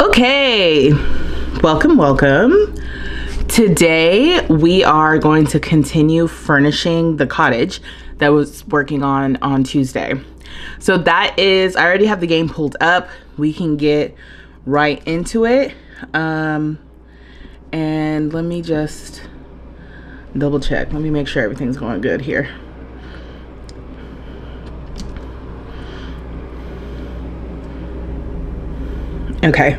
Okay, welcome. Today we are going to continue furnishing the cottage that I was working on Tuesday. So that is, I already have the game pulled up. We can get right into it. And let me just double check. Let me make sure everything's going good here. Okay,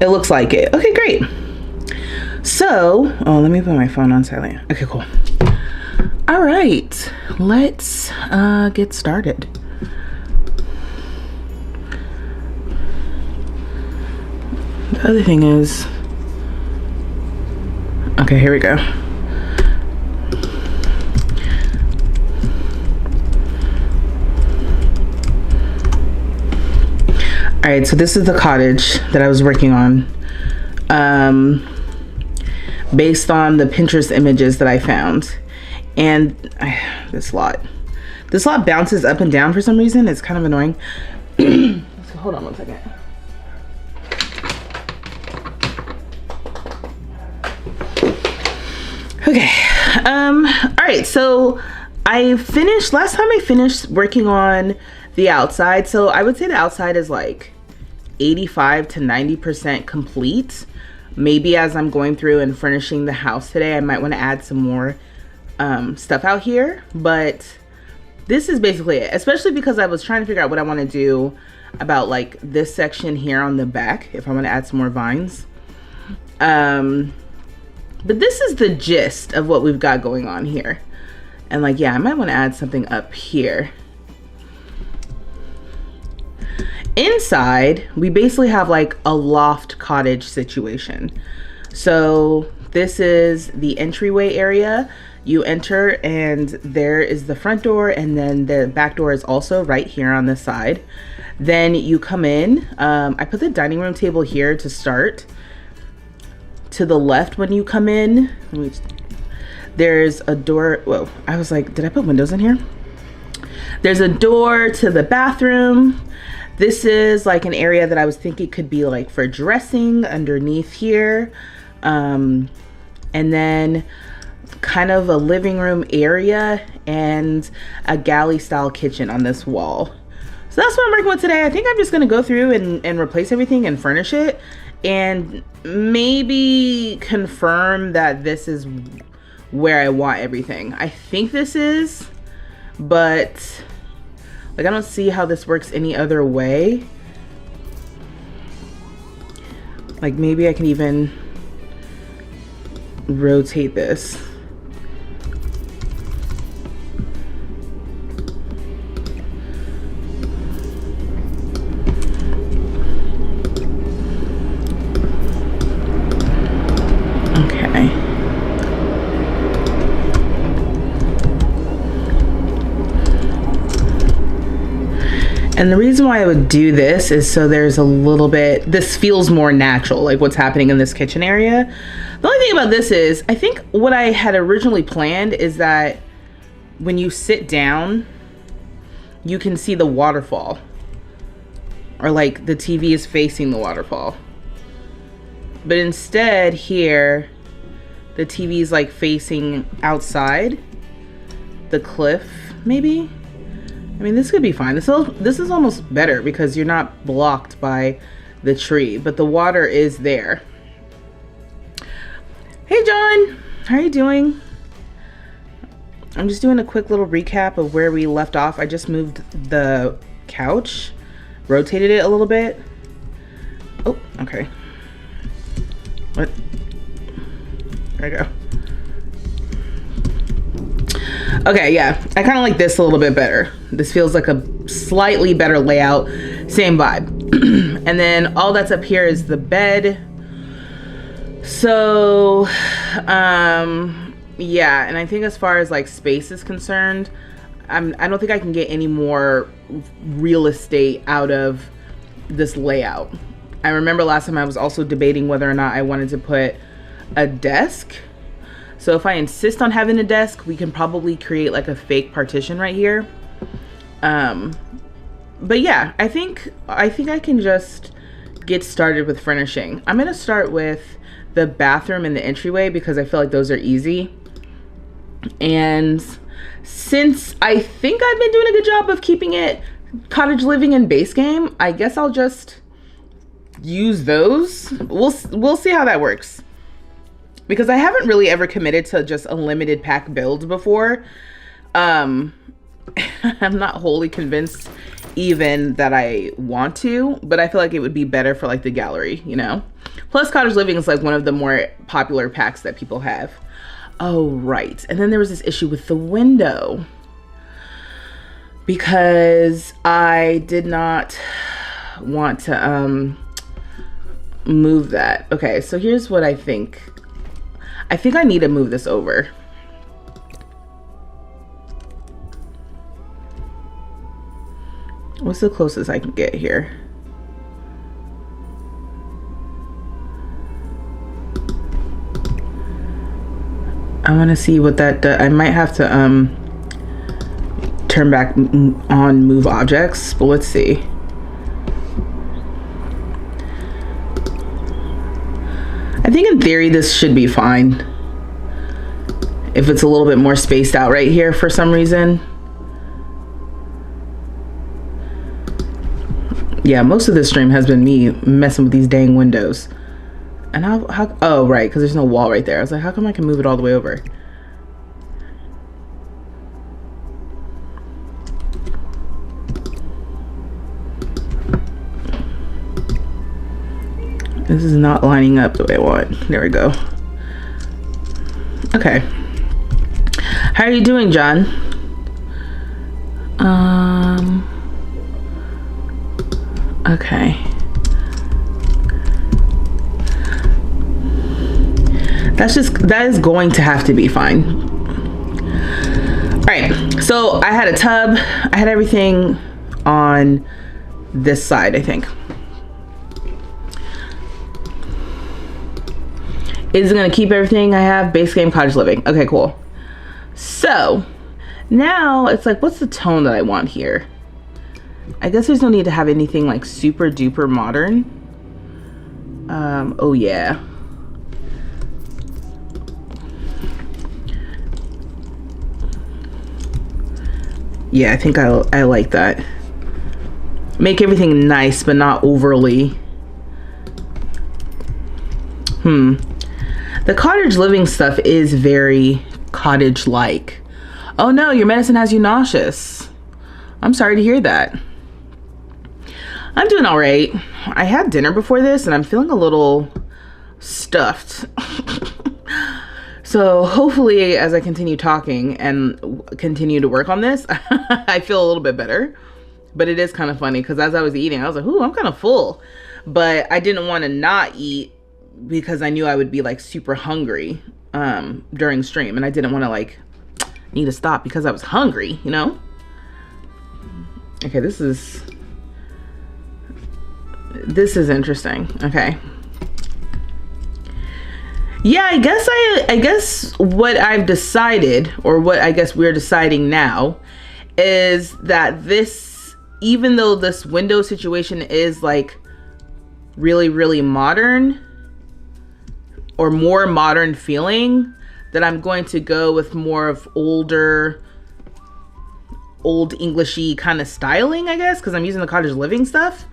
it looks like it. Okay, great. So, let me put my phone on silent. Okay, cool. All right, let's get started. The other thing is, okay, here we go. All right, so this is the cottage that I was working on, based on the Pinterest images that I found. And this lot bounces up and down for some reason. It's kind of annoying. Hold on one second. Okay, all right, so last time I finished working on the outside. So I would say the outside is like 85 to 90% complete. Maybe as I'm going through and furnishing the house today, I might want to add some more stuff out here, but this is basically it, especially because I was trying to figure out what I want to do about like this section here on the back, if I want to add some more vines. But this is the gist of what we've got going on here. And like, yeah, I might want to add something up here. Inside, we basically have like a loft cottage situation. So this is the entryway area. You enter and there is the front door, and then the back door is also right here on this side. Then you come in. I put the dining room table here to start. To the left when you come in, there's a door. Whoa, I was like, did I put windows in here? There's a door to the bathroom. This is like an area that I was thinking could be like for dressing underneath here. And then kind of a living room area and a galley style kitchen on this wall. So that's what I'm working with today. I think I'm just gonna go through and replace everything and furnish it, and maybe confirm that this is where I want everything. I think this is, but like, I don't see how this works any other way. Like, maybe I can even rotate this. And the reason why I would do this is so there's a little bit, this feels more natural, like what's happening in this kitchen area. The only thing about this is, I think what I had originally planned is that when you sit down, you can see the waterfall. Or like the TV is facing the waterfall. But instead here, the TV is like facing outside the cliff, maybe? I mean, this could be fine. This is almost better because you're not blocked by the tree, but the water is there. Hey, John, how are you doing? I'm just doing a quick little recap of where we left off. I just moved the couch, rotated it a little bit. Oh, okay. What? There we go. Okay, yeah, I kind of like this a little bit better. This feels like a slightly better layout, same vibe. And then all that's up here is the bed. So, yeah, and I think as far as like space is concerned, I don't think I can get any more real estate out of this layout. I remember last time I was also debating whether or not I wanted to put a desk. So if I insist on having a desk, we can probably create like a fake partition right here. But yeah, I think I can just get started with furnishing. I'm gonna start with the bathroom and the entryway because I feel like those are easy. And since I think I've been doing a good job of keeping it cottage living and base game, I guess I'll just use those. We'll see how that works. Because I haven't really ever committed to just a limited pack build before. I'm not wholly convinced even that I want to, but I feel like it would be better for like the gallery, you know? Plus cottage living is like one of the more popular packs that people have. Oh, right. And then there was this issue with the window because I did not want to move that. Okay, so here's what I think. I think I need to move this over. What's the closest I can get here? I want to see what that does. I might have to turn back on move objects, but let's see. I think in theory this should be fine. If it's a little bit more spaced out right here for some reason. Yeah, most of this stream has been me messing with these dang windows. And how oh, right, because there's no wall right there. I was like, how come I can move it all the way over? This is not lining up the way I want. There we go. Okay. How are you doing, John? Okay. That is going to have to be fine. All right, so I had a tub. I had everything on this side, I think. Is it gonna keep everything I have? Base game, cottage living. Okay, cool. So now it's like, what's the tone that I want here? I guess there's no need to have anything like super duper modern. Oh yeah. Yeah, I think I like that. Make everything nice, but not overly. The cottage living stuff is very cottage-like. Oh no, your medicine has you nauseous. I'm sorry to hear that. I'm doing all right. I had dinner before this and I'm feeling a little stuffed. So hopefully as I continue talking and continue to work on this, I feel a little bit better. But it is kind of funny because as I was eating, I was like, ooh, I'm kind of full. But I didn't want to not eat because I knew I would be like super hungry during stream. And I didn't want to like need to stop because I was hungry, you know? Okay, this is interesting. Okay. Yeah, I guess what I've decided, or what I guess we're deciding now, is that this, even though this window situation is like really, really modern or more modern feeling, that I'm going to go with more of old Englishy kind of styling, I guess, because I'm using the cottage living stuff.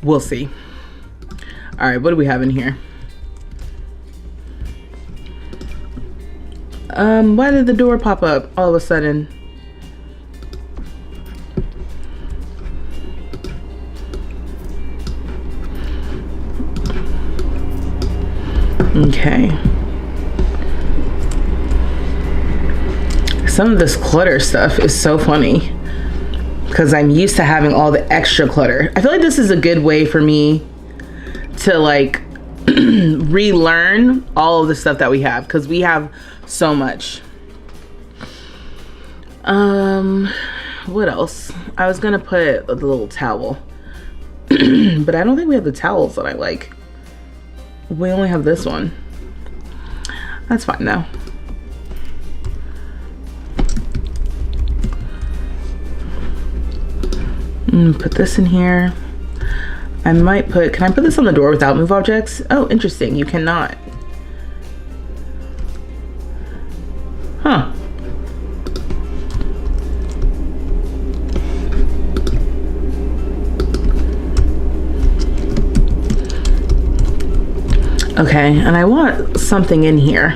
We'll see. All right, what do we have in here? Why did the door pop up all of a sudden? Okay. Some of this clutter stuff is so funny because I'm used to having all the extra clutter. I feel like this is a good way for me to like relearn all of the stuff that we have because we have so much. What else? I was gonna put the little towel but I don't think we have the towels that I like. We only have this one. That's fine though. Put this in here. I might put, can I put this on the door without move objects? Oh, interesting, you cannot. Huh. Okay, and I want something in here.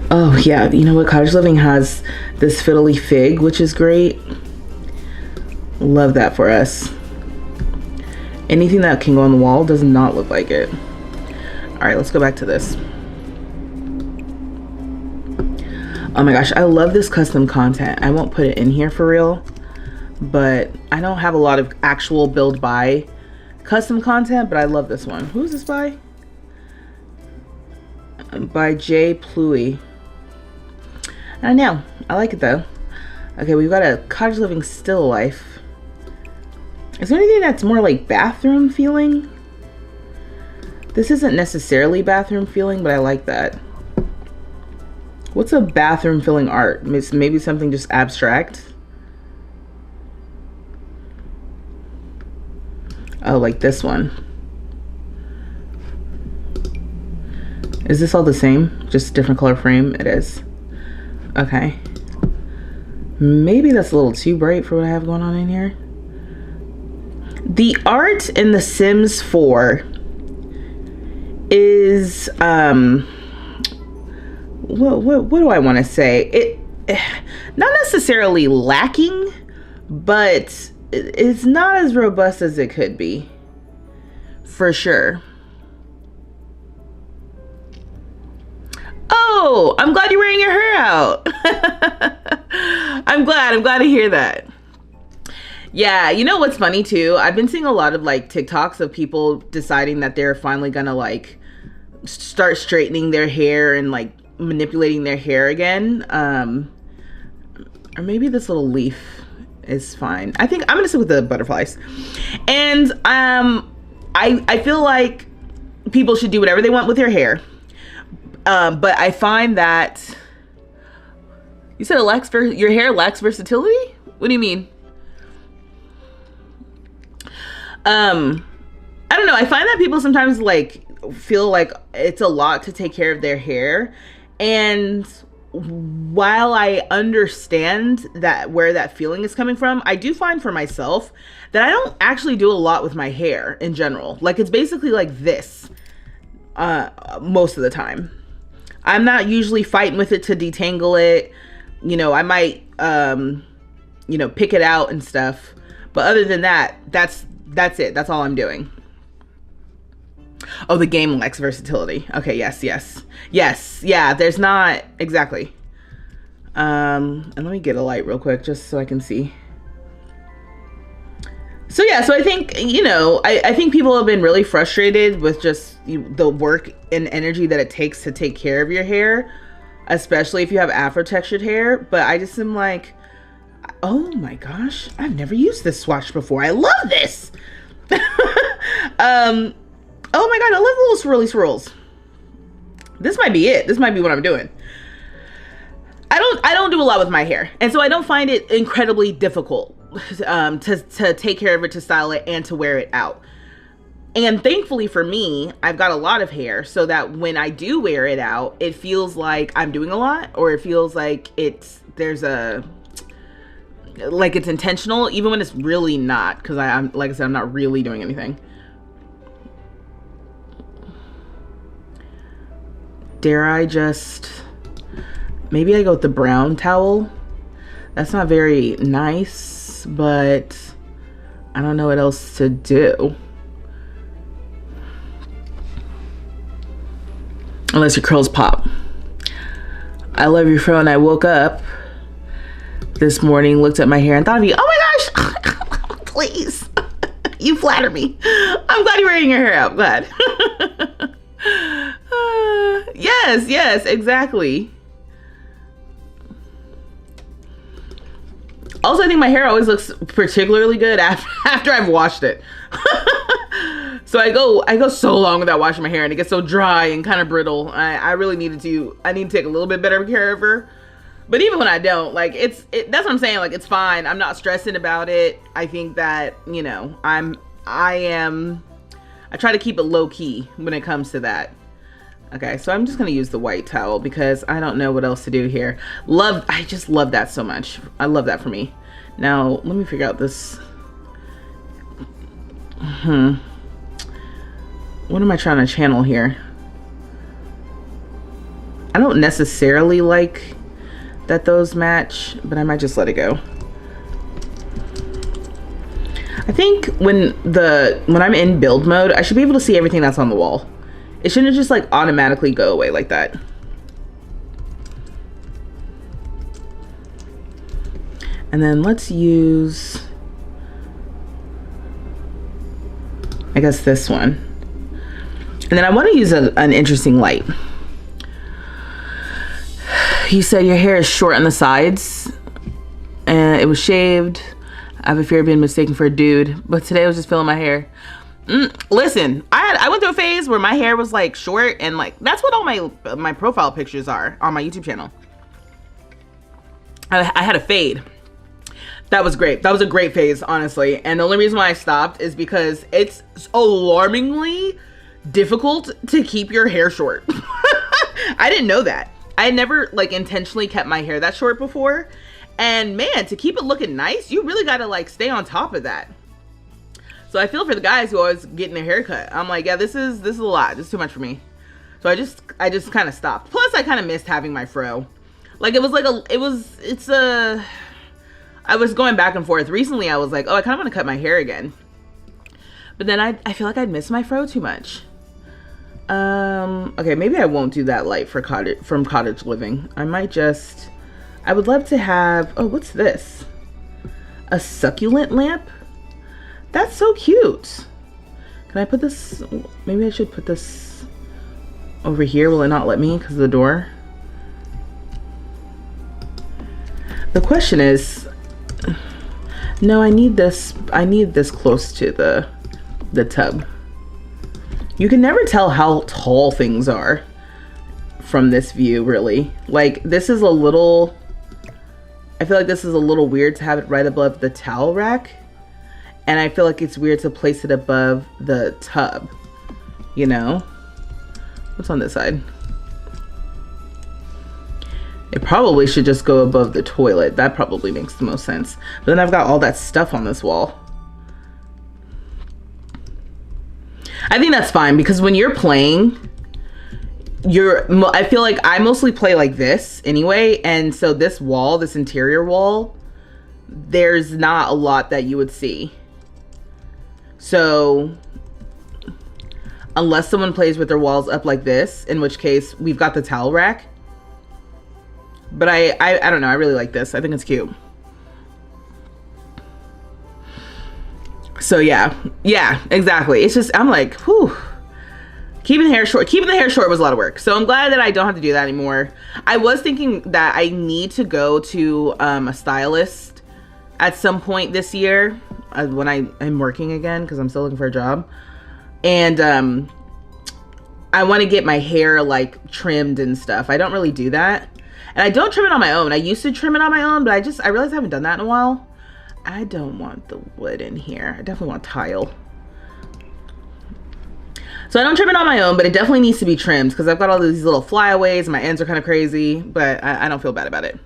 Oh yeah, you know what? Cottage Living has this fiddly fig, which is great. Love that for us. Anything that can go on the wall does not look like it. All right, let's go back to this. Oh my gosh, I love this custom content. I won't put it in here for real, but I don't have a lot of actual build by custom content, but I love this one. Who's this by? By Jay Pluey. I know, I like it though. Okay, we've got a Cottage Living still life. Is there anything that's more like bathroom feeling? This isn't necessarily bathroom feeling, but I like that. What's a bathroom feeling art? Maybe something just abstract. Oh, like this one. Is this all the same? Just different color frame? It is. Okay. Maybe that's a little too bright for what I have going on in here. The art in The Sims 4 is what do I want to say? It not necessarily lacking, but it's not as robust as it could be, for sure. Oh, I'm glad you're wearing your hair out. I'm glad to hear that. Yeah, you know what's funny too? I've been seeing a lot of like TikToks of people deciding that they're finally gonna like start straightening their hair and like manipulating their hair again. Or maybe this little leaf is fine. I think I'm gonna stick with the butterflies. And I feel like people should do whatever they want with their hair. But I find that you said your hair lacks versatility? What do you mean? I don't know. I find that people sometimes like feel like it's a lot to take care of their hair. And while I understand that where that feeling is coming from, I do find for myself that I don't actually do a lot with my hair in general. Like it's basically like this, most of the time. I'm not usually fighting with it to detangle it. You know, I might, you know, pick it out and stuff. But other than that, that's it. That's all I'm doing. Oh, the game lacks versatility. Okay, yes. Yeah, there's not, exactly. And let me get a light real quick just so I can see. So yeah, so I think, you know, I think people have been really frustrated with just the work and energy that it takes to take care of your hair, especially if you have afro textured hair. But I just am like, oh my gosh, I've never used this swatch before. I love this. Oh my God, I love little swirly swirls. This might be it. This might be what I'm doing. I don't do a lot with my hair, and so I don't find it incredibly difficult to take care of it, to style it, and to wear it out. And thankfully for me, I've got a lot of hair, so that when I do wear it out, it feels like I'm doing a lot, or it feels like it's intentional, even when it's really not, because I'm like I said, I'm not really doing anything. Dare I just, maybe I go with the brown towel. That's not very nice, but I don't know what else to do. Unless your curls pop. I love your fro, and I woke up this morning, looked at my hair, and thought of you. Oh my gosh, please. You flatter me. I'm glad you're wearing your hair out. Glad. Yes, exactly. Also, I think my hair always looks particularly good after I've washed it. So I go so long without washing my hair, and it gets so dry and kind of brittle. I really need to take a little bit better care of her. But even when I don't, like, that's what I'm saying. Like, it's fine. I'm not stressing about it. I think that, you know, I try to keep it low key when it comes to that. Okay, so I'm just gonna use the white towel because I don't know what else to do here. I just love that so much. I love that for me. Now, let me figure out this. What am I trying to channel here? I don't necessarily like that those match, but I might just let it go. I think when I'm in build mode, I should be able to see everything that's on the wall. It shouldn't just like automatically go away like that. And then let's use, I guess, this one. And then I want to use an interesting light. You said your hair is short on the sides and it was shaved. I have a fear of being mistaken for a dude, but today I was just feeling my hair. Listen, I went through a phase where my hair was like short, and like that's what all my profile pictures are on my YouTube channel. I had a fade. That was great. That was a great phase, honestly. And the only reason why I stopped is because it's alarmingly difficult to keep your hair short. I didn't know that. I had never like intentionally kept my hair that short before. And man, to keep it looking nice, you really gotta like stay on top of that. So I feel for the guys who always getting their hair cut. I'm like, yeah, this is a lot. This is too much for me. So I just kind of stopped. Plus I kind of missed having my fro. Like I was going back and forth. Recently I was like, oh, I kind of want to cut my hair again. But then I feel like I'd miss my fro too much. Okay, maybe I won't do that light for Cottage Living. I would love to have, oh, what's this? A succulent lamp? That's so cute. Can I put this, maybe I should put this over here. Will it not let me because of the door? The question is, no, I need this close to the tub. You can never tell how tall things are from this view, really. Like, this is a little, I feel like this is a little weird to have it right above the towel rack. And I feel like it's weird to place it above the tub, you know? What's on this side? It probably should just go above the toilet. That probably makes the most sense. But then I've got all that stuff on this wall. I think that's fine because when you're playing, I feel like I mostly play like this anyway. And so this wall, this interior wall, there's not a lot that you would see. So unless someone plays with their walls up like this, in which case we've got the towel rack. But I don't know. I really like this. I think it's cute. So yeah, exactly. It's just, I'm like, whew. Keeping the hair short was a lot of work. So I'm glad that I don't have to do that anymore. I was thinking that I need to go to a stylist at some point this year when I'm working again, because I'm still looking for a job. And I want to get my hair like trimmed and stuff. I don't really do that. And I don't trim it on my own. I used to trim it on my own, but I realized I haven't done that in a while. I don't want the wood in here. I definitely want tile. So I don't trim it on my own, but it definitely needs to be trimmed because I've got all these little flyaways and my ends are kind of crazy, but I don't feel bad about it.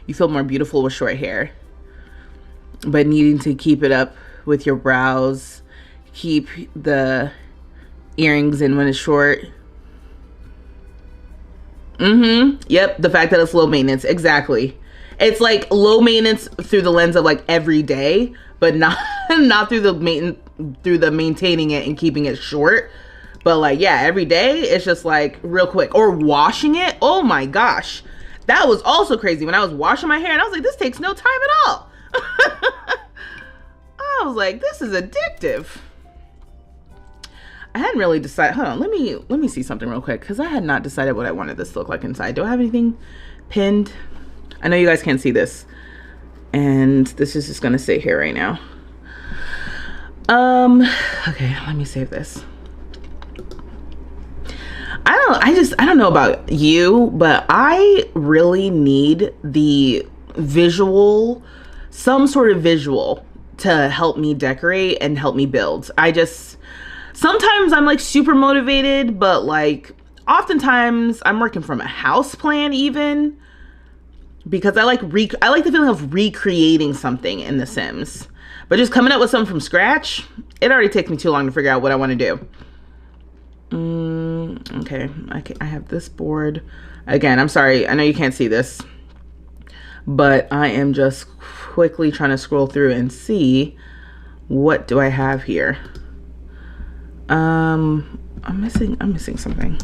You feel more beautiful with short hair. But needing to keep it up with your brows, keep the earrings in when it's short. Yep, the fact that it's low maintenance, exactly. It's like low maintenance through the lens of like every day, but not through the maintaining it and keeping it short. But like, yeah, every day it's just like real quick. Or washing it. Oh my gosh. That was also crazy when I was washing my hair and I was like, this takes no time at all. I was like, this is addictive. I hadn't really decided. Hold on, let me see something real quick because I had not decided what I wanted this to look like inside. Do I have anything pinned? I know you guys can't see this, and this is just gonna sit here right now. Okay, let me save this. I don't know about you, but I really need the visual, some sort of visual to help me decorate and help me build. Sometimes I'm like super motivated, but like oftentimes I'm working from a house plan even, because I like the feeling of recreating something in The Sims. But just coming up with something from scratch, it already takes me too long to figure out what I want to do. Okay, I have this board. Again, I'm sorry, I know you can't see this, but I am just quickly trying to scroll through and see what do I have here. I'm missing something.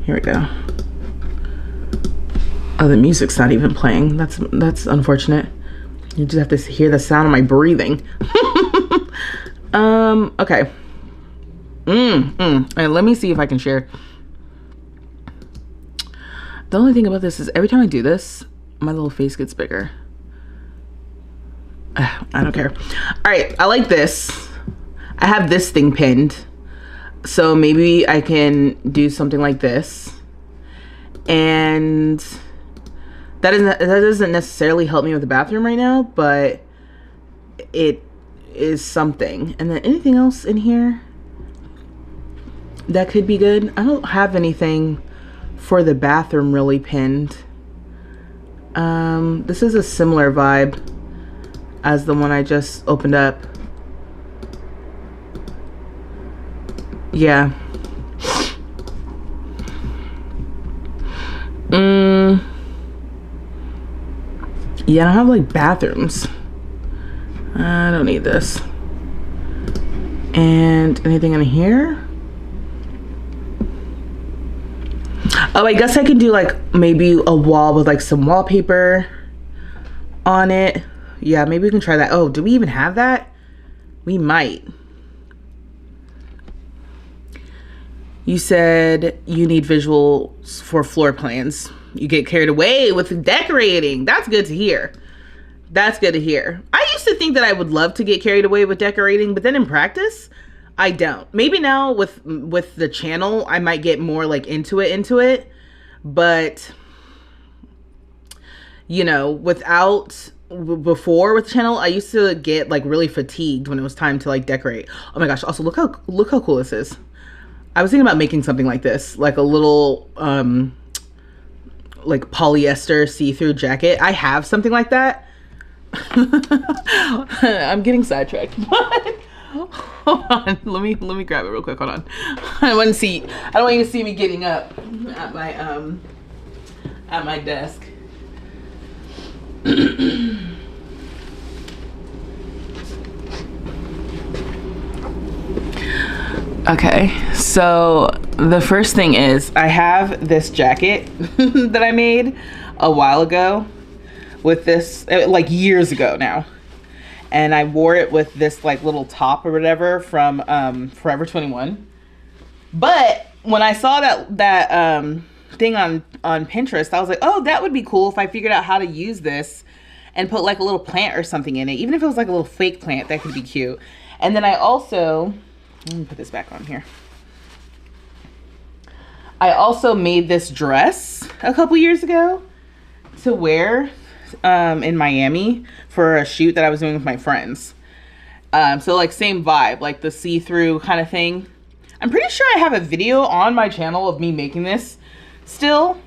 Here we go. Oh, the music's not even playing. That's unfortunate. You just have to hear the sound of my breathing. Okay. And let me see if I can share. The only thing about this is every time I do this, my little face gets bigger. I don't care. All right, I like this. I have this thing pinned, so maybe I can do something like this. And that doesn't necessarily help me with the bathroom right now, but it is something. And then anything else in here that could be good? I don't have anything for the bathroom really pinned. This is a similar vibe as the one I just opened up. Yeah. Yeah, I don't have like bathrooms. I don't need this. And anything in here? Oh, I guess I can do like maybe a wall with like some wallpaper on it. Yeah, maybe we can try that. Oh, do we even have that? We might. You said you need visuals for floor plans. You get carried away with decorating. That's good to hear. That's good to hear. I used to think that I would love to get carried away with decorating, but then in practice, I don't. Maybe now with the channel, I might get more like into it. But, you know, before with the channel, I used to get like really fatigued when it was time to like decorate. Oh my gosh. Also, look how cool this is. I was thinking about making something like this, like a little, like polyester see-through jacket. I have something like that. I'm getting sidetracked. Hold on, let me grab it real quick. Hold on. I don't want you to see me getting up at my desk. Okay, so the first thing is I have this jacket that I made a while ago with this, like years ago now. And I wore it with this like little top or whatever from Forever 21. But when I saw that thing on Pinterest, I was like, oh, that would be cool if I figured out how to use this and put like a little plant or something in it. Even if it was like a little fake plant, that could be cute. And then I also, let me put this back on here. I also made this dress a couple years ago to wear in Miami for a shoot that I was doing with my friends. So like same vibe, like the see-through kind of thing. I'm pretty sure I have a video on my channel of me making this still.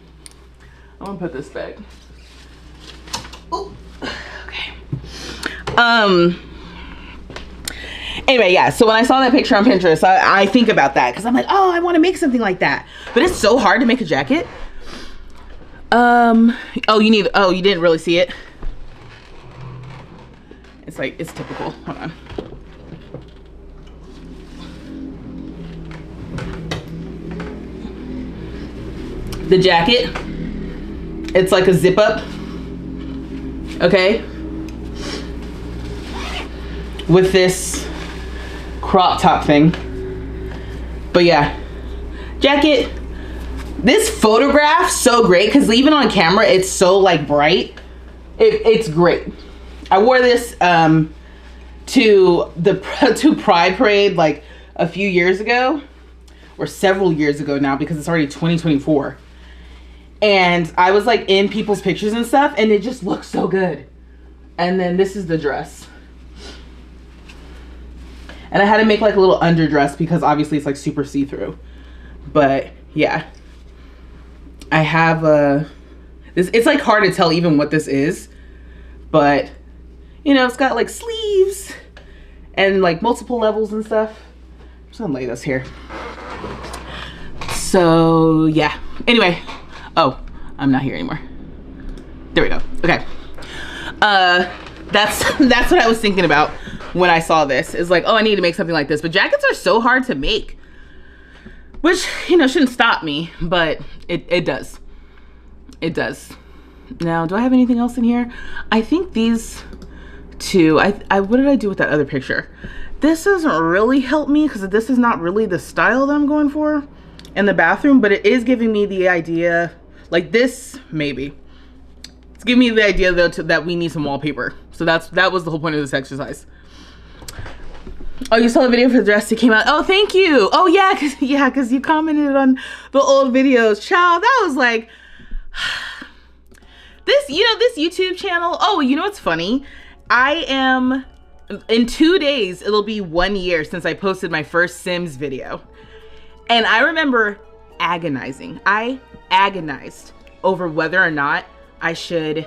I'm gonna put this back. Ooh, okay. Anyway, yeah, so when I saw that picture on Pinterest, I think about that because I'm like, oh, I want to make something like that. But it's so hard to make a jacket. Oh, you didn't really see it. It's like, it's typical. Hold on. The jacket, it's like a zip up. Okay. With this crop top thing. But yeah, jacket. This photograph so great because even on camera it's so like bright. It's great. I wore this to the to Pride Parade like a few years ago, or several years ago now, because it's already 2024. And I was like in people's pictures and stuff, and it just looks so good. And then this is the dress. And I had to make like a little underdress because obviously it's like super see-through. But yeah, I have this. It's like hard to tell even what this is, but you know, it's got like sleeves and like multiple levels and stuff. I'm just gonna lay this here. So yeah, anyway. Oh, I'm not here anymore. There we go. Okay. That's what I was thinking about when I saw this. Is like, oh, I need to make something like this. But jackets are so hard to make, which, you know, shouldn't stop me, but it does. It does. Now, do I have anything else in here? I think these two, what did I do with that other picture? This doesn't really help me because this is not really the style that I'm going for in the bathroom, but it is giving me the idea, like this, maybe. It's giving me the idea though that we need some wallpaper. So that was the whole point of this exercise. Oh, you saw the video for the dress that came out. Oh, thank you. Oh yeah, cause you commented on the old videos. Child, that was like, this YouTube channel. Oh, you know what's funny? In 2 days, it'll be 1 year since I posted my first Sims video. And I remember agonizing. I agonized over whether or not I should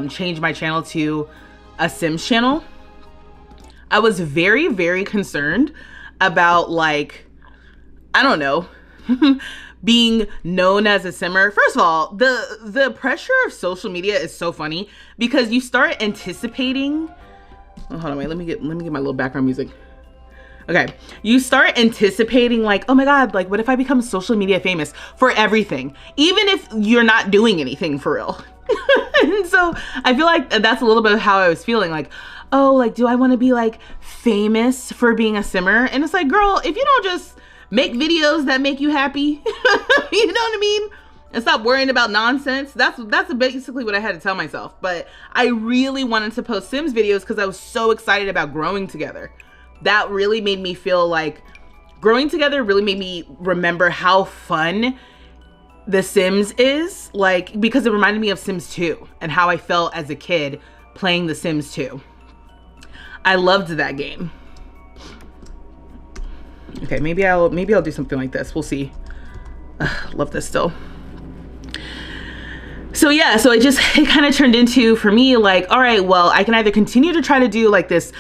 change my channel to a Sims channel. I was very, very concerned about, like, I don't know, being known as a simmer. First of all, the pressure of social media is so funny because you start anticipating. Oh, hold on, wait. Let me get my little background music. Okay, you start anticipating like, oh my God, like what if I become social media famous for everything, even if you're not doing anything for real. And so I feel like that's a little bit of how I was feeling, like, oh, like, do I want to be like famous for being a simmer? And it's like, girl, if you don't just make videos that make you happy, you know what I mean? And stop worrying about nonsense. That's basically what I had to tell myself. But I really wanted to post Sims videos because I was so excited about growing together. That really made me feel like growing together really made me remember how fun The Sims is, like, because it reminded me of Sims 2 and how I felt as a kid playing The Sims 2. I loved that game. Okay, maybe I'll do something like this. We'll see. Love this still. So yeah, so it kind of turned into, for me, like, all right, well, I can either continue to try to do like this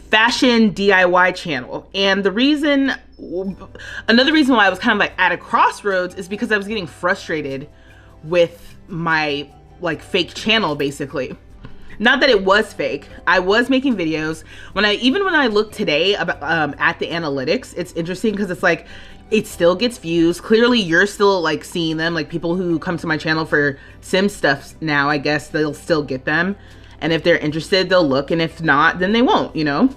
fashion DIY channel. And another reason why I was kind of like at a crossroads is because I was getting frustrated with my like fake channel, basically. Not that it was fake. I was making videos. When I look today about, at the analytics, it's interesting because it's like, it still gets views. Clearly you're still like seeing them. Like people who come to my channel for Sim stuff now, I guess they'll still get them. And if they're interested, they'll look. And if not, then they won't, you know?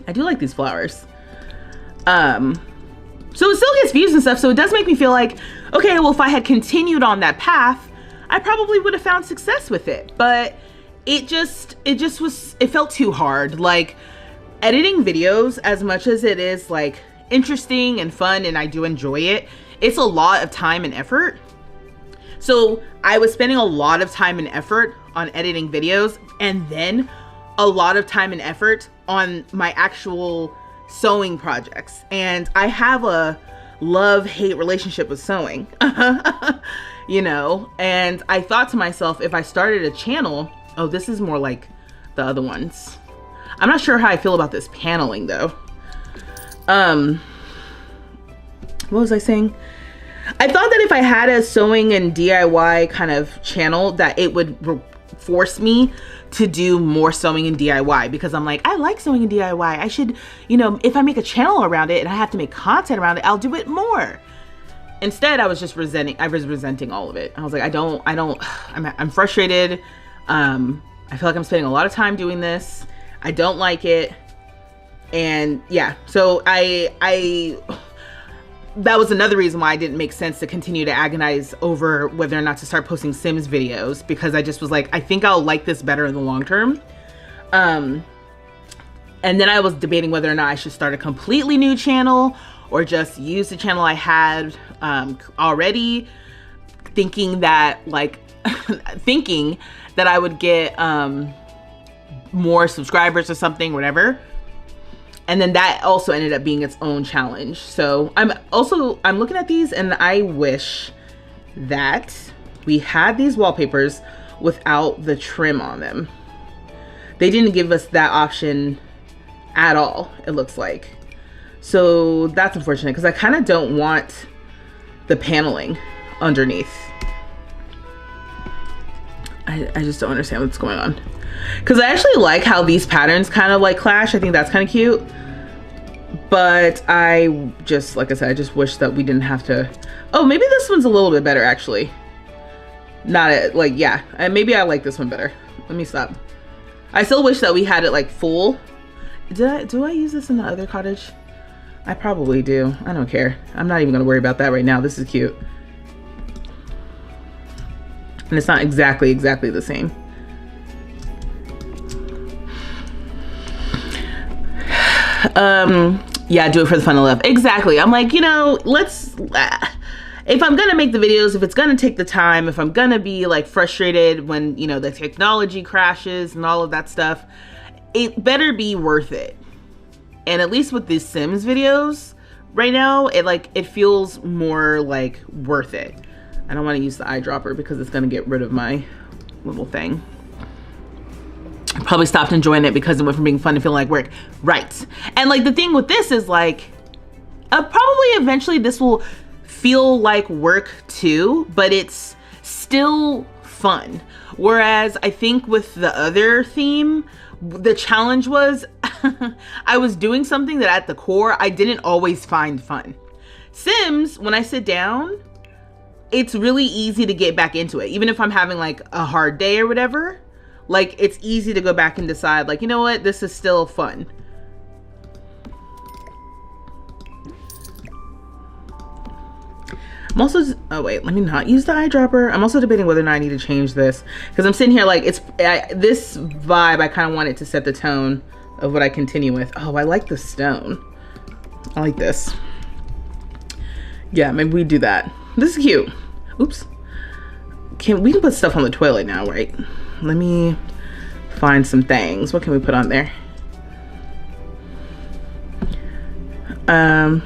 I do like these flowers. So it still gets views and stuff. So it does make me feel like, okay, well, if I had continued on that path, I probably would have found success with it. But it felt too hard. Like editing videos, as much as it is like interesting and fun and I do enjoy it, it's a lot of time and effort. So I was spending a lot of time and effort on editing videos and then a lot of time and effort on my actual sewing projects. And I have a love-hate relationship with sewing, you know? And I thought to myself, if I started a channel, oh, this is more like the other ones. I'm not sure how I feel about this paneling though. What was I saying? I thought that if I had a sewing and DIY kind of channel, that it would force me to do more sewing and DIY, because I'm like, I like sewing and DIY. I should, you know, if I make a channel around it and I have to make content around it, I'll do it more. Instead, I was just resenting all of it. I was like, I'm frustrated. I feel like I'm spending a lot of time doing this. I don't like it. And yeah, so that was another reason why it didn't make sense to continue to agonize over whether or not to start posting Sims videos, because I just was like, I think I'll like this better in the long term. Um, and then I was debating whether or not I should start a completely new channel or just use the channel I had already, thinking that thinking that I would get more subscribers or something, whatever. And then that also ended up being its own challenge. So I'm looking at these and I wish that we had these wallpapers without the trim on them. They didn't give us that option at all, it looks like. So that's unfortunate because I kind of don't want the paneling underneath. I just don't understand what's going on. Because I actually like how these patterns kind of like clash. I think that's kind of cute. But I just, like I said, I just wish that we didn't have to. Oh, maybe this one's a little bit better actually. Not like, yeah, maybe I like this one better. Let me stop. I still wish that we had it like full. Do I use this in the other cottage? I probably do. I don't care. I'm not even gonna worry about that right now. This is cute. And it's not exactly the same. Yeah, do it for the fun of love. Exactly. I'm like, you know, let's, if I'm gonna make the videos, if it's gonna take the time, if I'm gonna be like frustrated when, you know, the technology crashes and all of that stuff, it better be worth it. And at least with these Sims videos right now, it feels more like worth it. I don't want to use the eyedropper because it's gonna get rid of my little thing. I probably stopped enjoying it because it went from being fun to feeling like work. Right. And like the thing with this is like, probably eventually this will feel like work too, but it's still fun. Whereas I think with the other theme, the challenge was I was doing something that at the core, I didn't always find fun. Sims, when I sit down, it's really easy to get back into it. Even if I'm having like a hard day or whatever, like it's easy to go back and decide like, you know what, this is still fun. I'm also, oh wait, let me not use the eyedropper. I'm also debating whether or not I need to change this because I'm sitting here like this vibe, I kind of want it to set the tone of what I continue with. Oh, I like the stone. I like this. Yeah, maybe we do that. This is cute. Oops. We can put stuff on the toilet now, right? Let me find some things. What can we put on there? So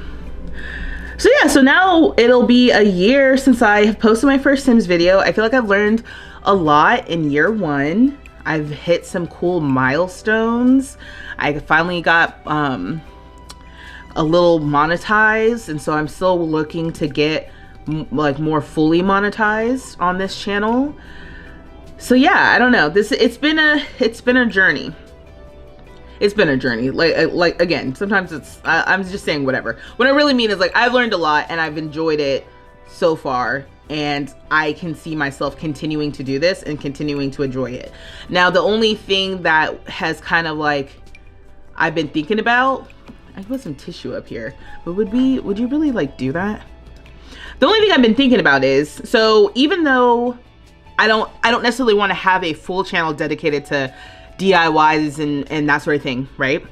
yeah, so now it'll be a year since I have posted my first Sims video. I feel like I've learned a lot in year one. I've hit some cool milestones. I finally got a little monetized, and so I'm still looking to get like more fully monetized on this channel. So yeah, I don't know. It's been a journey. It's been a journey. Like again, sometimes I'm just saying whatever. What I really mean is like I've learned a lot and I've enjoyed it so far, and I can see myself continuing to do this and continuing to enjoy it. Now, the only thing that has kind of like I've been thinking about, I put some tissue up here, but would you really like do that? The only thing I've been thinking about is, so even though I don't necessarily want to have a full channel dedicated to DIYs and that sort of thing, right?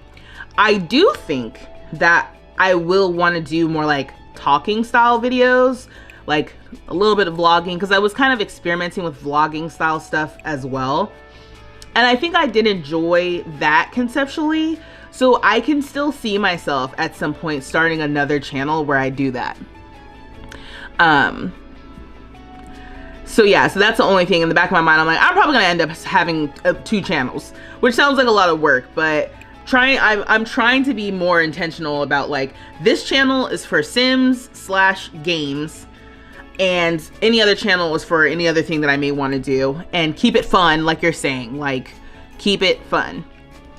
I do think that I will want to do more like talking style videos, like a little bit of vlogging, because I was kind of experimenting with vlogging style stuff as well. And I think I did enjoy that conceptually. So I can still see myself at some point starting another channel where I do that. So yeah, so that's the only thing in the back of my mind. I'm like, I'm probably gonna end up having 2 channels, which sounds like a lot of work, but I'm trying to be more intentional about like, this channel is for Sims/games, and any other channel is for any other thing that I may want to do, and keep it fun, like you're saying, like keep it fun.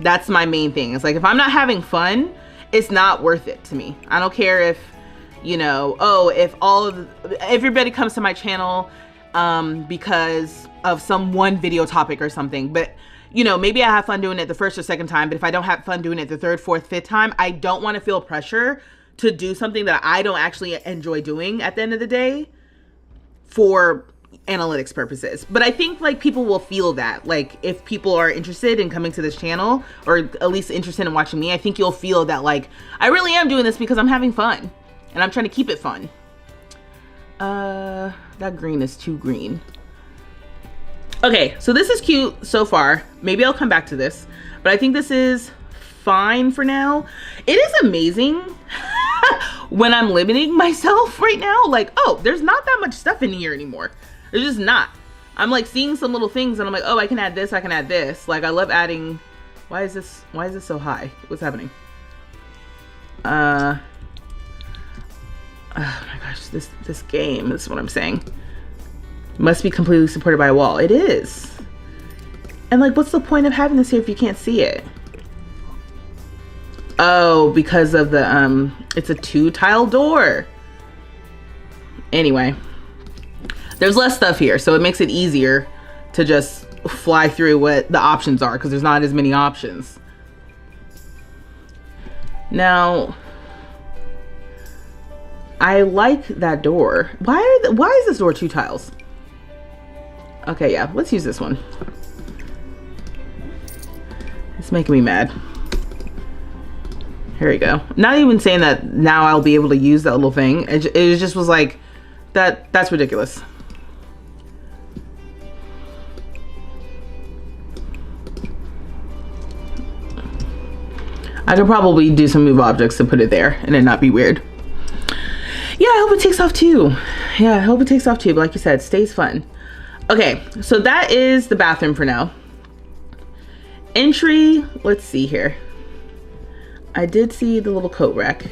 That's my main thing. It's like, if I'm not having fun, it's not worth it to me. I don't care if, you know, oh, if everybody comes to my channel because of some one video topic or something, but you know, maybe I have fun doing it the first or second time, but if I don't have fun doing it the third, fourth, fifth time, I don't want to feel pressure to do something that I don't actually enjoy doing at the end of the day for analytics purposes. But I think like people will feel that, like if people are interested in coming to this channel, or at least interested in watching me, I think you'll feel that like I really am doing this because I'm having fun and I'm trying to keep it fun. That green is too green. Okay, so this is cute so far. Maybe I'll come back to this, but I think this is fine for now. It is amazing when I'm limiting myself right now. Like, oh, there's not that much stuff in here anymore. There's just not. I'm like seeing some little things and I'm like, oh, I can add this, I can add this. Like I love adding, why is this so high? What's happening? Oh my gosh, this game, this is what I'm saying. Must be completely supported by a wall. It is. And like, what's the point of having this here if you can't see it? Oh, because of the, it's a 2-tile door. Anyway, there's less stuff here, so it makes it easier to just fly through what the options are because there's not as many options. Now, I like that door. Why is this door 2 tiles? Okay, yeah, let's use this one. It's making me mad. Here we go. Not even saying that now I'll be able to use that little thing. It just was like, that's ridiculous. I could probably do some move objects to put it there and it not be weird. Yeah, I hope it takes off too. Yeah, I hope it takes off too. But like you said, stays fun. Okay, so that is the bathroom for now. Entry, let's see here. I did see the little coat rack.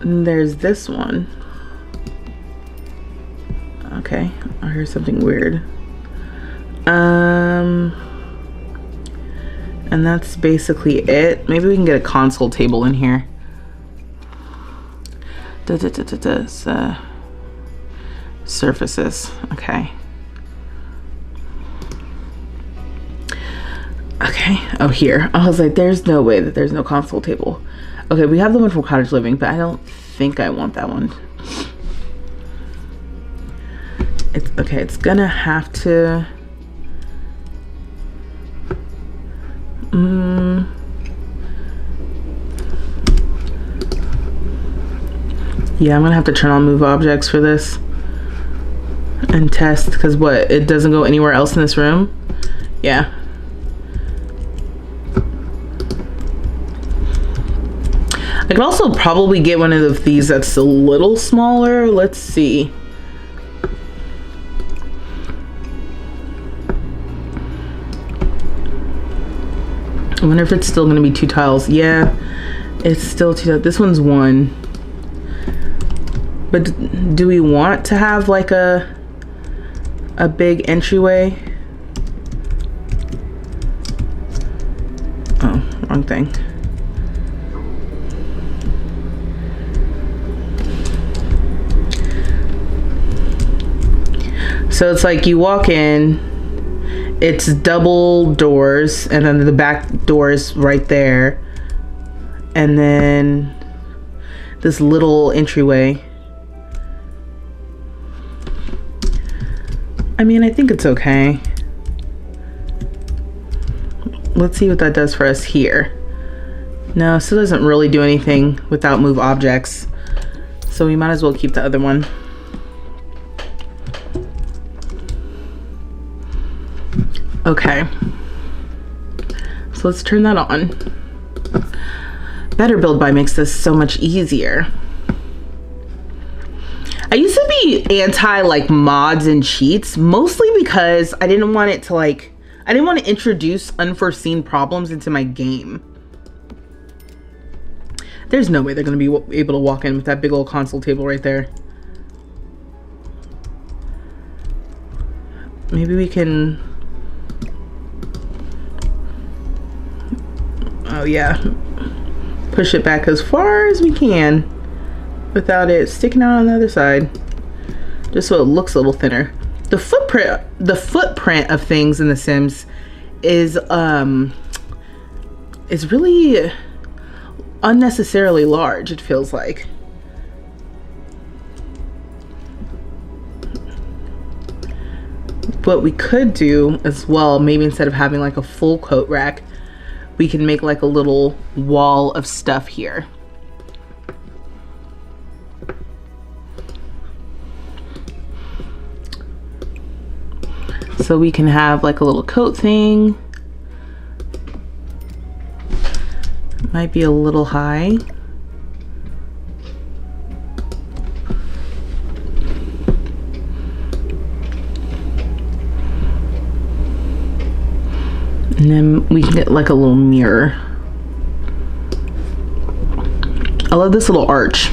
And there's this one. Okay, I heard something weird. And that's basically it. Maybe we can get a console table in here. Surfaces. Okay. Okay. Oh, here. I was like, there's no way that there's no console table. Okay, we have the one from Cottage Living, but I don't think I want that one. It's okay. It's gonna have to. Yeah, I'm gonna have to turn on move objects for this and test, because what, it doesn't go anywhere else in this room? Yeah. I could also probably get one of these that's a little smaller. Let's see. I wonder if it's still gonna be 2 tiles. Yeah, it's still 2. This one's 1. But do we want to have like a big entryway? Oh, wrong thing. So it's like you walk in, it's double doors, and then the back door is right there, and then this little entryway. I mean, I think it's okay. Let's see what that does for us here. No, still doesn't really do anything without move objects. So we might as well keep the other one. Okay. So let's turn that on. Better Build By makes this so much easier. I used to be anti like mods and cheats, mostly because I didn't want it to like, I didn't want to introduce unforeseen problems into my game. There's no way they're going to be able to walk in with that big old console table right there. Maybe we can, oh yeah, push it back as far as we can without it sticking out on the other side, just so it looks a little thinner. The footprint of things in The Sims is really unnecessarily large, it feels like. what we could do as well, maybe instead of having like a full coat rack, we can make like a little wall of stuff here. So we can have like a little coat thing. Might be a little high. And then we can get like a little mirror. I love this little arch.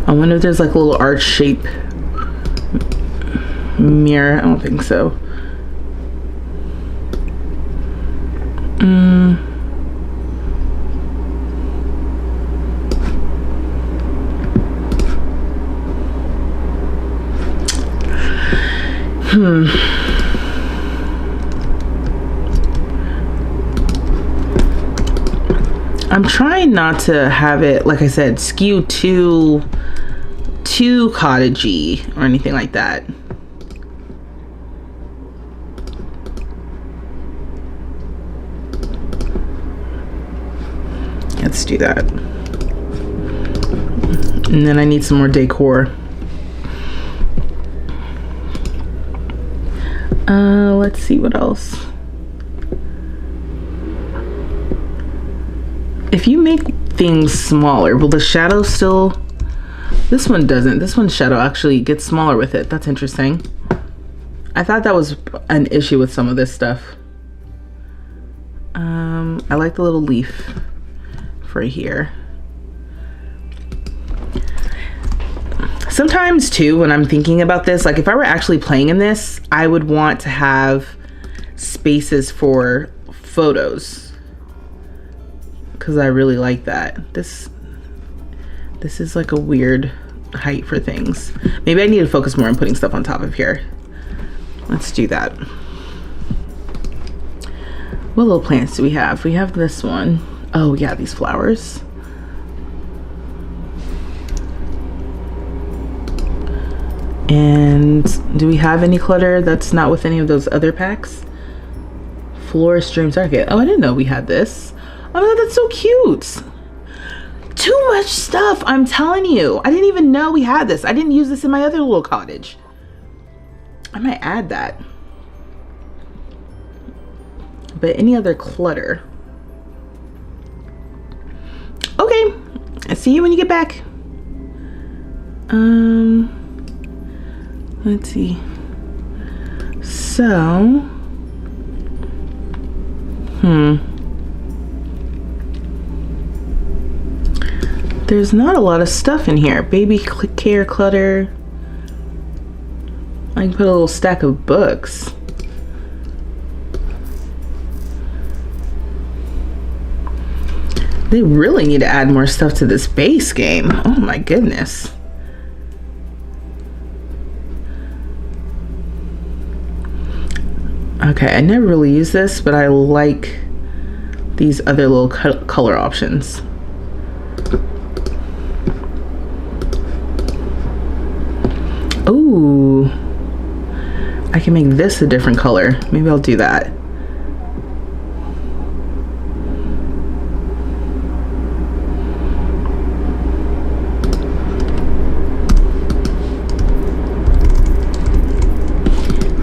I wonder if there's like a little arch shape mirror. I don't think so. I'm trying not to have it, like I said, skew too cottagey or anything like that. Let's do that. And then I need some more decor. Let's see what else. If you make things smaller, will the shadow still? This one doesn't. This one's shadow actually gets smaller with it. That's interesting. I thought that was an issue with some of this stuff. I like the little leaf for here. Sometimes too, when I'm thinking about this, like if I were actually playing in this, I would want to have spaces for photos, because I really like that. This is like a weird height for things. Maybe I need to focus more on putting stuff on top of here. Let's do that. What little plants do we have? We have this one. Oh yeah, these flowers. And do we have any clutter that's not with any of those other packs? Florist Dreams Arcade. Oh, I didn't know we had this. Oh my god, that's so cute. Too much stuff, I'm telling you. I didn't even know we had this. I didn't use this in my other little cottage. I might add that. But any other clutter? Okay, I'll see you when you get back. Let's see. So, there's not a lot of stuff in here. Baby care clutter. I can put a little stack of books. They really need to add more stuff to this base game. Oh my goodness. Okay, I never really use this, but I like these other little color options. Ooh, I can make this a different color. Maybe I'll do that.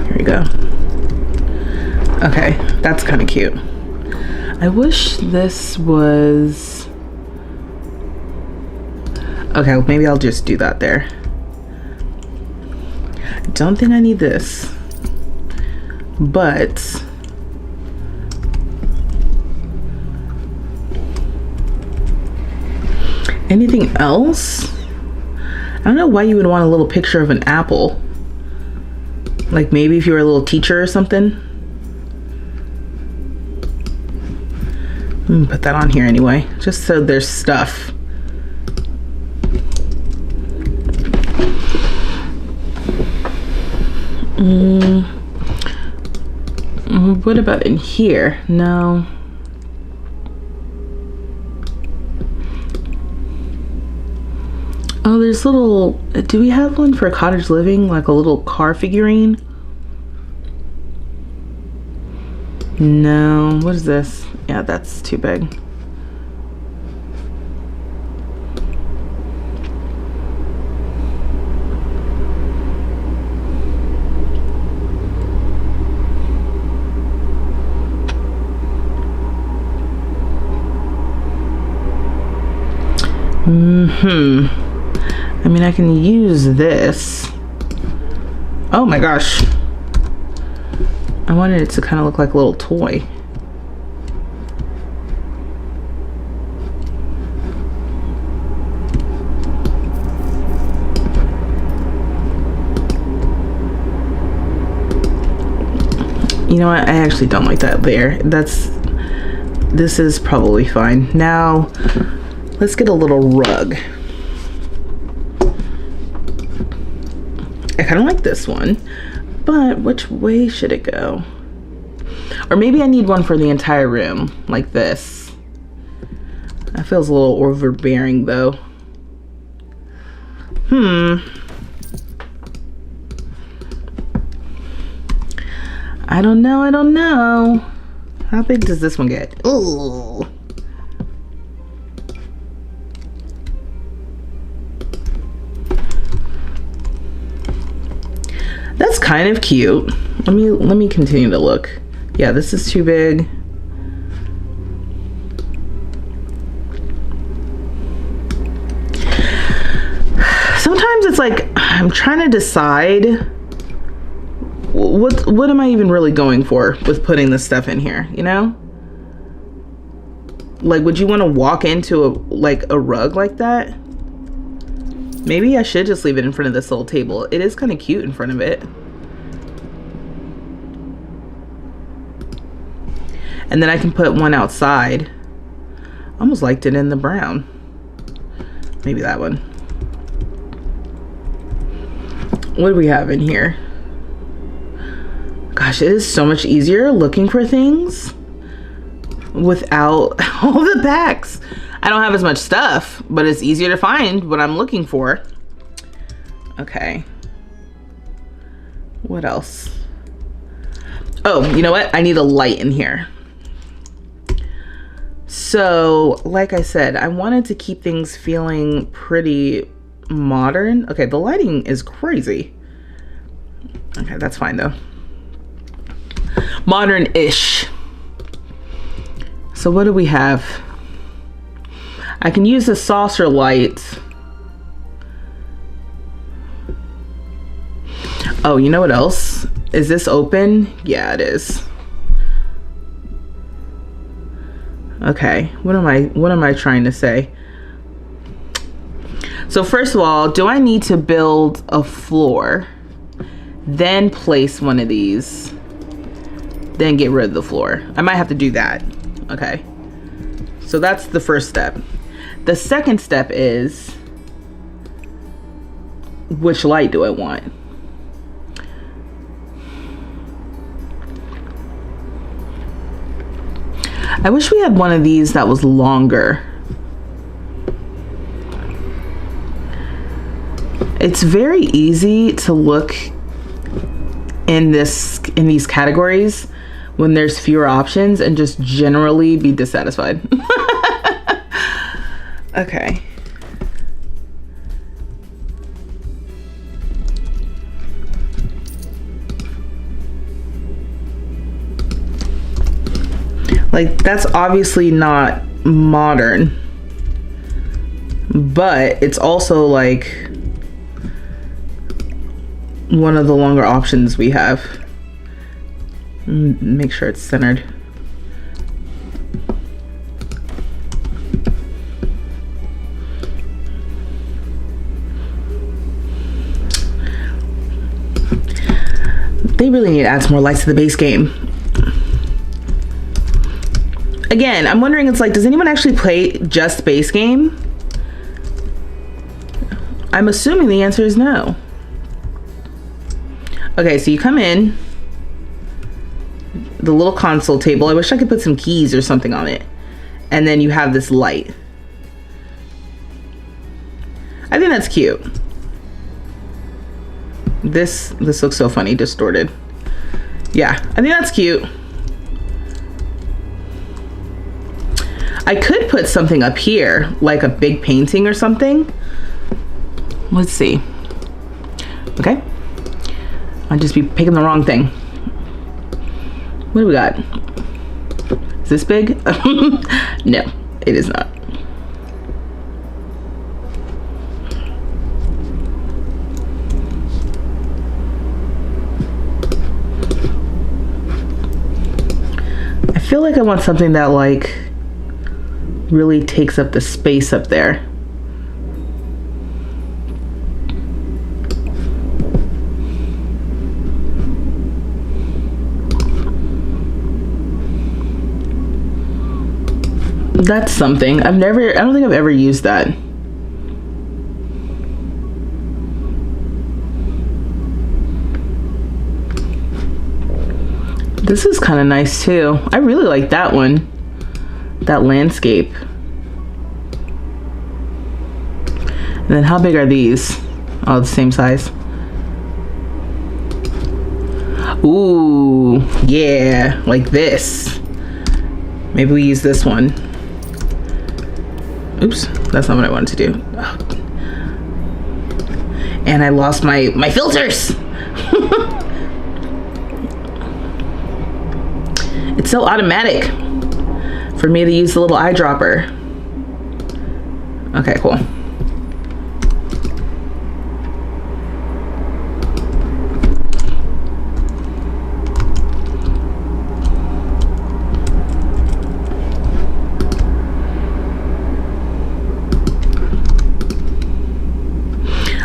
Here we go. Okay, that's kind of cute. I wish this was... Okay, well, maybe I'll just do that there. Don't think I need this, but anything else? I don't know why you would want a little picture of an apple. Like maybe if you were a little teacher or something. Put that on here anyway, just so there's stuff. What about in here? No. Oh, there's little, do we have one for cottage living? Like a little car figurine? No, what is this? Yeah, that's too big. I mean, I can use this. Oh my gosh. I wanted it to kind of look like a little toy. You know what? I actually don't like that there. This is probably fine. Now, let's get a little rug. I kind of like this one, but which way should it go? Or maybe I need one for the entire room, like this. That feels a little overbearing though. I don't know. How big does this one get? Ooh. That's kind of cute. Let me continue to look. Yeah, this is too big. Sometimes it's like I'm trying to decide what am I even really going for with putting this stuff in here, you know? Like, would you want to walk into a rug like that? Maybe I should just leave it in front of this little table. It is kind of cute in front of it. And then I can put one outside. Almost liked it in the brown. Maybe that one. What do we have in here? Gosh, it is so much easier looking for things without all the packs. I don't have as much stuff, but it's easier to find what I'm looking for. Okay. What else? Oh, you know what? I need a light in here. So, like I said, I wanted to keep things feeling pretty modern. Okay, the lighting is crazy. Okay, that's fine though. Modern-ish. So what do we have? I can use the saucer light. Oh, you know what else? Is this open? Yeah, it is. Okay, what am I trying to say? So first of all, do I need to build a floor, then place one of these, then get rid of the floor? I might have to do that. Okay, so that's the first step. The second step is, which light do I want? I wish we had one of these that was longer. It's very easy to look in these categories when there's fewer options and just generally be dissatisfied. Okay. Like, that's obviously not modern, but it's also like one of the longer options we have. Make sure it's centered. They really need to add some more lights to the base game. Again, I'm wondering, it's like, does anyone actually play just base game? I'm assuming the answer is no. Okay, so you come in, the little console table. I wish I could put some keys or something on it. And then you have this light. I think that's cute. This looks so funny, distorted. Yeah, I think that's cute. I could put something up here, like a big painting or something. Let's see. Okay. I'll just be picking the wrong thing. What do we got? Is this big? No, it is not. I feel like I want something that like really takes up the space up there. That's something. I don't think I've ever used that. This is kind of nice too. I really like that one. That landscape. And then how big are these? Oh, the same size. Ooh, yeah, like this. Maybe we use this one. Oops, that's not what I wanted to do. Oh. And I lost my filters. It's so automatic for me to use the little eyedropper. Okay, cool.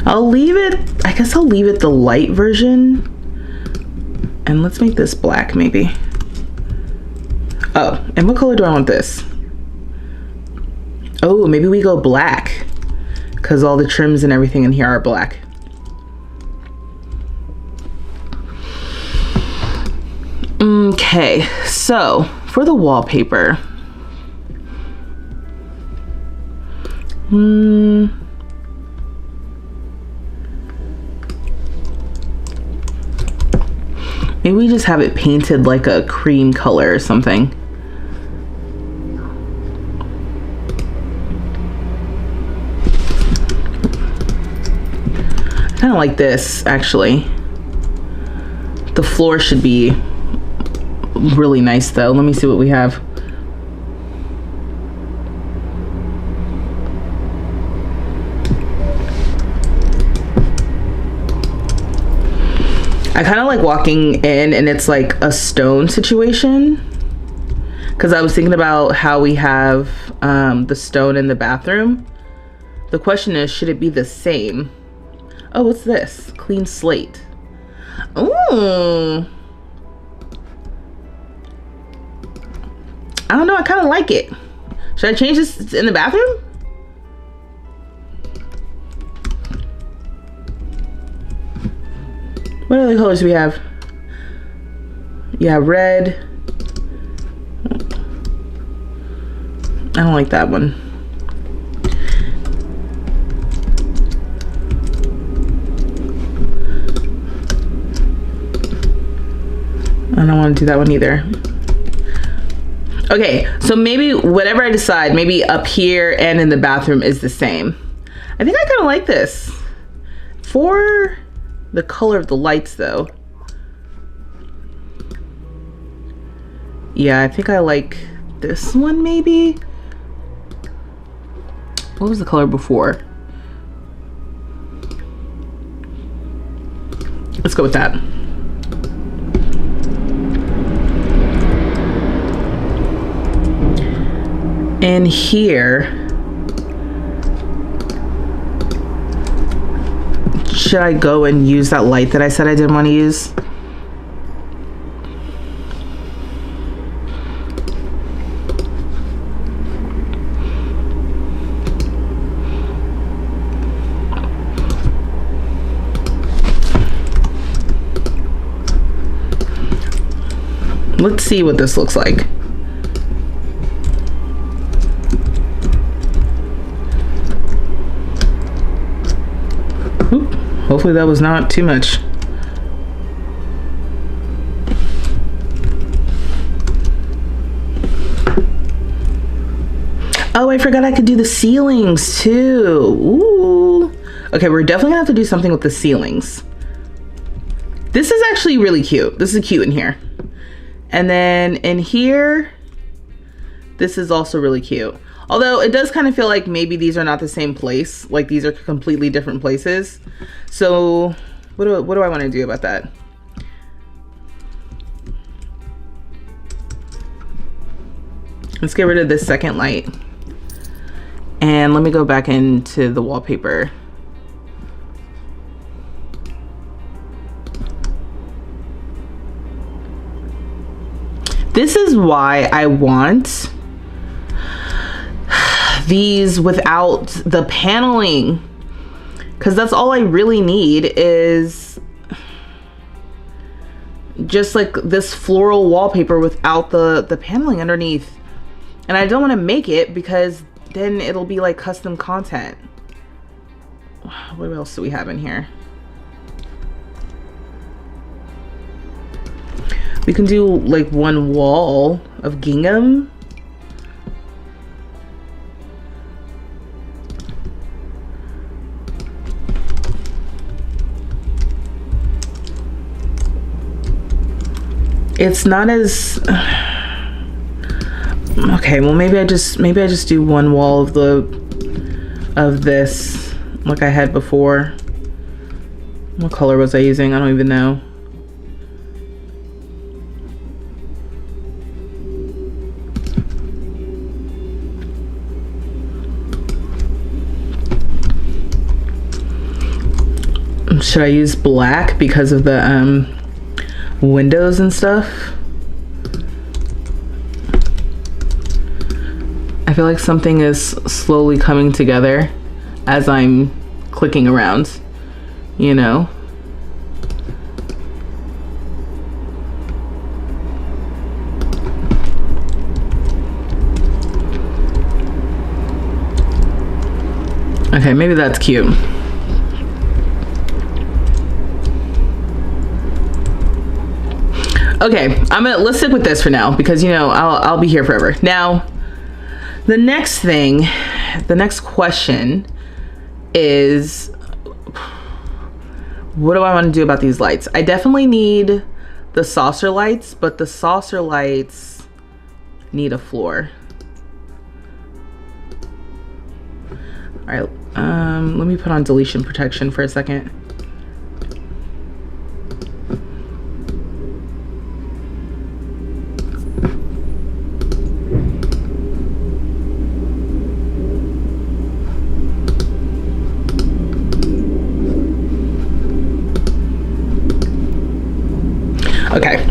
I'll leave it, I guess I'll leave it the light version. And let's make this black maybe. Oh, and what color do I want this? Oh, maybe we go black, because all the trims and everything in here are black. Okay, so for the wallpaper. Maybe we just have it painted like a cream color or something. I kind of like this, actually. The floor should be really nice though. Let me see what we have. I kind of like walking in and it's like a stone situation, because I was thinking about how we have the stone in the bathroom. The question is, should it be the same? Oh, what's this? Clean slate. Ooh. I don't know, I kind of like it. Should I change this in the bathroom? What other colors do we have? Yeah, red. I don't like that one. I don't want to do that one either. Okay, so maybe whatever I decide, maybe up here and in the bathroom is the same. I think I kind of like this. For the color of the lights though. Yeah, I think I like this one maybe. What was the color before? Let's go with that. And here, should I go and use that light that I said I didn't want to use? Let's see what this looks like. hopefully that was not too much. Oh, I forgot I could do the ceilings too. Ooh. Okay, we're definitely gonna have to do something with the ceilings. This is actually really cute. This is cute in here. And then in here, this is also really cute. Although it does kind of feel like maybe these are not the same place. Like these are completely different places. So what do I want to do about that? Let's get rid of this second light. And let me go back into the wallpaper. This is why I want these without the paneling, because that's all I really need is just like this floral wallpaper without the paneling underneath. And I don't want to make it because then it'll be like custom content. What else do we have in here? We can do like one wall of gingham. It's not as okay, well maybe I just do one wall of this like I had before. What color was I using? I don't even know. Should I use black because of the windows and stuff? I feel like something is slowly coming together as I'm clicking around, you know? Okay, maybe that's cute. Okay, let's stick with this for now because you know I'll be here forever. Now, the next question is, what do I want to do about these lights? I definitely need the saucer lights, but the saucer lights need a floor. All right, let me put on deletion protection for a second. Okay,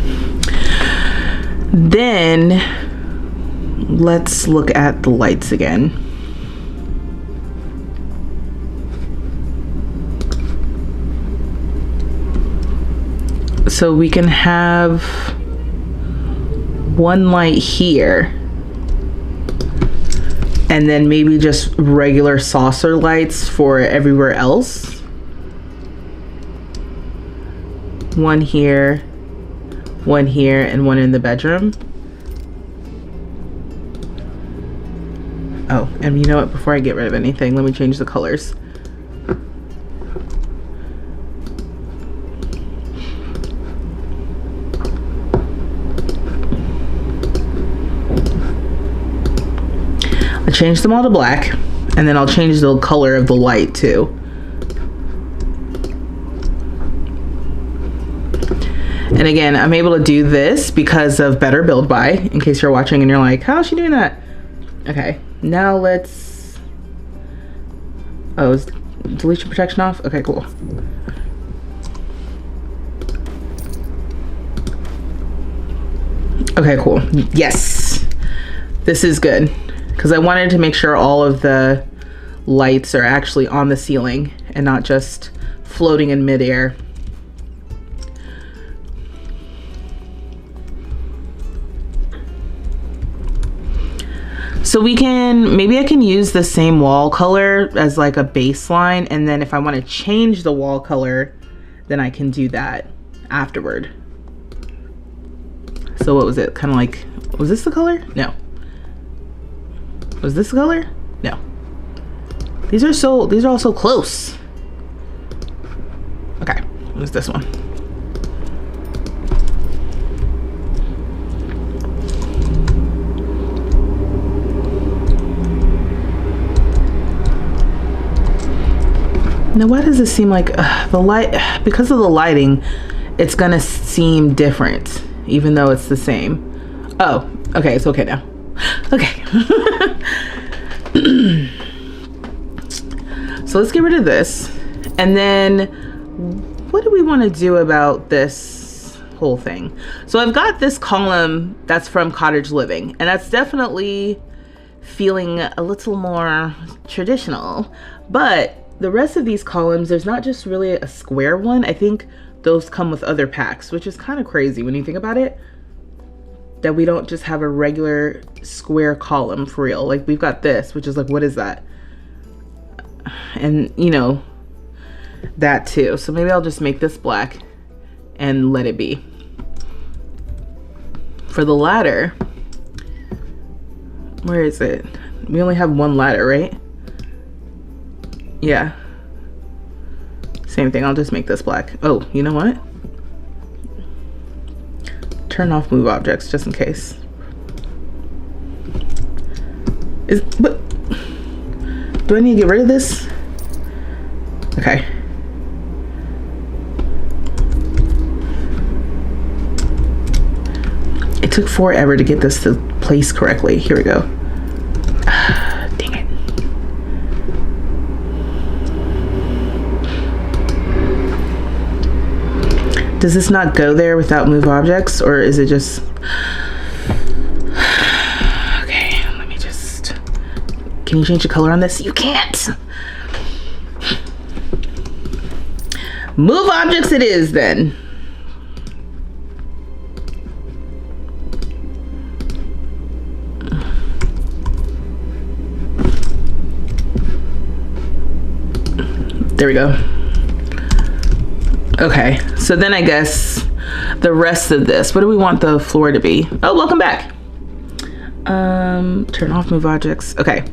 then let's look at the lights again. So we can have one light here and then maybe just regular saucer lights for everywhere else. One here, and one in the bedroom. Oh, and you know what? Before I get rid of anything, let me change the colors. I'll change them all to black, and then I'll change the color of the light too. And again, I'm able to do this because of Better Build By, in case you're watching and you're like, how is she doing that? Okay, now let's, oh, is deletion protection off? Okay, cool. Okay, cool. Yes, this is good because I wanted to make sure all of the lights are actually on the ceiling and not just floating in midair. So maybe I can use the same wall color as like a baseline, and then if I want to change the wall color, then I can do that afterward. So what was it? Kind of like, was this the color? No. Was this the color? No. These are all so close. Okay, what's this one? Now why does it seem like the light, because of the lighting, it's gonna seem different even though it's the same. Oh, okay, it's okay now. Okay. So let's get rid of this. And then what do we want to do about this whole thing? So I've got this column that's from Cottage Living, and that's definitely feeling a little more traditional, but the rest of these columns, there's not just really a square one. I think those come with other packs, which is kind of crazy when you think about it, that we don't just have a regular square column for real. Like we've got this, which is like, what is that? And you know, that too. So maybe I'll just make this black and let it be. For the ladder, where is it? We only have one ladder, right? Yeah, same thing. I'll just make this black. Oh, you know what? Turn off move objects just in case. What? Do I need to get rid of this? Okay. It took forever to get this to place correctly. Here we go. Dang it. Does this not go there without move objects, or is it just... Okay, let me just... Can you change the color on this? You can't! Move objects it is then. There we go. Okay, so then I guess the rest of this, what do we want the floor to be? Oh, welcome back. Turn off move objects. Okay,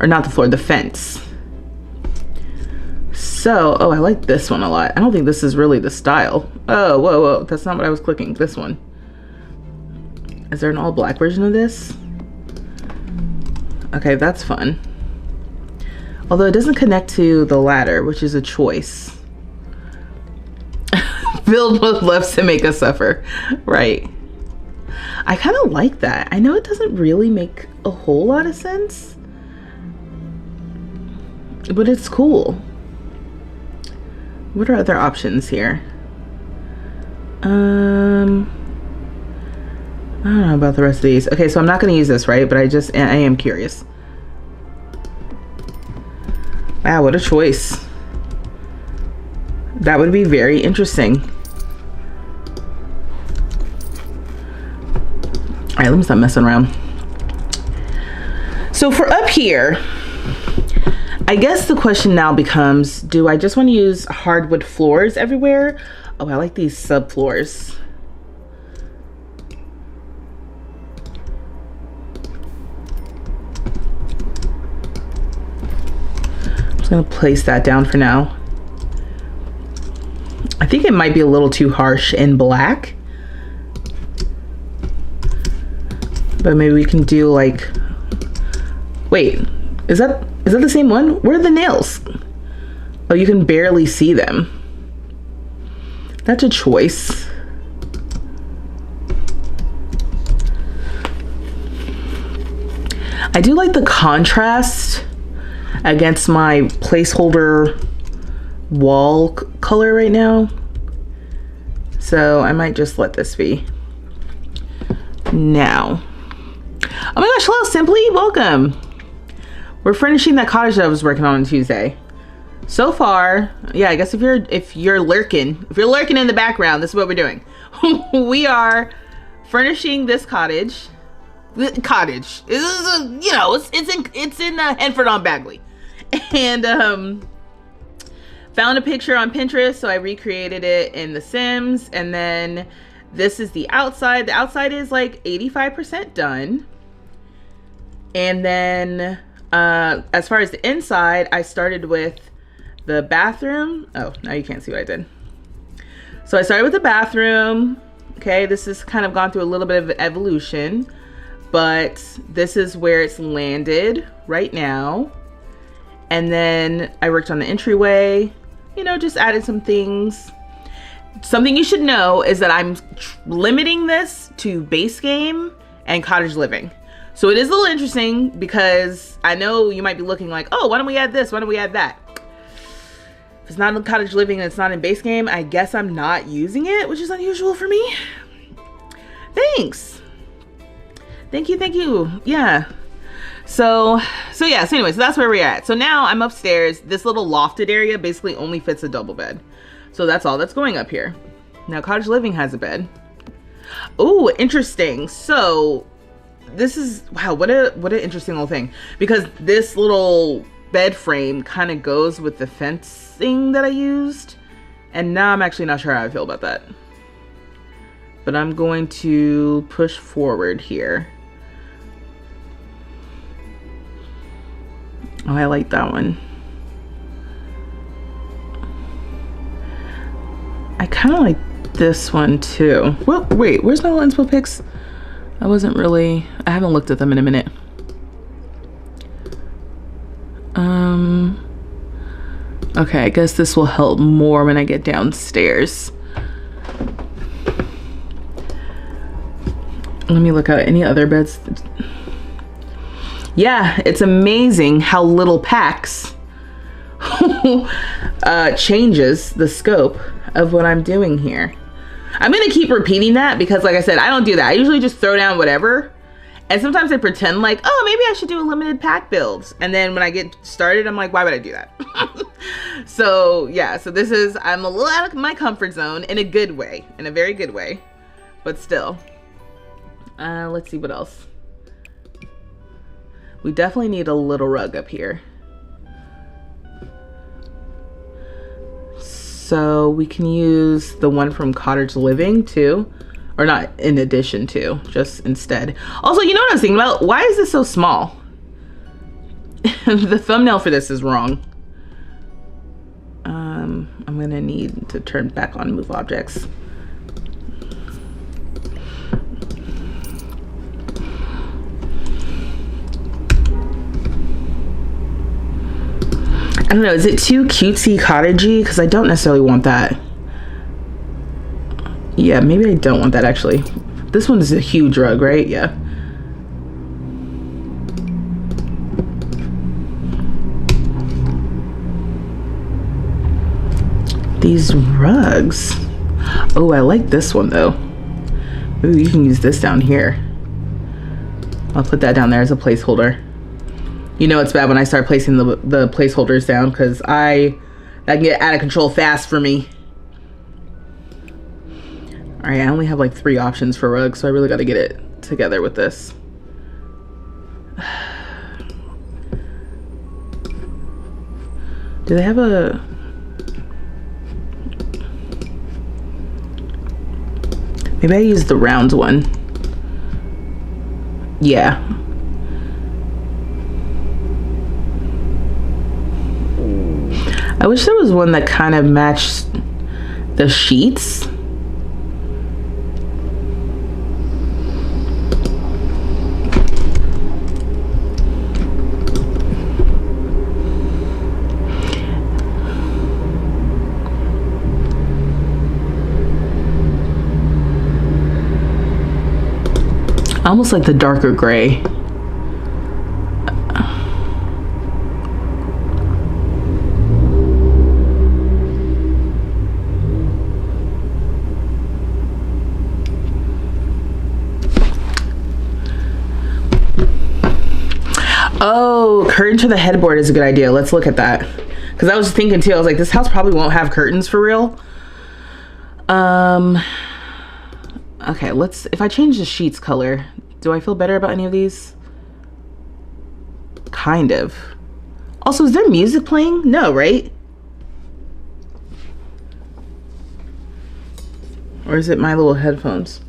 or not the floor, the fence. So, oh, I like this one a lot. I don't think this is really the style. Oh, whoa, that's not what I was clicking. This one. Is there an all black version of this? Okay, that's fun. Although it doesn't connect to the ladder, which is a choice. Filled with loves to make us suffer. Right. I kind of like that. I know it doesn't really make a whole lot of sense, but it's cool. What are other options here? I don't know about the rest of these. Okay, so I'm not going to use this, right? But I am curious. Wow, what a choice. That would be very interesting. All right, let me stop messing around. So for up here, I guess the question now becomes, do I just want to use hardwood floors everywhere? Oh, I like these subfloors. I'm just gonna place that down for now. I think it might be a little too harsh in black, but maybe we can do like, wait, is that the same one? Where are the nails? Oh, you can barely see them. That's a choice. I do like the contrast against my placeholder wall color right now. So I might just let this be. Now, oh my gosh, hello Simply, welcome. We're furnishing that cottage that I was working on Tuesday. So far, yeah, I guess if you're lurking in the background, this is what we're doing. We are furnishing this cottage. Cottage. You know, it's in Henford on Bagley. And found a picture on Pinterest, so I recreated it in The Sims. And then this is the outside. The outside is like 85% done. And then as far as the inside, I started with the bathroom. Oh, now you can't see what I did. So I started with the bathroom. Okay, this has kind of gone through a little bit of evolution, but this is where it's landed right now. And then I worked on the entryway, you know, just added some things. Something you should know is that I'm limiting this to base game and cottage living. So it is a little interesting because I know you might be looking like, oh, why don't we add this? Why don't we add that? If it's not in cottage living and it's not in base game, I guess I'm not using it, which is unusual for me. Thanks. Thank you. Yeah. So anyway, so that's where we're at. So now I'm upstairs. This little lofted area basically only fits a double bed. So that's all that's going up here. Now cottage living has a bed. Oh, interesting. So this is, wow, what an interesting little thing, because this little bed frame kind of goes with the fencing that I used, and now I'm actually not sure how I feel about that, but I'm going to push forward here. Oh, I like that one. I kind of like this one too. Well, wait, where's my Lenspo pics? I haven't looked at them in a minute. Okay, I guess this will help more when I get downstairs. Let me look at any other beds. Yeah, it's amazing how little packs changes the scope of what I'm doing here. I'm gonna keep repeating that because, like I said, I don't do that. I usually just throw down whatever. And sometimes I pretend like, oh, maybe I should do a limited pack build. And then when I get started, I'm like, why would I do that? So yeah, so this is, I'm a little out of my comfort zone in a good way, in a very good way, but still. Let's see what else. We definitely need a little rug up here. So we can use the one from Cottage Living too. Or not in addition to, just instead. Also, you know what I was thinking about? Why is this so small? The thumbnail for this is wrong. I'm gonna need to turn back on move objects. I don't know, is it too cutesy cottagey? Because I don't necessarily want that. Yeah, maybe I don't want that actually. This one is a huge rug, right? Yeah. These rugs. Oh, I like this one though. Maybe you can use this down here. I'll put that down there as a placeholder. You know it's bad when I start placing the placeholders down because that can get out of control fast for me. All right, I only have like 3 options for rugs, so I really got to get it together with this. Do they have a... Maybe I use the round one. Yeah. I wish there was one that kind of matched the sheets. Almost like the darker gray. Oh, curtain to the headboard is a good idea. Let's look at that. Because I was thinking too, I was like, this house probably won't have curtains for real. Okay, if I change the sheets color, Do I feel better about any of these? Kind of. Also, is there music playing? No, right? Or is it my little headphones?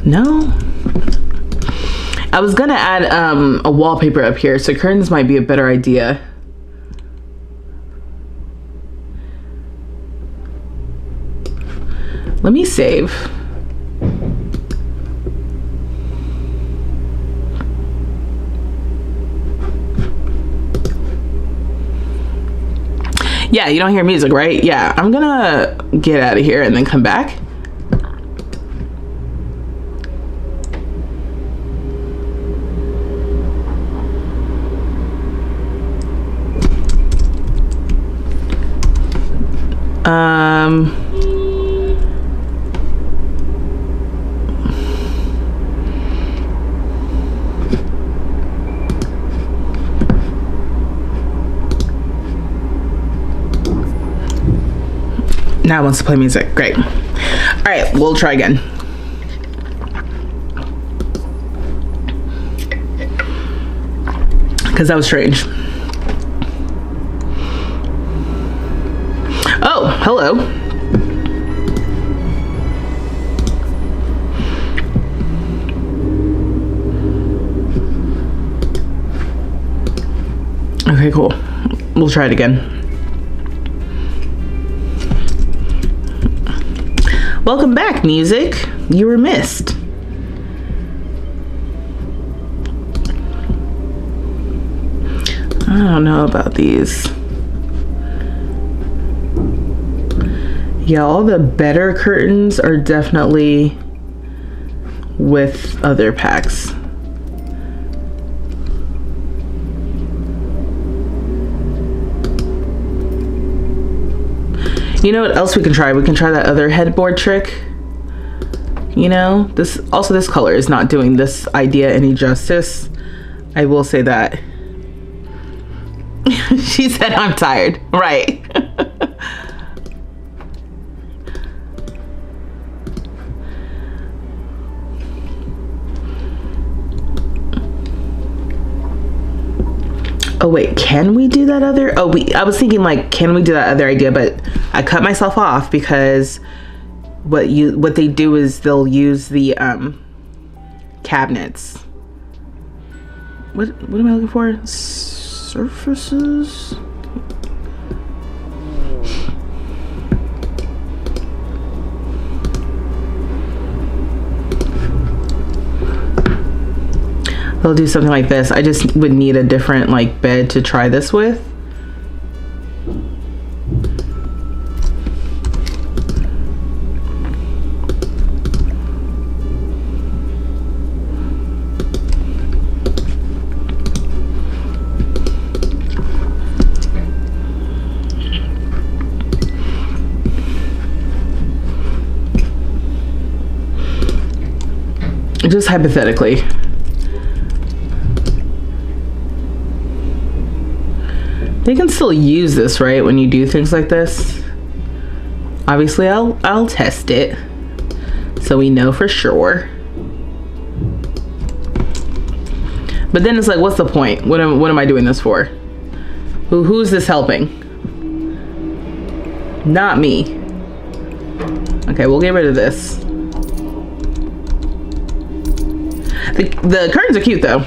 No. I was gonna add a wallpaper up here, so curtains might be a better idea. Let me save. Yeah, you don't hear music, right? Yeah, I'm gonna get out of here and then come back. Now it wants to play music. Great. All right, we'll try again. Because that was strange. Oh, hello. Okay, cool. We'll try it again. Welcome back, music. You were missed. I don't know about these. Yeah, all the better curtains are definitely with other packs. You know what else we can try? We can try that other headboard trick. You know, this color is not doing this idea any justice. I will say that. She said I'm tired. Right. Oh wait, can we do that other? Oh, I was thinking like, can we do that other idea? But I cut myself off because what they do is they'll use the cabinets. What am I looking for? Surfaces? They'll do something like this. I just would need a different like bed to try this with. Just hypothetically. They can still use this, right, when you do things like this. Obviously, I'll test it so we know for sure. But then it's like, what's the point? What am I doing this for? Who's this helping? Not me. Okay, we'll get rid of this. The curtains are cute though.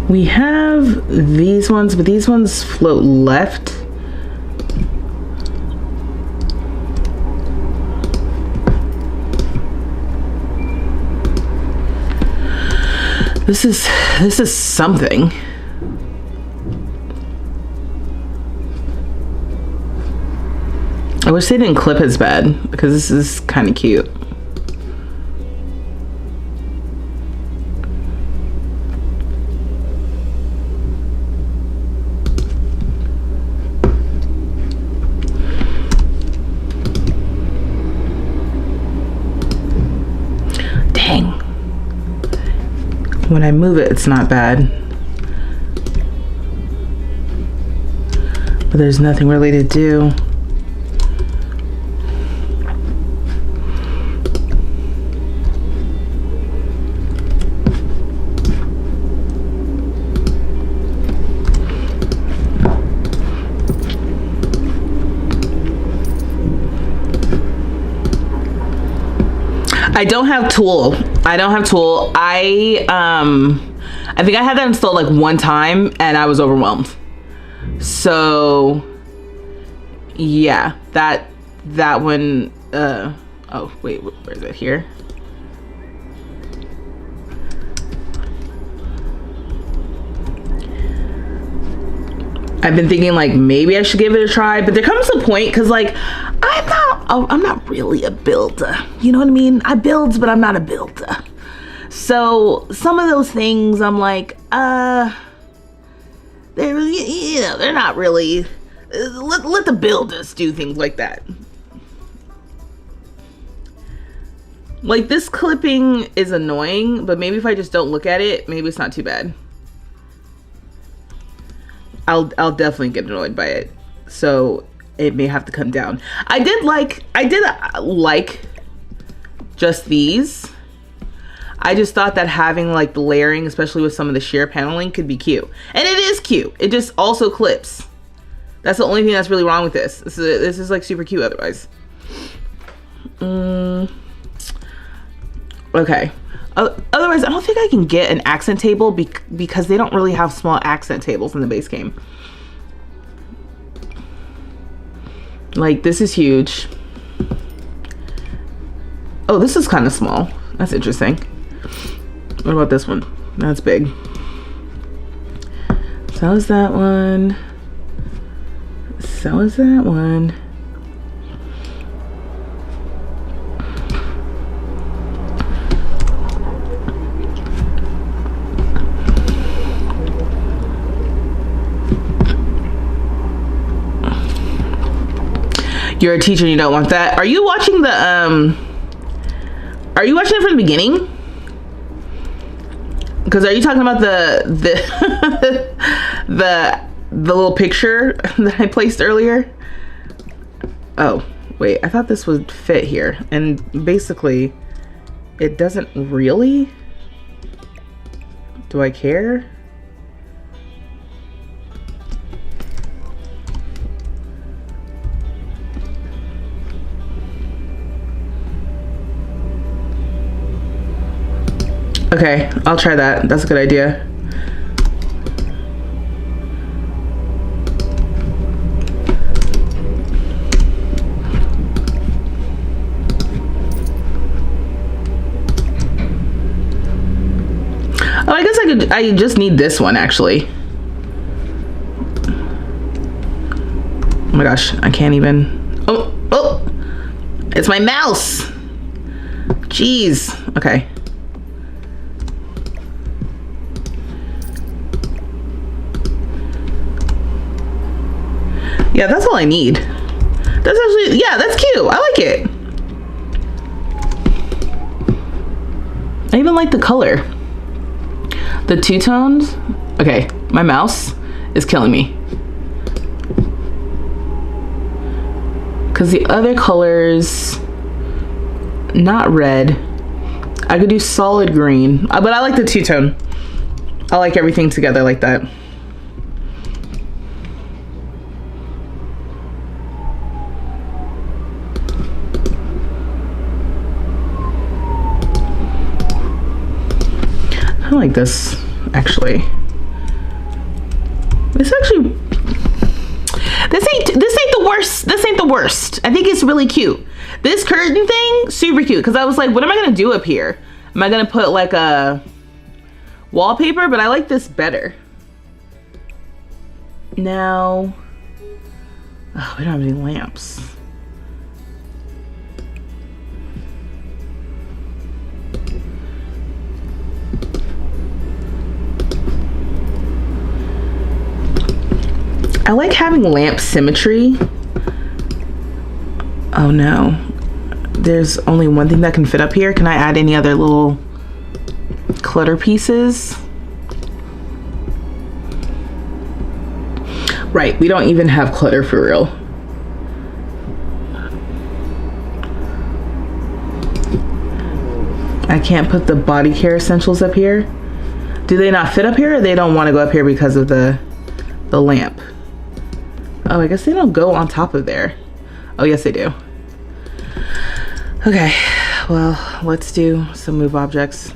We have these ones, but these ones float left. This is something. I wish they didn't clip his bed because this is kind of cute. Dang. When I move it, it's not bad. But there's nothing really to do. I don't have Tool. I think I had that installed like one time and I was overwhelmed. So yeah, that one, oh wait, where is it? Here. I've been thinking like maybe I should give it a try, but there comes a point because like I'm not really a builder. You know what I mean? I build, but I'm not a builder. So some of those things I'm like, they're not really. Let the builders do things like that. Like this clipping is annoying, but maybe if I just don't look at it, maybe it's not too bad. I'll definitely get annoyed by it. So it may have to come down. I did like just these. I just thought that having like the layering, especially with some of the sheer paneling, could be cute. And it is cute. It just also clips. That's the only thing that's really wrong with this. This is like super cute otherwise. Okay. Otherwise, I don't think I can get an accent table because they don't really have small accent tables in the base game. Like, this is huge. Oh, this is kind of small. That's interesting. What about this one? That's big. So is that one. So is that one. You're a teacher and you don't want that. Are you watching the are you watching it from the beginning? Because are you talking about the the little picture that I placed earlier? Oh, wait, I thought this would fit here. And basically, it doesn't really. Do I care? Okay, I'll try that. That's a good idea. Oh, I guess I just need this one actually. Oh my gosh, I can't even. Oh, it's my mouse. Jeez, okay. Yeah, that's all I need. That's actually, yeah, that's cute. I like it. I even like the color. The two tones. Okay, my mouse is killing me. Because the other colors, not red. I could do solid green, but I like the two tone. I like everything together like that. I like this actually. This actually, this ain't the worst. This ain't the worst. I think it's really cute. This curtain thing, super cute. Because I was like, what am I gonna do up here? Am I gonna put like a wallpaper? But I like this better. Now, oh, we don't have any lamps. I like having lamp symmetry. Oh no, there's only one thing that can fit up here. Can I add any other little clutter pieces. Right, we don't even have clutter for real. I can't put the body care essentials up here. Do they not fit up here, or they don't want to go up here because of the lamp? Oh, I guess they don't go on top of there. Oh, yes they do. Okay, well, let's do some move objects.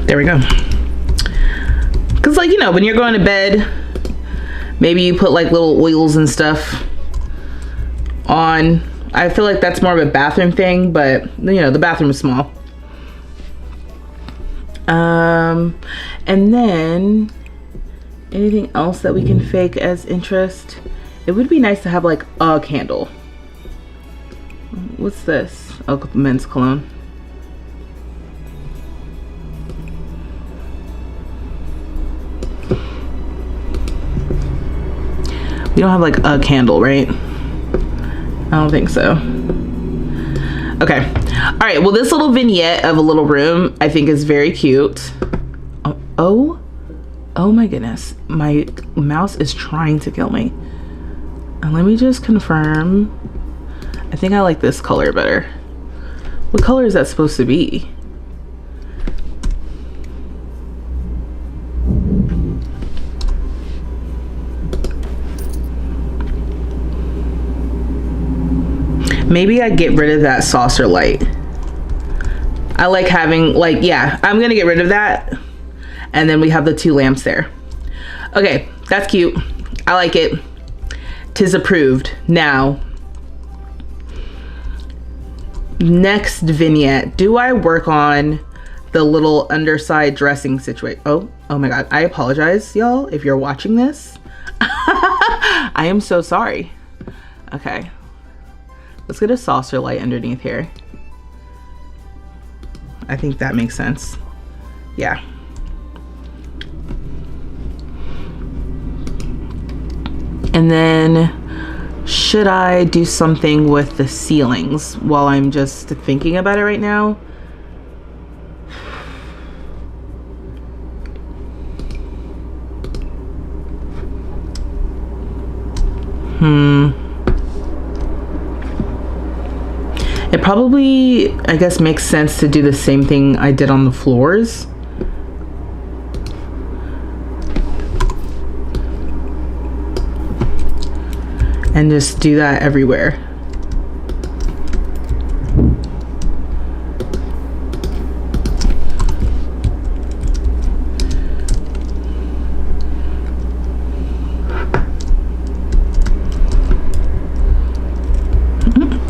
There we go. Because, like, you know, when you're going to bed, maybe you put like little oils and stuff on. I feel like that's more of a bathroom thing, but you know, the bathroom is small. And then anything else that we can fake as interest? It would be nice to have like a candle. What's this? Oh, men's cologne. You don't have like a candle, right? I don't think so. Okay. All right. Well, this little vignette of a little room I think is very cute. Oh my goodness. My mouse is trying to kill me. And let me just confirm. I think I like this color better. What color is that supposed to be? Maybe I get rid of that saucer light. I like having, like, yeah, I'm gonna get rid of that. And then we have the two lamps there. Okay, that's cute. I like it. 'Tis approved. Now, next vignette. Do I work on the little underside dressing situation? Oh my God. I apologize, y'all, if you're watching this. I am so sorry. Okay. Let's get a saucer light underneath here. I think that makes sense. Yeah. And then should I do something with the ceilings while I'm just thinking about it right now? It probably, I guess, makes sense to do the same thing I did on the floors. And just do that everywhere.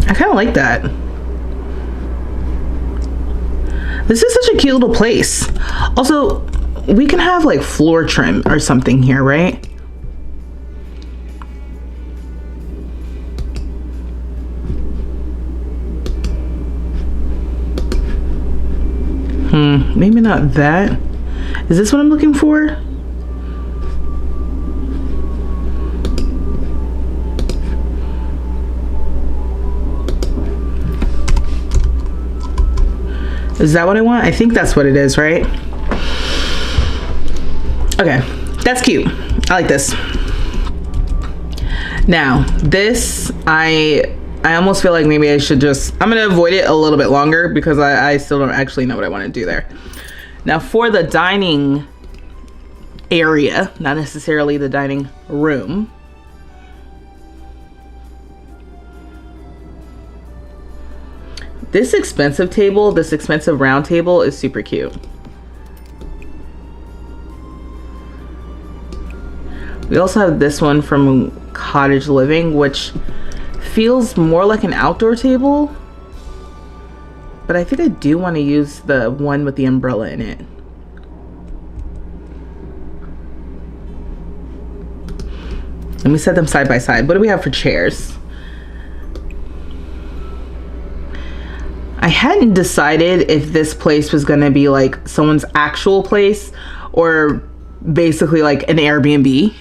I kind of like that. This is such a cute little place. Also, we can have like floor trim or something here, right? Maybe not that. Is this what I'm looking for? Is that what I want? I think that's what it is, right? Okay, that's cute. I like this. Now, this, I almost feel like maybe I should just, I'm gonna avoid it a little bit longer because I still don't actually know what I want to do there. Now for the dining area, not necessarily the dining room. This expensive table, this expensive round table is super cute. We also have this one from Cottage Living, which feels more like an outdoor table, but I think I do want to use the one with the umbrella in it. Let me set them side by side. What do we have for chairs? I hadn't decided if this place was gonna be like someone's actual place or basically like an Airbnb.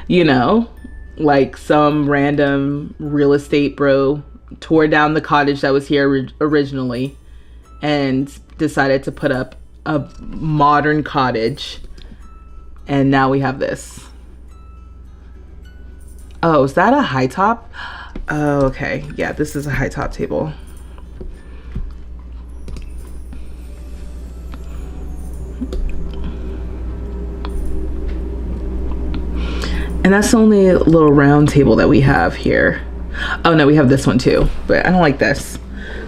You know, like some random real estate bro tore down the cottage that was here originally and decided to put up a modern cottage, and now we have this. Oh, is that a high top? Oh, okay. Yeah, this is a high top table. And that's the only little round table that we have here. Oh no, we have this one too, but I don't like this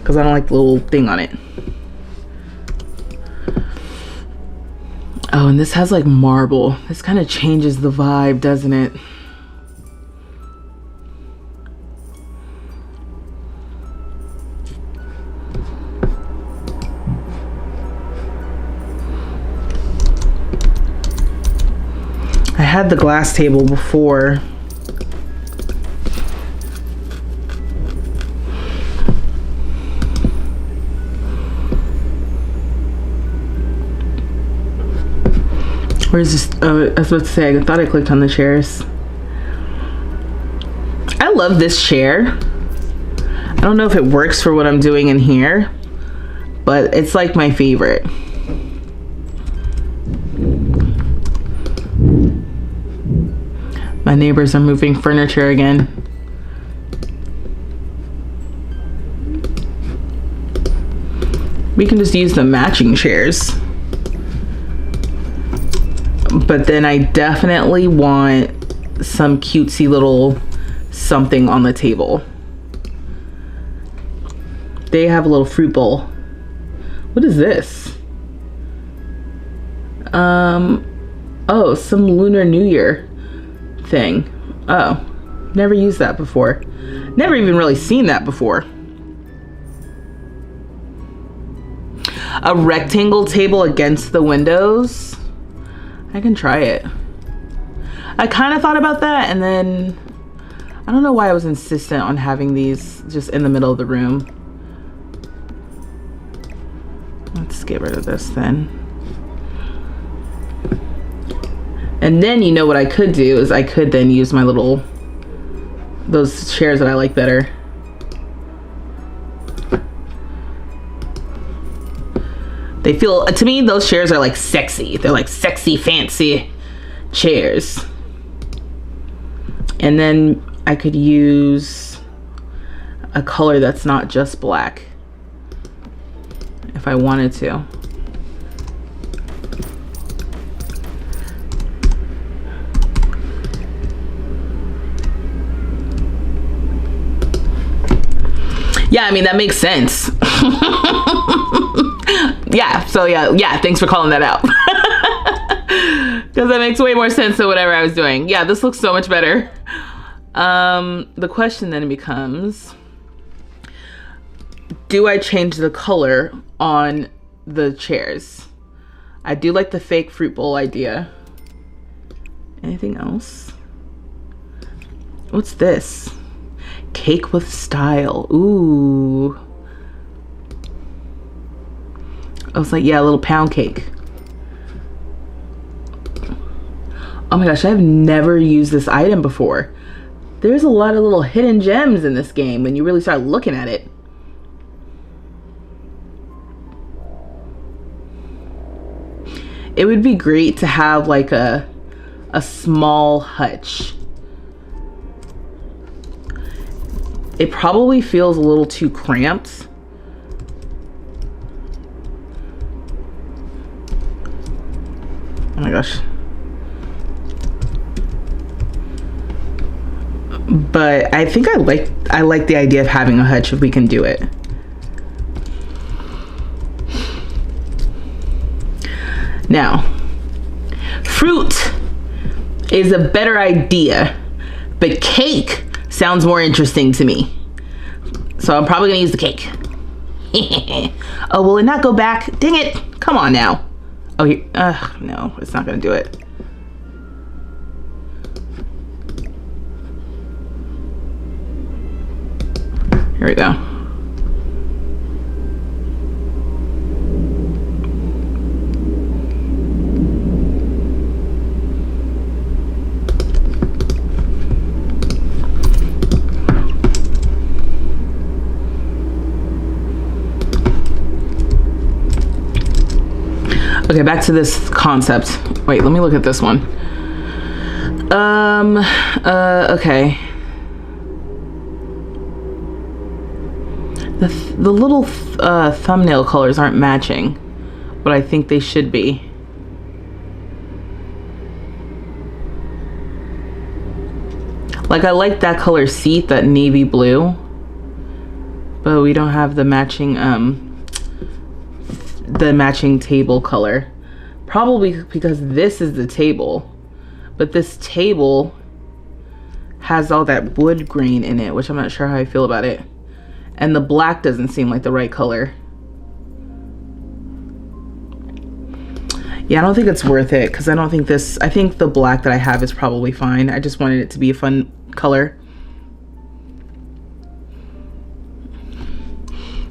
because I don't like the little thing on it. Oh, and this has like marble. This kind of changes the vibe, doesn't it? I had the glass table before. Where's this? Oh, I was about to say, I thought I clicked on the chairs. I love this chair. I don't know if it works for what I'm doing in here, but it's like my favorite. My neighbors are moving furniture again. We can just use the matching chairs. But then I definitely want some cutesy little something on the table. They have a little fruit bowl. What is this? Oh, some Lunar New Year thing. Oh, never used that before. Never even really seen that before. A rectangle table against the windows. I can try it. I kind of thought about that, and then I don't know why I was insistent on having these just in the middle of the room. Let's get rid of this then. And then you know what I could do is I could then use my little, those chairs that I like better. They feel, to me, those chairs are like sexy. They're like sexy, fancy chairs. And then I could use a color that's not just black if I wanted to. Yeah, I mean, that makes sense. Yeah, thanks for calling that out. Because that makes way more sense than whatever I was doing. Yeah, this looks so much better. The question then becomes, do I change the color on the chairs? I do like the fake fruit bowl idea. Anything else? What's this? Cake with style. Ooh. I was like, yeah, a little pound cake. Oh my gosh, I've never used this item before. There's a lot of little hidden gems in this game when you really start looking at it. It would be great to have like a small hutch. It probably feels a little too cramped. Oh my gosh. But I think I like the idea of having a hutch if we can do it. Now, fruit is a better idea, but cake sounds more interesting to me. So I'm probably gonna use the cake. Oh, will it not go back? Dang it. Come on now. Oh, no, it's not gonna do it. Here we go. Okay, back to this concept. Wait, let me look at this one. Okay. The little thumbnail colors aren't matching, but I think they should be. Like, I like that color seat, that navy blue, but we don't have the matching table color. Probably because this is the table, but this table has all that wood grain in it, which I'm not sure how I feel about it. And the black doesn't seem like the right color. Yeah, I don't think it's worth it, because I don't think this, I think the black that I have is probably fine. I just wanted it to be a fun color.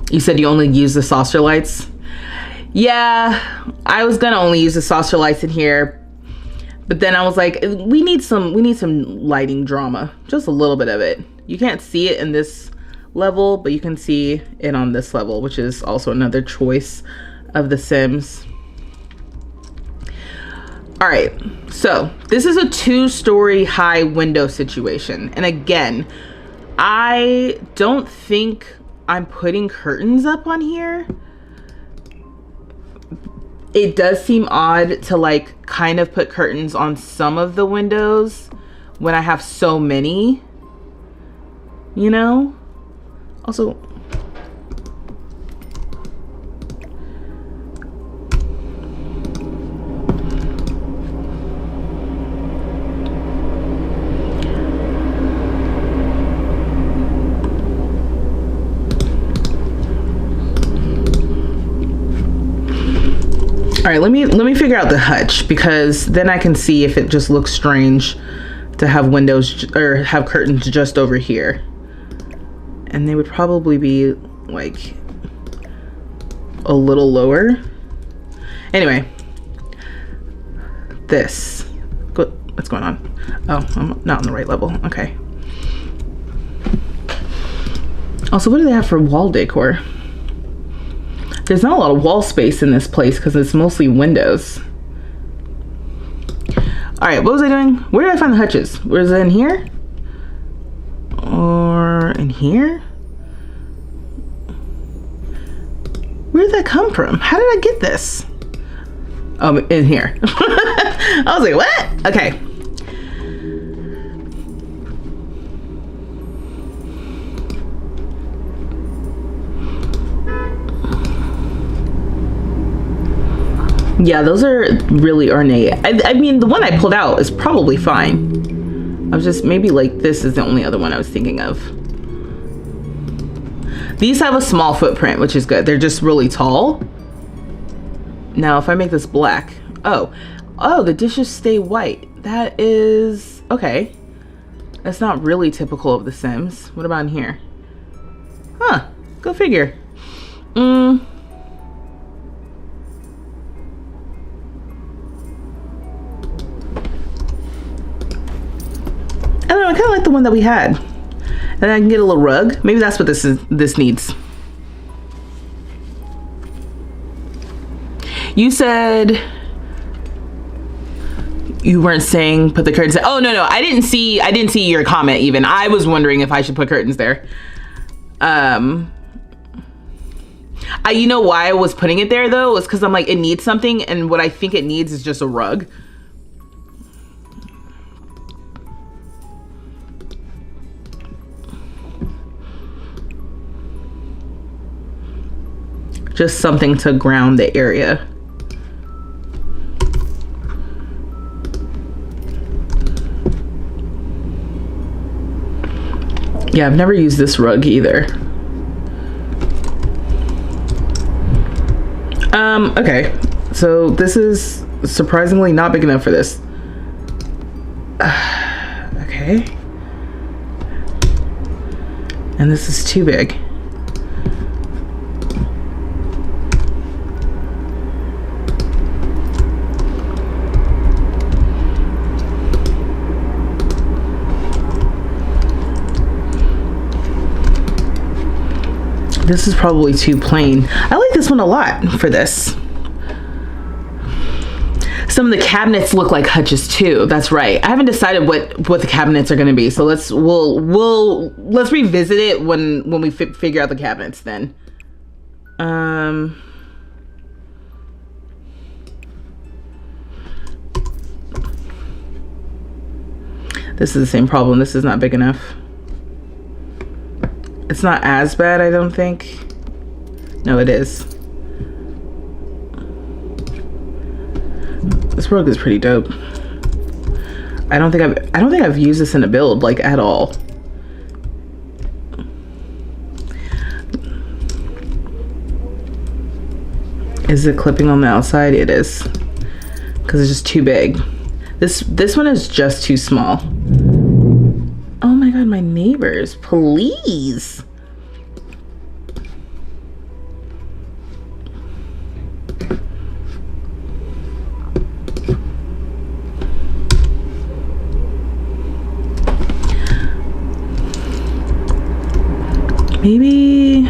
You said you only use the saucer lights? Yeah, I was gonna only use the saucer lights in here, but then I was like, we need some lighting drama, just a little bit of it. You can't see it in this level, but you can see it on this level, which is also another choice of The Sims. All right, so this is a 2-story high window situation, and again, I don't think I'm putting curtains up on here. It does seem odd to like kind of put curtains on some of the windows when I have so many, you know? Also, all right, let me figure out the hutch, because then I can see if it just looks strange to have windows or have curtains just over here. And they would probably be like a little lower. Anyway, what's going on? Oh, I'm not on the right level. Okay. Also, what do they have for wall decor? There's not a lot of wall space in this place because it's mostly windows. All right, what was I doing? Where did I find the hutches? Was it in here? Or in here? Where did that come from? How did I get this? Oh, in here. I was like, what? Okay. Yeah, those are really ornate. I mean, the one I pulled out is probably fine. I was just, maybe like this is the only other one I was thinking of. These have a small footprint, which is good. They're just really tall. Now, if I make this black, oh, the dishes stay white. That is, okay. That's not really typical of The Sims. What about in here? Huh, go figure. I don't know, I kind of like the one that we had. And I can get a little rug. Maybe that's what this needs. You said you weren't saying put the curtains. Oh no, I didn't see your comment even. I was wondering if I should put curtains there. You know why I was putting it there though? Was because I'm like, it needs something, and what I think it needs is just a rug. Just something to ground the area. Yeah, I've never used this rug either. Okay, so this is surprisingly not big enough for this. Okay. And this is too big. This is probably too plain. I like this one a lot for this. Some of the cabinets look like hutches too. That's right. I haven't decided what the cabinets are going to be. So let's revisit it when we figure out the cabinets then. This is the same problem. This is not big enough. It's not as bad, I don't think. No, it is. This rug is pretty dope. I don't think I've used this in a build like at all. Is it clipping on the outside? It is, because it's just too big. This one is just too small. Oh my god, my neighbors, please. Maybe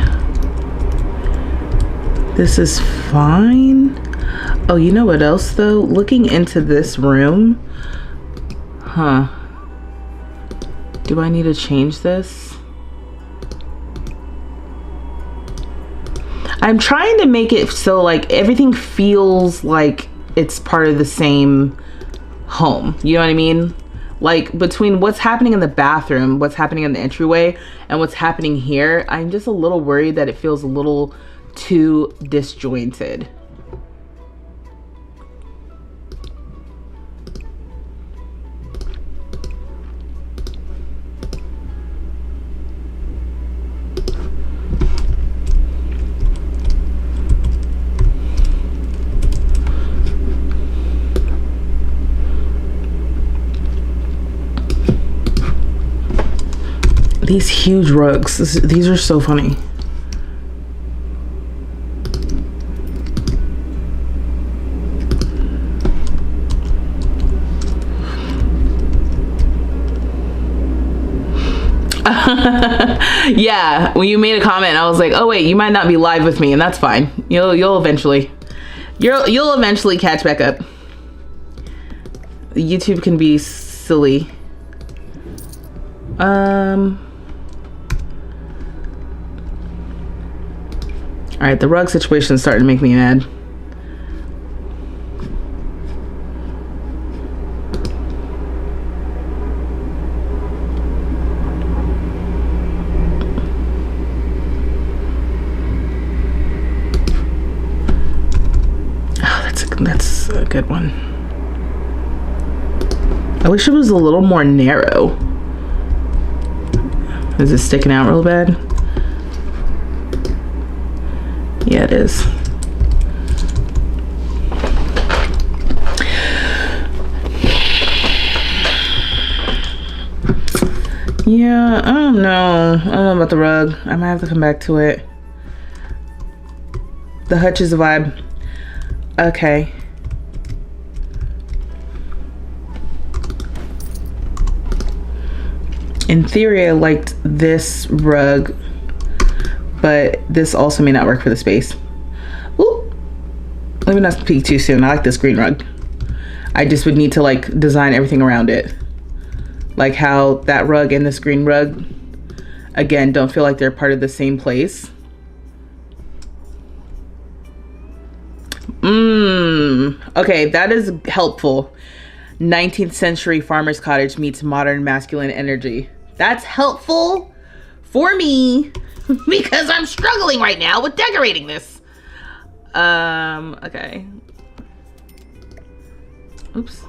this is fine. Oh, you know what else though? Looking into this room, huh? Do I need to change this? I'm trying to make it so like everything feels like it's part of the same home. You know what I mean? Like between what's happening in the bathroom, what's happening in the entryway, and what's happening here, I'm just a little worried that it feels a little too disjointed. These huge rugs, these are so funny. Yeah, when you made a comment, I was like, oh wait, you might not be live with me, and that's fine. You'll eventually catch back up. YouTube can be silly. All right, the rug situation is starting to make me mad. Oh, that's a good one. I wish it was a little more narrow. Is it sticking out real bad? Yeah, it is. Yeah, I don't know. I don't know about the rug. I might have to come back to it. The hutch is a vibe. Okay. In theory, I liked this rug, but this also may not work for the space. Ooh, let me not speak too soon. I like this green rug. I just would need to like design everything around it. Like how that rug and this green rug, again, don't feel like they're part of the same place. Okay, that is helpful. 19th century farmer's cottage meets modern masculine energy. That's helpful for me because I'm struggling right now with decorating this. Okay. Oops.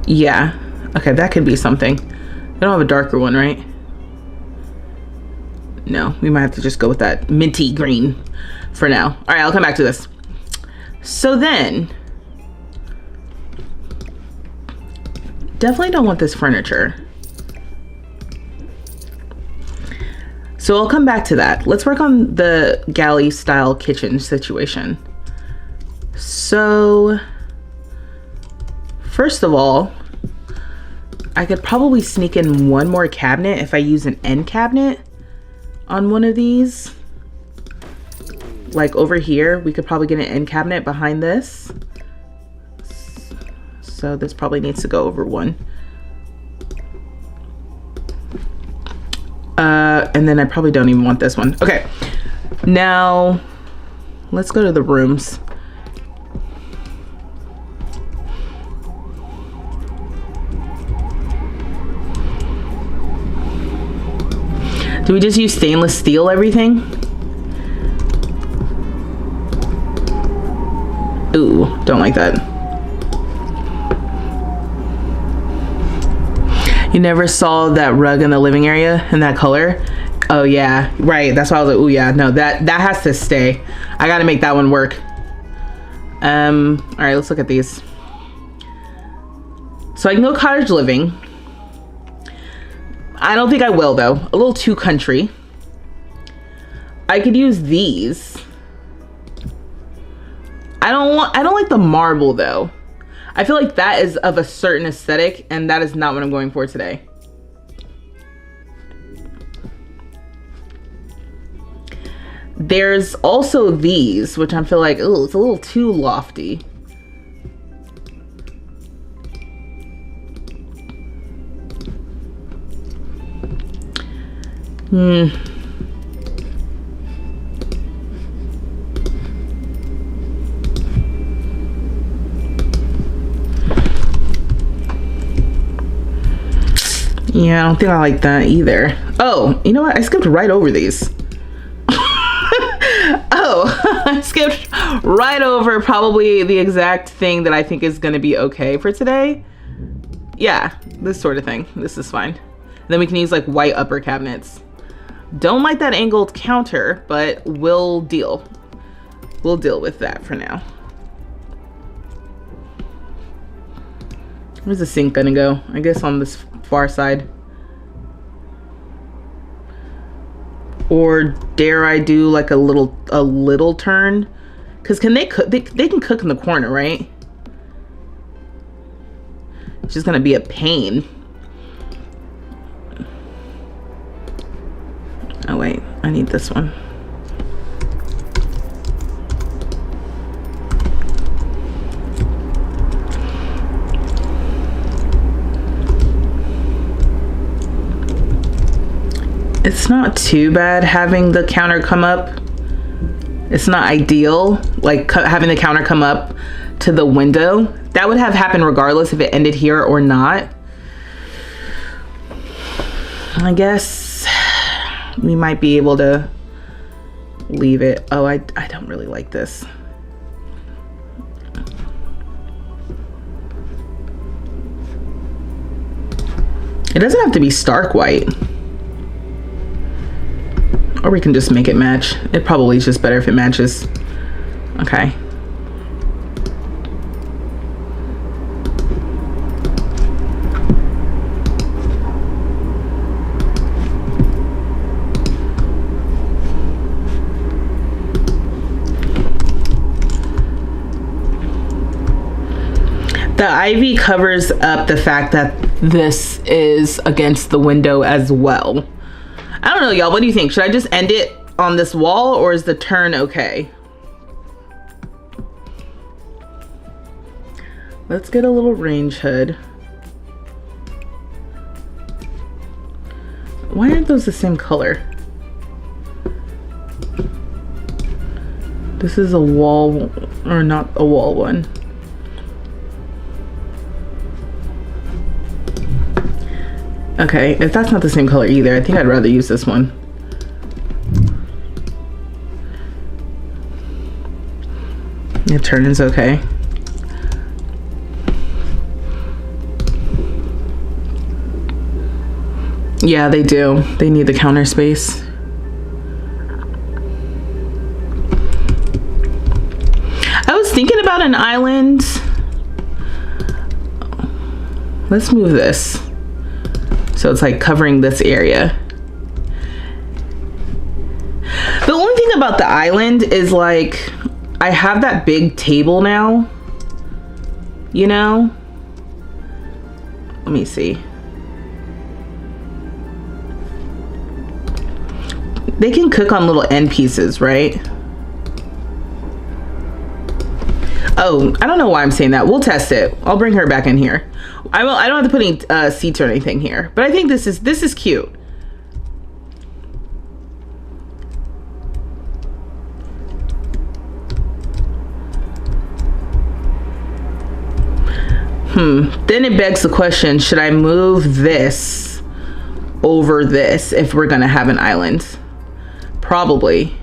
Yeah. Okay, that could be something. I don't have a darker one, right? No, we might have to just go with that minty green for now. All right, I'll come back to this. So then, definitely don't want this furniture. So I'll come back to that. Let's work on the galley style kitchen situation. So first of all, I could probably sneak in one more cabinet if I use an end cabinet on one of these. Like over here, we could probably get an end cabinet behind this. So this probably needs to go over one. And then I probably don't even want this one. Okay, now let's go to the rooms. Do we just use stainless steel everything? Ooh, don't like that. You never saw that rug in the living area in that color? Oh yeah, right. That's why I was like, oh yeah, no, that has to stay. I gotta make that one work. All right, let's look at these. So I can go cottage living. I don't think I will though. A little too country. I could use these. I don't like the marble though. I feel like that is of a certain aesthetic, and that is not what I'm going for today. There's also these, which I feel like, oh, it's a little too lofty. Yeah, I don't think I like that either. Oh, you know what? I skipped right over these. Oh, I skipped right over probably the exact thing that I think is going to be okay for today. Yeah, this sort of thing. This is fine. Then we can use like white upper cabinets. Don't like that angled counter, but we'll deal. We'll deal with that for now. Where's the sink gonna go? I guess on this far side. Or dare I do like a little turn? Because can they cook? They can cook in the corner, right? It's just gonna be a pain. Oh wait, I need this one. It's not too bad having the counter come up. It's not ideal, like having the counter come up to the window. That would have happened regardless if it ended here or not. I guess we might be able to leave it. Oh, I don't really like this. It doesn't have to be stark white. Or we can just make it match. It probably is just better if it matches. Okay. The ivy covers up the fact that this is against the window as well. I don't know, y'all. What do you think? Should I just end it on this wall, or is the turn okay? Let's get a little range hood. Why aren't those the same color? This is a wall, or not a wall one. Okay, if that's not the same color either, I think I'd rather use this one. The turn is okay. Yeah, they do. They need the counter space. I was thinking about an island. Let's move this. So it's like covering this area. The only thing about the island is like, I have that big table now, you know? Let me see. They can cook on little end pieces, right? Oh, I don't know why I'm saying that. We'll test it. I'll bring her back in here. I don't have to put any seats or anything here, but I think this is cute. Then it begs the question, should I move this over this if we're gonna have an island? Probably.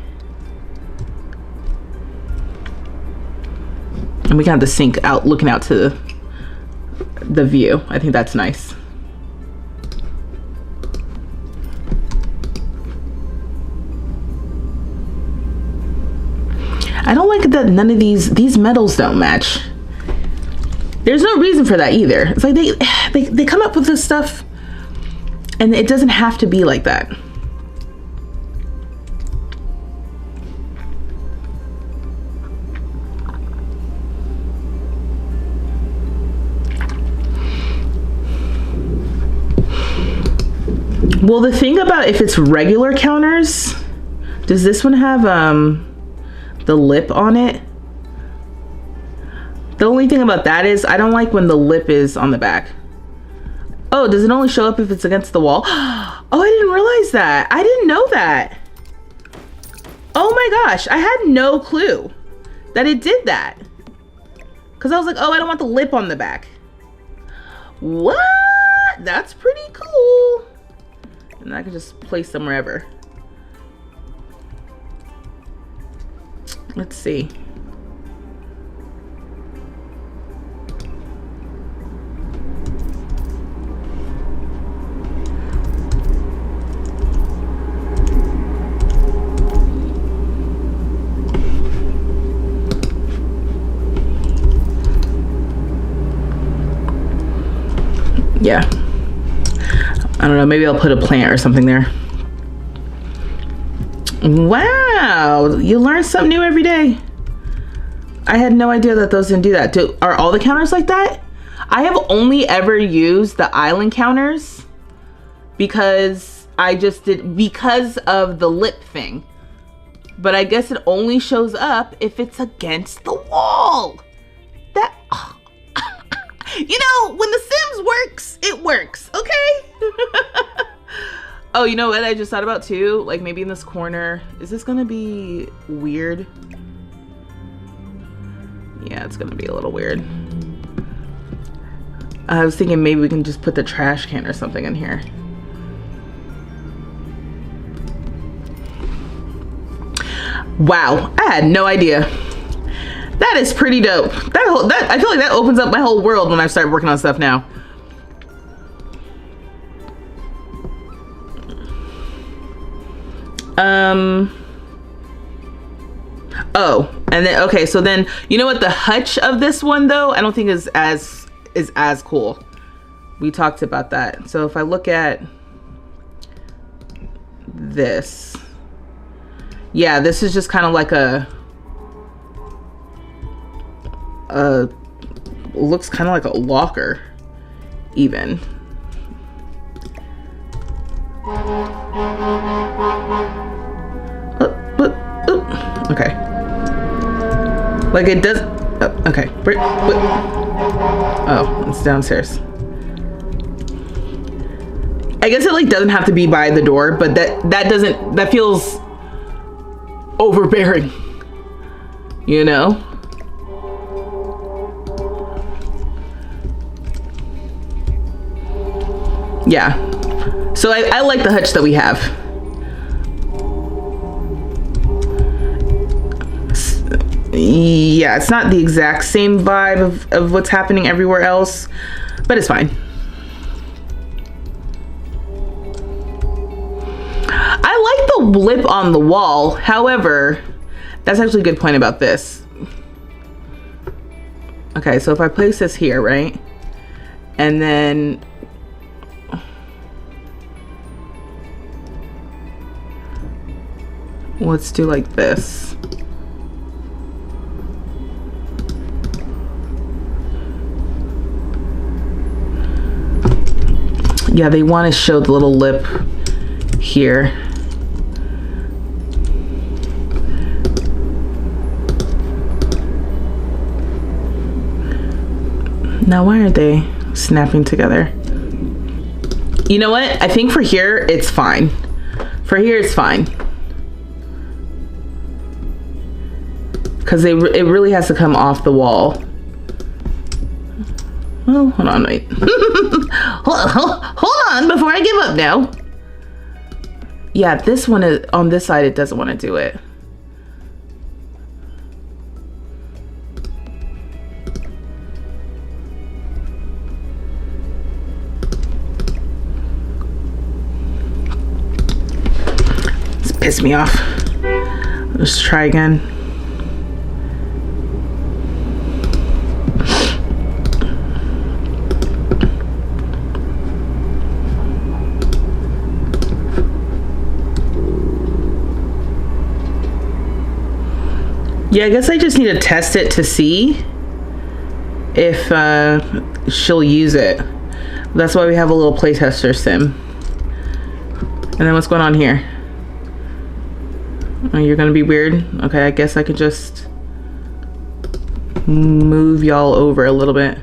And we got the sink out, looking out to the view. I think that's nice. I don't like that none of these metals don't match. There's no reason for that either. It's like they come up with this stuff and it doesn't have to be like that. Well, the thing about if it's regular counters, does this one have the lip on it? The only thing about that is I don't like when the lip is on the back. Oh, does it only show up if it's against the wall? Oh, I didn't realize that. I didn't know that. Oh my gosh, I had no clue that it did that. Because I was like, oh, I don't want the lip on the back. What? That's pretty cool. And I can just place them wherever. Let's see. Yeah. I don't know, maybe I'll put a plant or something there. Wow, you learn something new every day. I had no idea that those didn't do that. Are all the counters like that? I have only ever used the island counters because because of the lip thing. But I guess it only shows up if it's against the wall. You know, when The Sims works, it works, okay? Oh, you know what I just thought about too? Like maybe in this corner, is this gonna be weird? Yeah, it's gonna be a little weird. I was thinking maybe we can just put the trash can or something in here. Wow, I had no idea. That is pretty dope. I feel like that opens up my whole world when I start working on stuff now. Oh, and then okay, so then you know what, the hutch of this one though, I don't think is as cool. We talked about that. So if I look at this, yeah, this is just kind of like looks kind of like a locker even. Okay, like it does. Okay, oh, it's downstairs. I guess it like doesn't have to be by the door, but that feels overbearing, you know? Yeah, so I like the hutch that we have. Yeah, it's not the exact same vibe of what's happening everywhere else, but it's fine. I like the lip on the wall. However, that's actually a good point about this. Okay, so if I place this here, right? And then let's do like this. Yeah, they want to show the little lip here. Now, why aren't they snapping together? You know what? I think for here, it's fine. For here, it's fine. Because it really has to come off the wall. Oh, hold on, wait. hold on before I give up now. Yeah, this one is on this side, it doesn't want to do it. Piss me off. Let's try again. Yeah, I guess I just need to test it to see if she'll use it. That's why we have a little playtester sim. And then what's going on here? Oh, you're gonna be weird? Okay, I guess I could just move y'all over a little bit.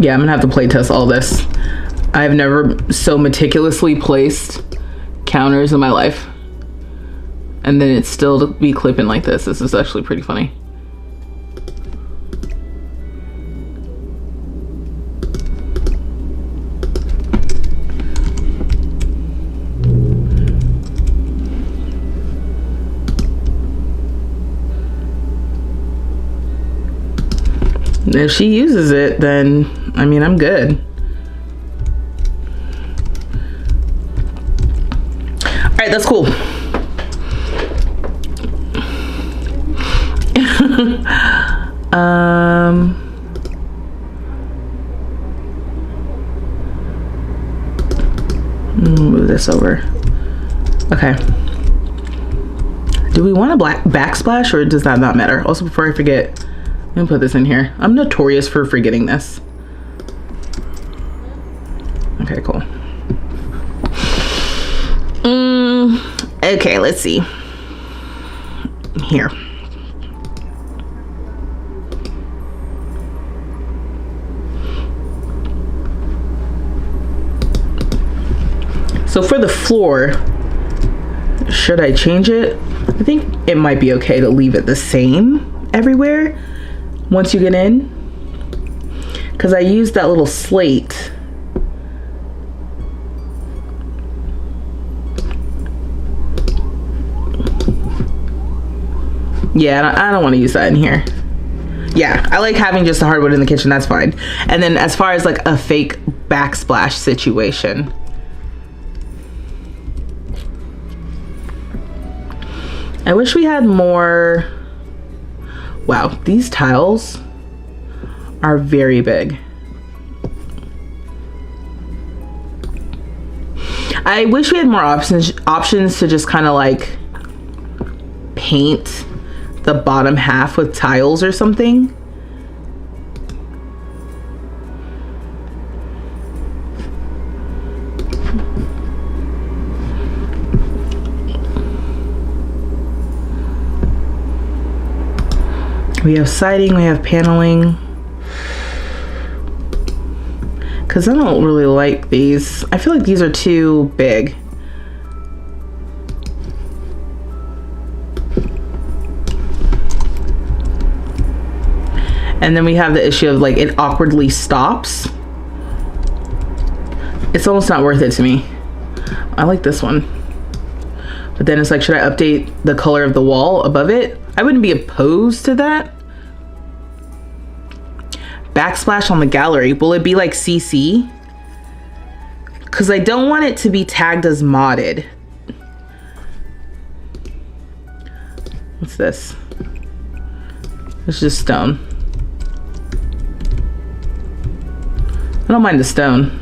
Yeah, I'm gonna have to play test all this. I've never so meticulously placed counters in my life. And then it's still to be clipping like this. This is actually pretty funny. If she uses it, then, I mean, I'm good. All right, that's cool. Move this over. Okay. Do we want a black backsplash, or does that not matter? Also, before I forget, let me put this in here. I'm notorious for forgetting this. Okay, cool. Okay, let's see. Here. So for the floor, should I change it? I think it might be okay to leave it the same everywhere once you get in, because I used that little slate. Yeah, I don't want to use that in here. Yeah, I like having just the hardwood in the kitchen, that's fine. And then as far as like a fake backsplash situation, I wish we had more. Wow, these tiles are very big. I wish we had more options to just kind of like paint the bottom half with tiles or something. We have siding, we have paneling. Because I don't really like these. I feel like these are too big. And then we have the issue of like it awkwardly stops. It's almost not worth it to me. I like this one. But then it's like, should I update the color of the wall above it? I wouldn't be opposed to that. Backsplash on the gallery. Will it be like CC? Because I don't want it to be tagged as modded. What's this? It's just stone. I don't mind the stone.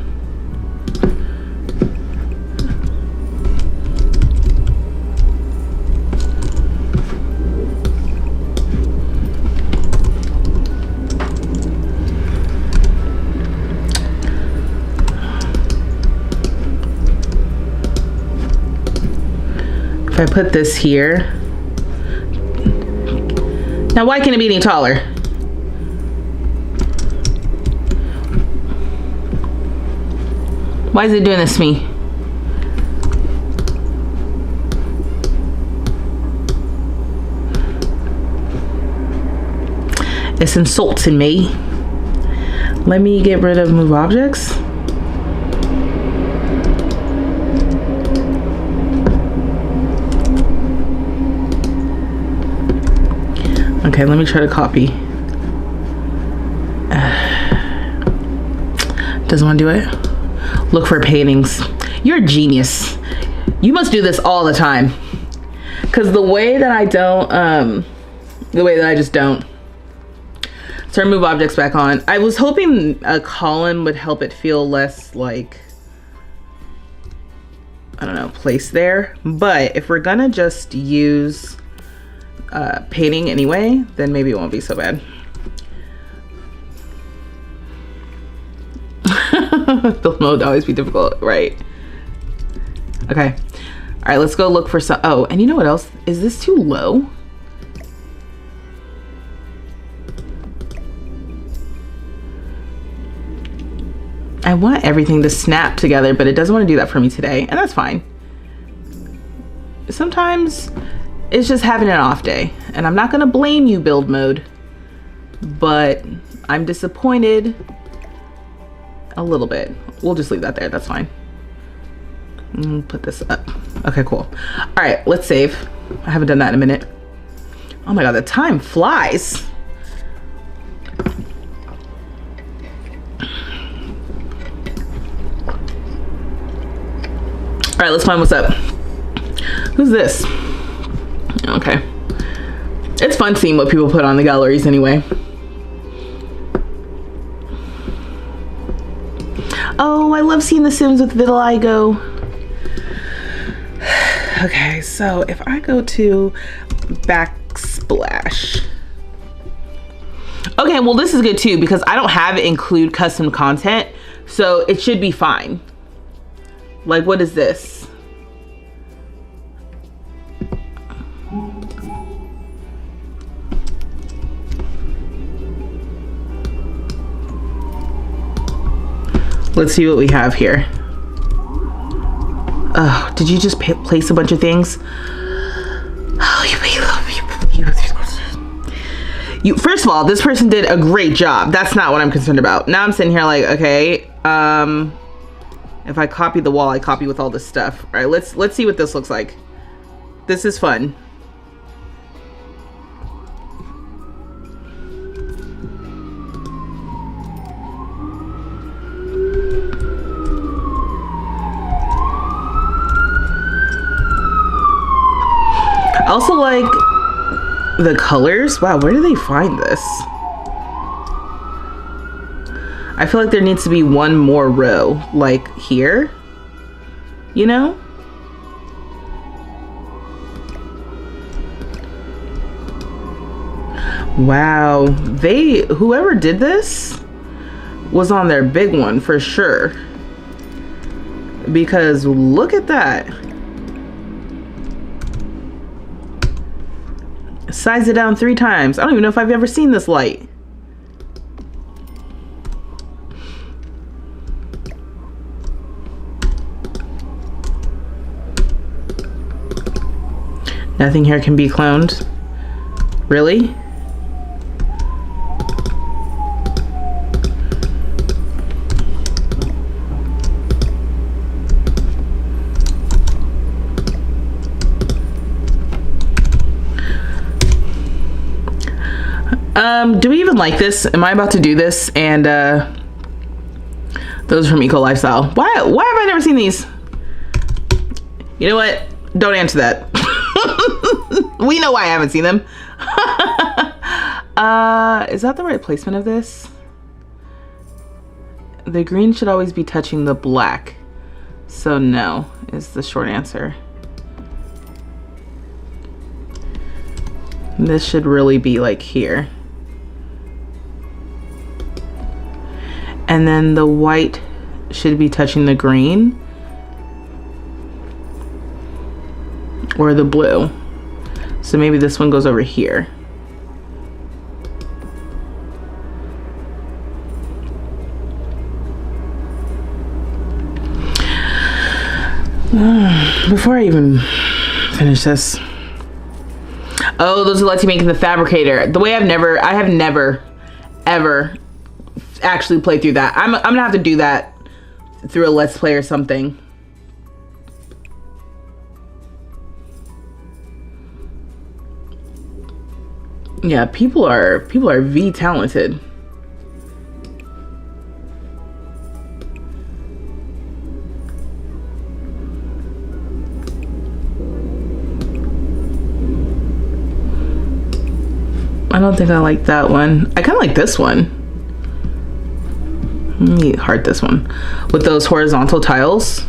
If I put this here. Now why can't it be any taller? Why is it doing this to me? It's insulting me. Let me get rid of move objects. Okay, let me try to copy. Doesn't want to do it. Look for paintings. You're a genius. You must do this all the time. Because the way that I just don't. Turn move objects back on. I was hoping a column would help it feel less like, I don't know, placed there. But if we're gonna just use painting anyway, then maybe it won't be so bad. Build mode always be difficult, right? Okay. All right, let's go look for some. Oh, and you know what else? Is this too low? I want everything to snap together, but it doesn't want to do that for me today, and that's fine. Sometimes it's just having an off day, and I'm not gonna blame you, build mode, but I'm disappointed a little bit. We'll just leave that there, that's fine. Put this up. Okay, cool. All right, let's save. I haven't done that in a minute. Oh my God, the time flies. All right, let's find what's up. Who's this? Okay. It's fun seeing what people put on the galleries anyway. Oh, I love seeing The Sims with vitiligo. Okay, so if I go to backsplash. Okay, well this is good too because I don't have include custom content, so it should be fine. Like, what is this? Let's see what we have here. Oh, did you just place a bunch of things? Oh, you first of all, this person did a great job. That's not what I'm concerned about. Now I'm sitting here like, okay, if I copy the wall, I copy with all this stuff. All right, let's see what this looks like. This is fun. I also like the colors. Wow, where do they find this? I feel like there needs to be one more row, like here, you know? Wow, whoever did this was on their big one for sure. Because look at that. Size it down 3 times. I don't even know if I've ever seen this light. Nothing here can be cloned. Really? Do we even like this? Am I about to do this? And those from Eco Lifestyle. Why have I never seen these? You know what? Don't answer that. We know why I haven't seen them. Is that the right placement of this? The green should always be touching the black. So no, is the short answer. This should really be like here. And then the white should be touching the green. or the blue. So maybe this one goes over here. Before I even finish this. Oh, those are lights you make in the fabricator. The way I have never, ever actually played through that. I'm gonna have to do that through a Let's Play or something. Yeah, people are V talented. I don't think I like that one. I kind of like this one. Let me heart this one with those horizontal tiles.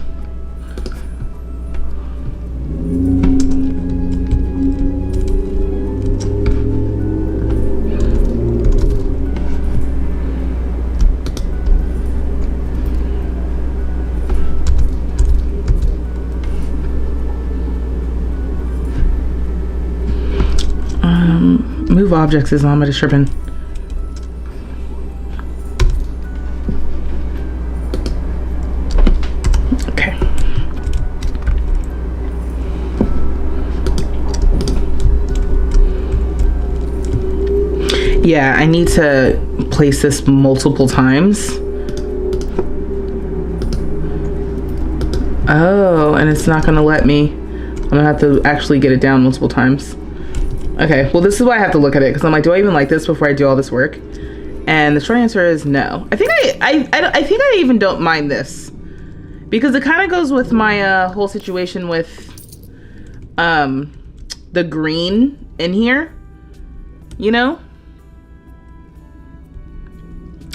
Move objects is on, but it's tripping. Okay. Yeah, I need to place this multiple times. Oh, and it's not gonna let me. I'm gonna have to actually get it down multiple times. Okay, well, this is why I have to look at it, because I'm like, do I even like this before I do all this work? And the short answer is no. I think I think I even don't mind this, because it kind of goes with my whole situation with the green in here, you know?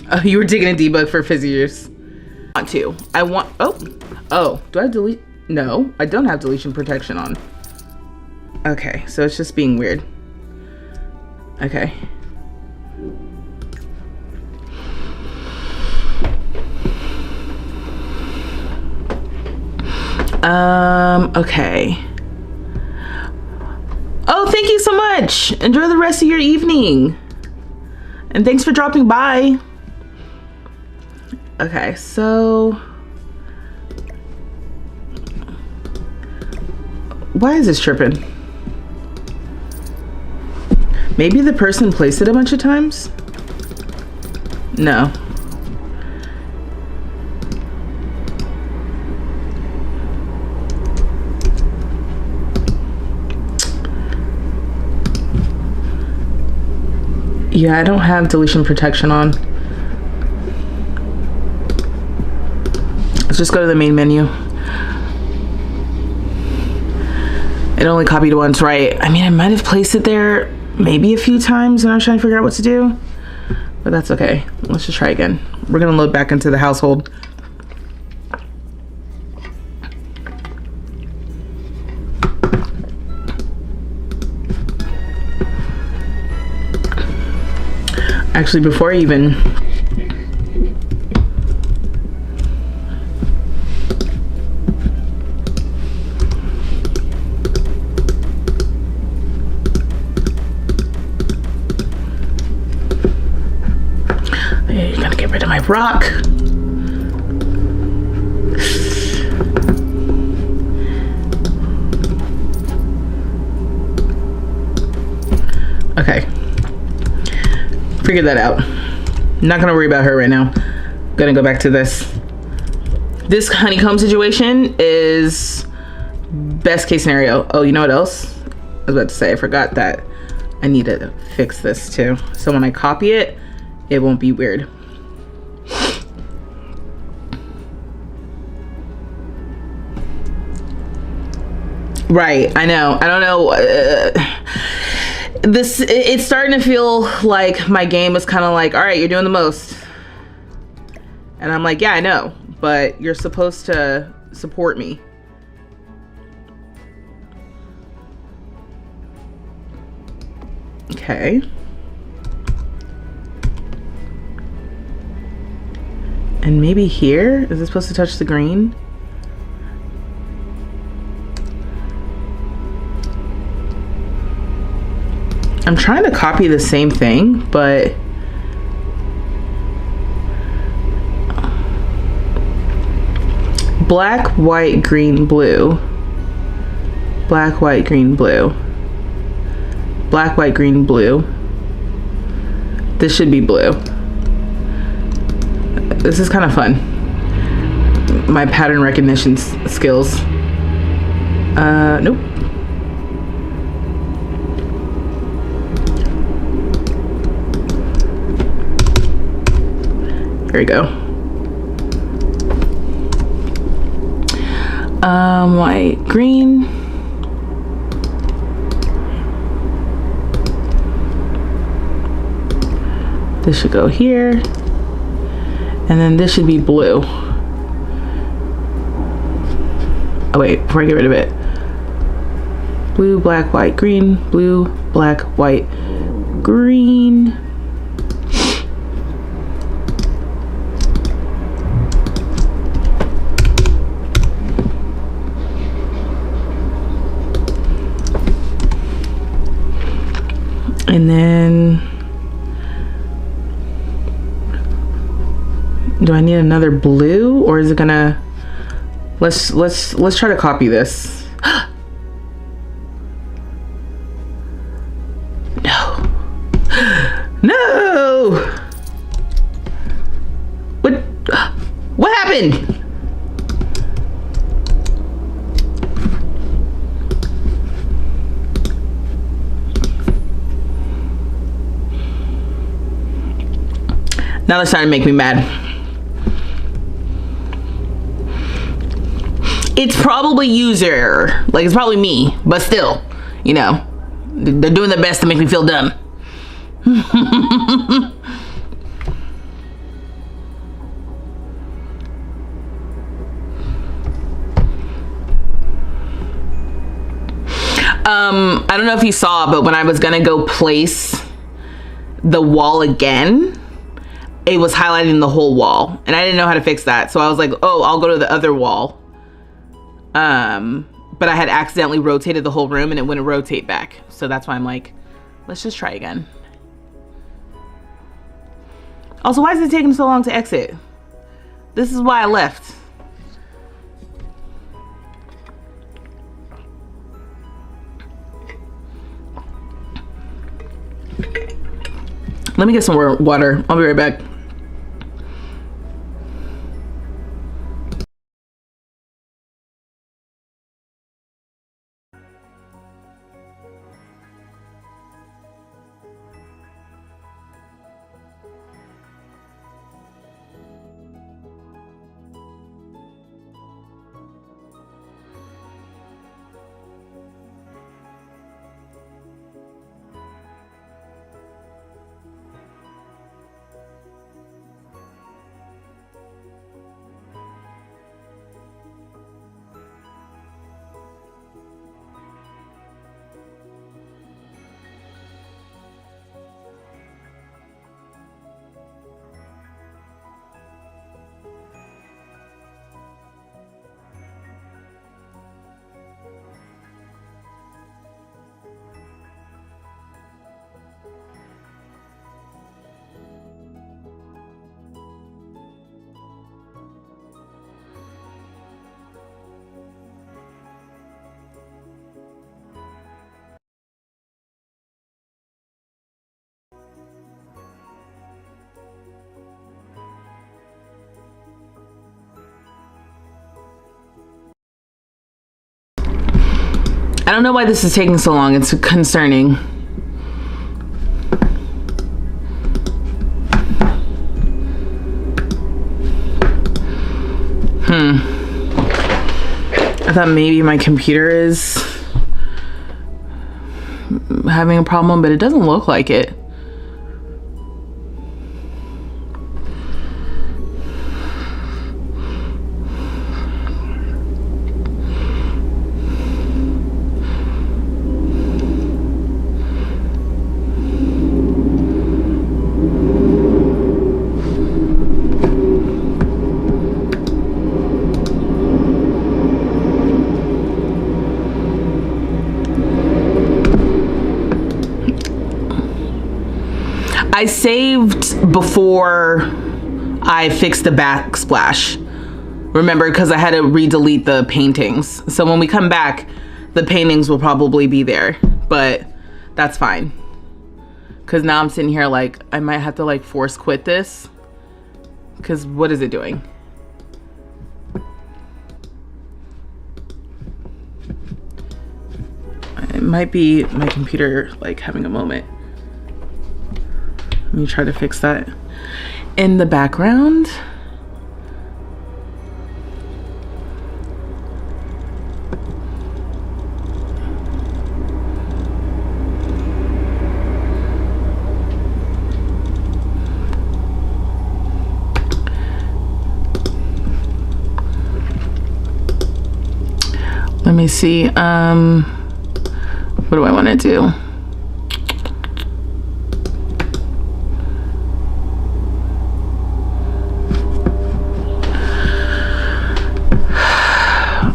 Oh, you were digging a debug for fizzy juice. I want, oh, do I delete? No, I don't have deletion protection on. Okay, so it's just being weird. Okay. Okay. Oh, thank you so much. Enjoy the rest of your evening. And thanks for dropping by. Okay, so why is this tripping? Maybe the person placed it a bunch of times? No. Yeah, I don't have deletion protection on. Let's just go to the main menu. It only copied once, right? I mean, I might have placed it there maybe a few times when I was trying to figure out what to do, but that's okay. Let's just try again. We're gonna load back into the household. Actually, before I even you're gonna get rid of my rock. Okay. Figured that out. Not gonna worry about her right now. Gonna go back to this. This honeycomb situation is best case scenario. Oh, you know what else? I was about to say, I forgot that I need to fix this too. So when I copy it, it won't be weird. Right, I know. I don't know. It's starting to feel like my game is kind of like, all right, you're doing the most. And I'm like, yeah, I know, but you're supposed to support me. Okay. And maybe here, is it supposed to touch the green? I'm trying to copy the same thing, but black, white, green, blue. Black, white, green, blue. Black, white, green, blue. This should be blue. This is kind of fun. My pattern recognition skills. Nope. Here we go. White, green. This should go here. And then this should be blue. Oh wait, before I get rid of it. Blue, black, white, green. Blue, black, white, green. And then, do I need another blue, or is it gonna, let's try to copy this. No. No. What happened? Now they're starting to make me mad. It's probably user, like it's probably me, but still, you know, they're doing their best to make me feel dumb. I don't know if you saw, but when I was gonna go place the wall again, it was highlighting the whole wall, and I didn't know how to fix that. So I was like, oh, I'll go to the other wall. But I had accidentally rotated the whole room and it wouldn't rotate back. So that's why I'm like, let's just try again. Also, why is it taking so long to exit? This is why I left. Let me get some more water. I'll be right back. I don't know why this is taking so long. It's concerning. I thought maybe my computer is having a problem, but it doesn't look like it. I saved before I fixed the backsplash. Remember, because I had to re-delete the paintings. So when we come back, the paintings will probably be there, but that's fine. Because now I'm sitting here like, I might have to like force quit this. Because what is it doing? It might be my computer like having a moment. Let me try to fix that. In the background. Let me see. What do I want to do?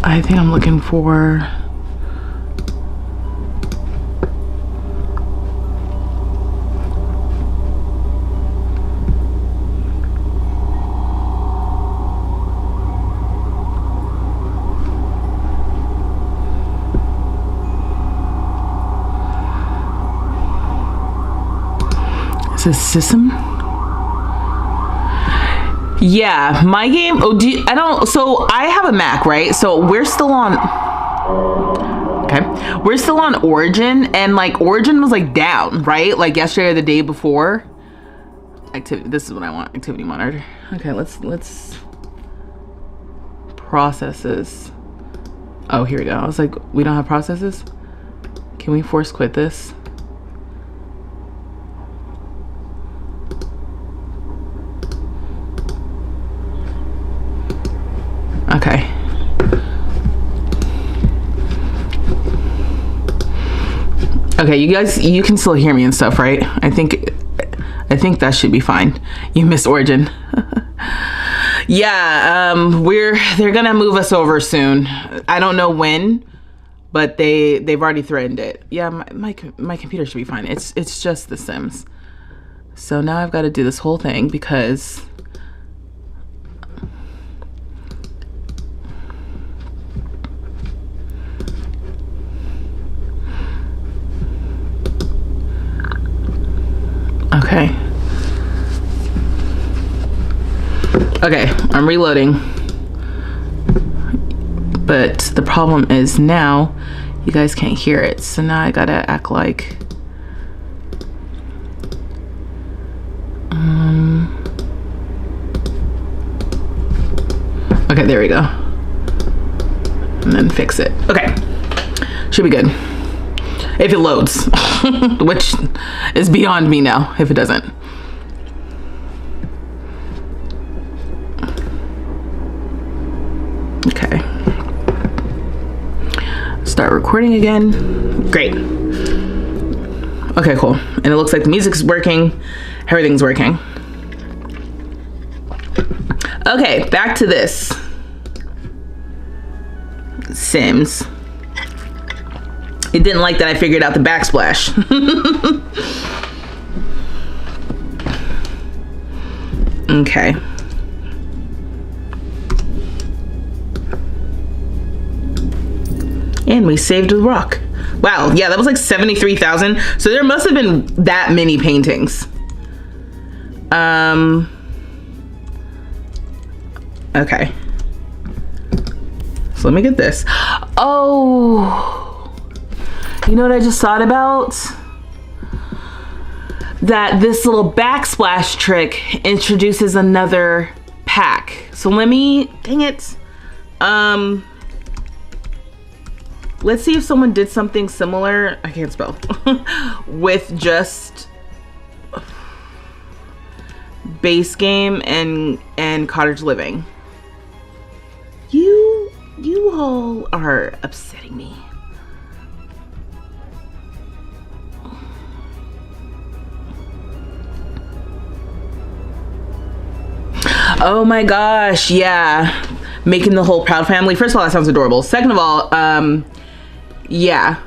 I think I'm looking for is this system? Yeah, my game. Oh, I don't. So I have a Mac, right? So we're still on. Okay, we're still on Origin, and like Origin was like down, right? Like yesterday or the day before. Activity. This is what I want. Activity monitor. Okay, let's processes. Oh, here we go. I was like, we don't have processes. Can we force quit this? Okay. Okay, you guys, you can still hear me and stuff, right? I think that should be fine. You missed Origin. Yeah, they're gonna move us over soon. I don't know when, but they've already threatened it. Yeah, my computer should be fine. It's just The Sims. So now I've got to do this whole thing because Okay, I'm reloading. But the problem is now you guys can't hear it. So now I gotta act like okay, there we go. And then fix it. Okay. Should be good. If it loads. Which is beyond me now if it doesn't. Okay. Start recording again. Great. Okay, cool. And it looks like the music's working. Everything's working. Okay, back to this. Sims. It didn't like that I figured out the backsplash. Okay. And we saved the rock. Wow, yeah, that was like 73,000. So there must have been that many paintings. Okay. So let me get this. Oh, you know what I just thought about? That this little backsplash trick introduces another pack. So let me, dang it. Let's see if someone did something similar. I can't spell. With just base game and cottage living. You all are upsetting me. Oh my gosh, yeah. Making the whole proud family. First of all, that sounds adorable. Second of all, yeah.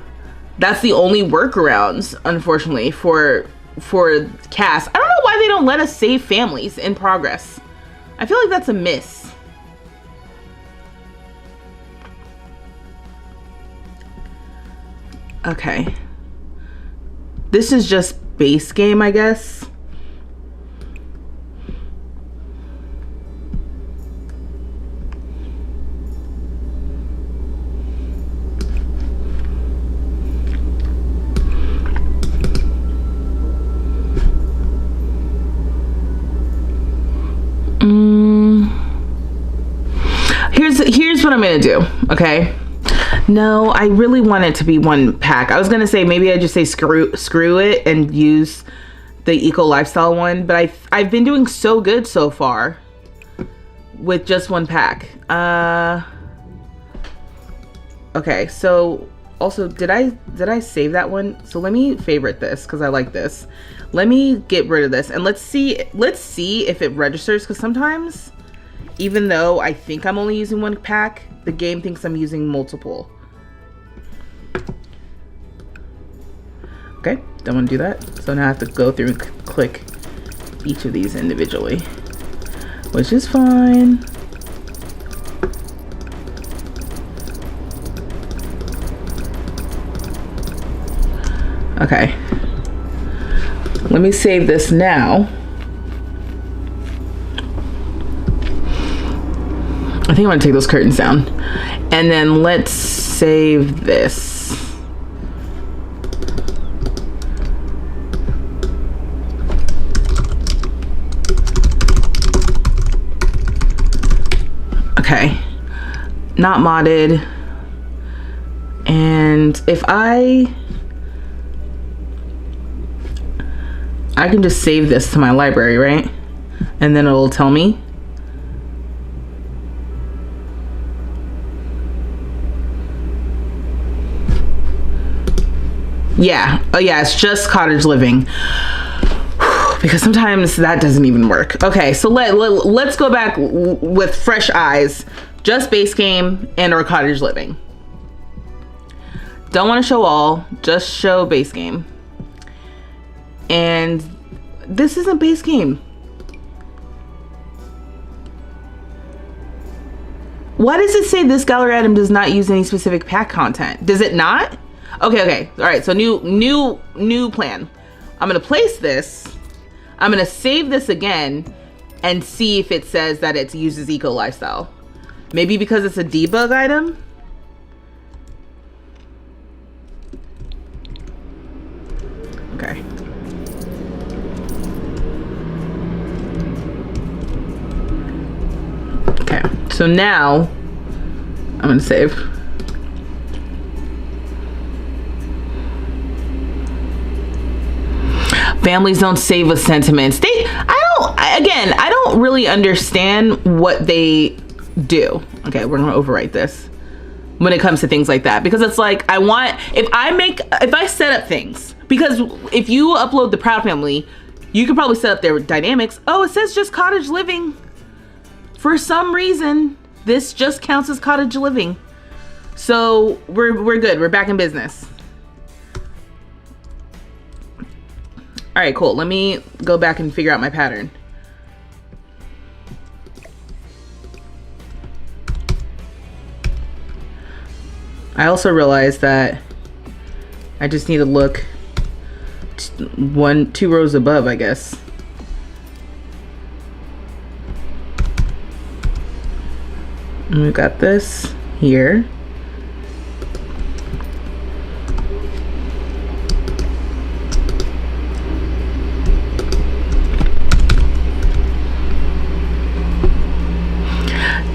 That's the only workarounds, unfortunately, for for cast. I don't know why they don't let us save families in progress. I feel like that's a miss. Okay. This is just base game, I guess. Here's what I'm gonna do, okay? No, I really want it to be one pack. I was gonna say maybe I just say screw it and use the eco lifestyle one, but I've been doing so good so far with just one pack. Okay, so also did I save that one? So let me favorite this because I like this. Let me get rid of this and let's see if it registers, because sometimes even though I think I'm only using one pack, the game thinks I'm using multiple. Okay, don't want to do that. So now I have to go through and click each of these individually, which is fine. Okay, let me save this now. I think I'm gonna take those curtains down. And then let's save this. Okay, not modded. And if I can just save this to my library, right? And then it'll tell me. Yeah. Oh yeah, it's just cottage living. Because sometimes that doesn't even work. Okay, so let's go back with fresh eyes. Just base game and or cottage living. Don't want to show all, just show base game. And this isn't base game. Why does it say this gallery item does not use any specific pack content? Does it not? Okay. All right, so new plan. I'm gonna place this. I'm gonna save this again and see if it says that it uses eco lifestyle. Maybe because it's a debug item. Okay. Okay, so now I'm gonna save. Families don't save with sentiments. I don't really understand what they do. Okay, we're gonna overwrite this when it comes to things like that, because it's like if I set up things, because if you upload the Proud Family, you could probably set up their dynamics. Oh, it says just cottage living. For some reason, this just counts as cottage living. So we're good. We're back in business. All right, cool. Let me go back and figure out my pattern. I also realized that I just need to look two rows above, I guess. And we've got this here.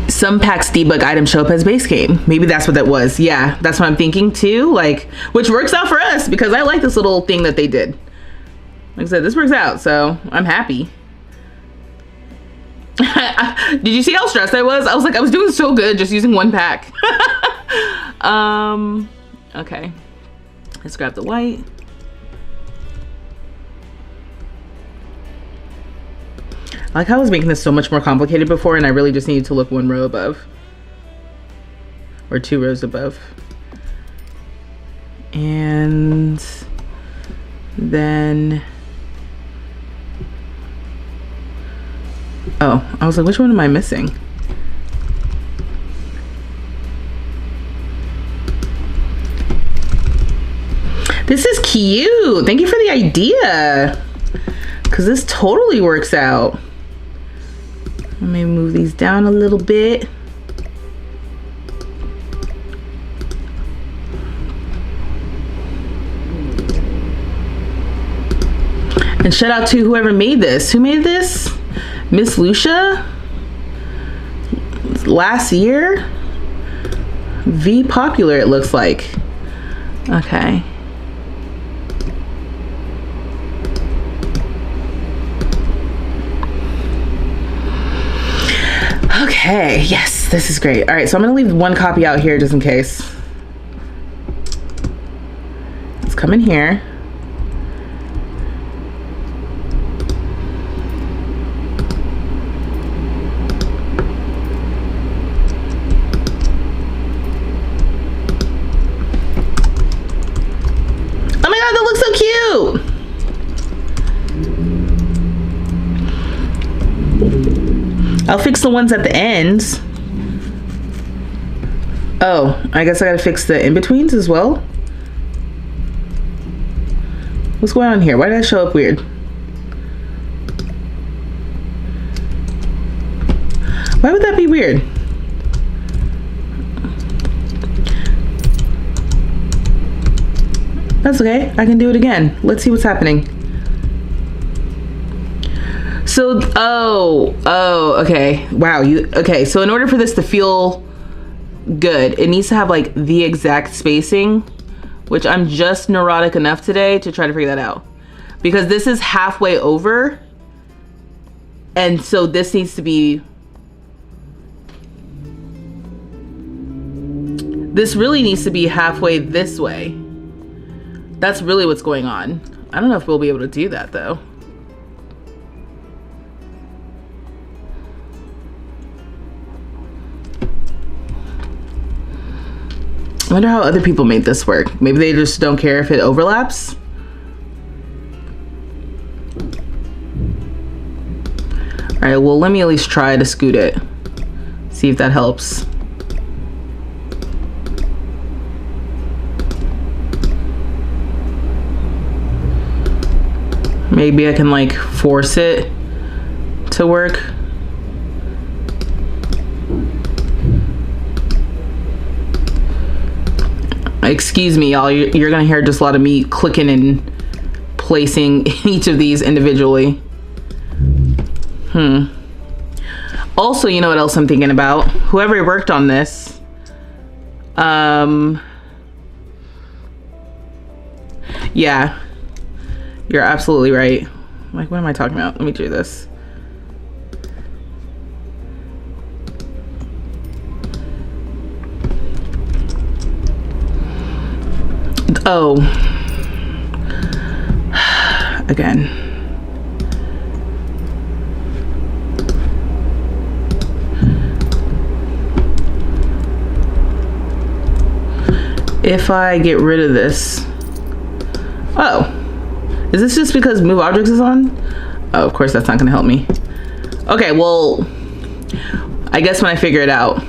Some packs debug items show up as base game. Maybe that's what that was. Yeah, that's what I'm thinking too. Like, which works out for us because I like this little thing that they did. Like I said, this works out, so I'm happy. Did you see how stressed I was? I was doing so good just using one pack. Okay. Let's grab the white. I like how I was making this so much more complicated before, and I really just needed to look one row above. Or two rows above. And then Oh, I was like, which one am I missing? This is cute. Thank you for the idea. Because this totally works out. Let me move these down a little bit. And shout out to whoever made this. Who made this? Miss Lucia? Last year? V Popular, it looks like. Okay. Okay, yes, this is great. All right, so I'm gonna leave one copy out here just in case. Let's come in here. Oh my God, that looks so cute. I'll fix the ones at the ends. Oh, I guess I gotta fix the in-betweens as well. What's going on here? Why did I show up weird? Why would that be weird? That's okay, I can do it again. Let's see what's happening. So, okay. Wow, okay, so in order for this to feel good, it needs to have like the exact spacing, which I'm just neurotic enough today to try to figure that out. Because this is halfway over, and so this needs to be, this really needs to be halfway this way. That's really what's going on. I don't know if we'll be able to do that though. I wonder how other people made this work. Maybe they just don't care if it overlaps. All right, well, let me at least try to scoot it. See if that helps. Maybe I can like force it to work. Excuse me, y'all. You're gonna hear just a lot of me clicking and placing each of these individually. Also, you know what else I'm thinking about? Whoever worked on this, yeah, you're absolutely right. Like, what am I talking about? Let me do this. Oh, again. If I get rid of this, oh, is this just because move objects is on? Oh, of course that's not gonna help me. Okay, well, I guess when I figure it out.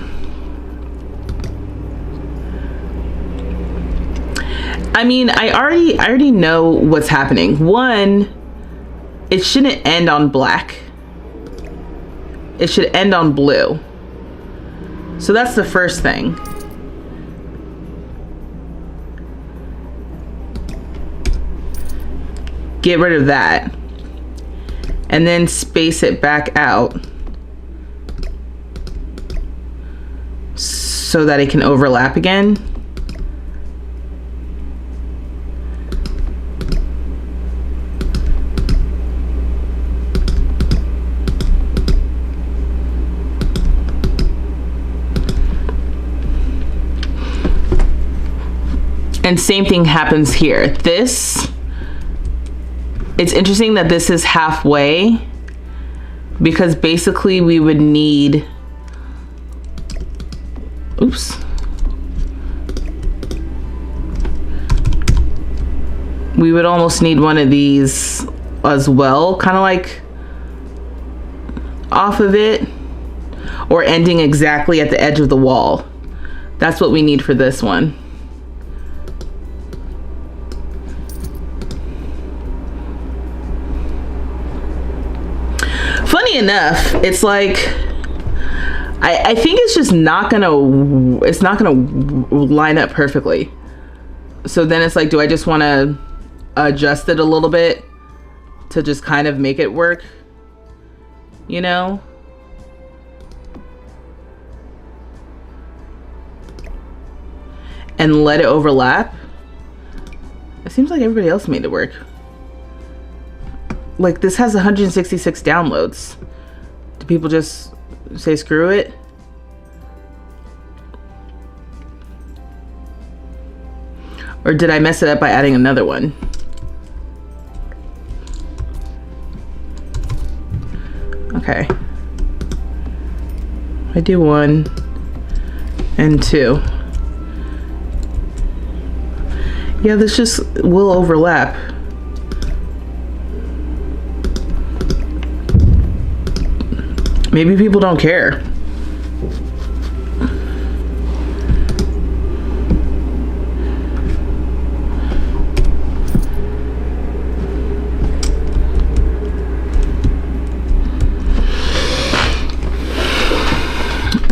I mean, I already know what's happening. One, it shouldn't end on black. It should end on blue. So that's the first thing. Get rid of that. And then space it back out so that it can overlap again. And same thing happens here. This, it's interesting that this is halfway, because basically we would need, oops. We would almost need one of these as well, kind of like off of it or ending exactly at the edge of the wall. That's what we need for this one. Funny enough, it's like I think it's just not gonna line up perfectly. So then it's like, do I just want to adjust it a little bit to just kind of make it work, you know? And let it overlap. It seems like everybody else made it work. Like, this has 166 downloads. Do people just say screw it? Or did I mess it up by adding another one? Okay. I do 1 and 2. Yeah, this just will overlap. Maybe people don't care.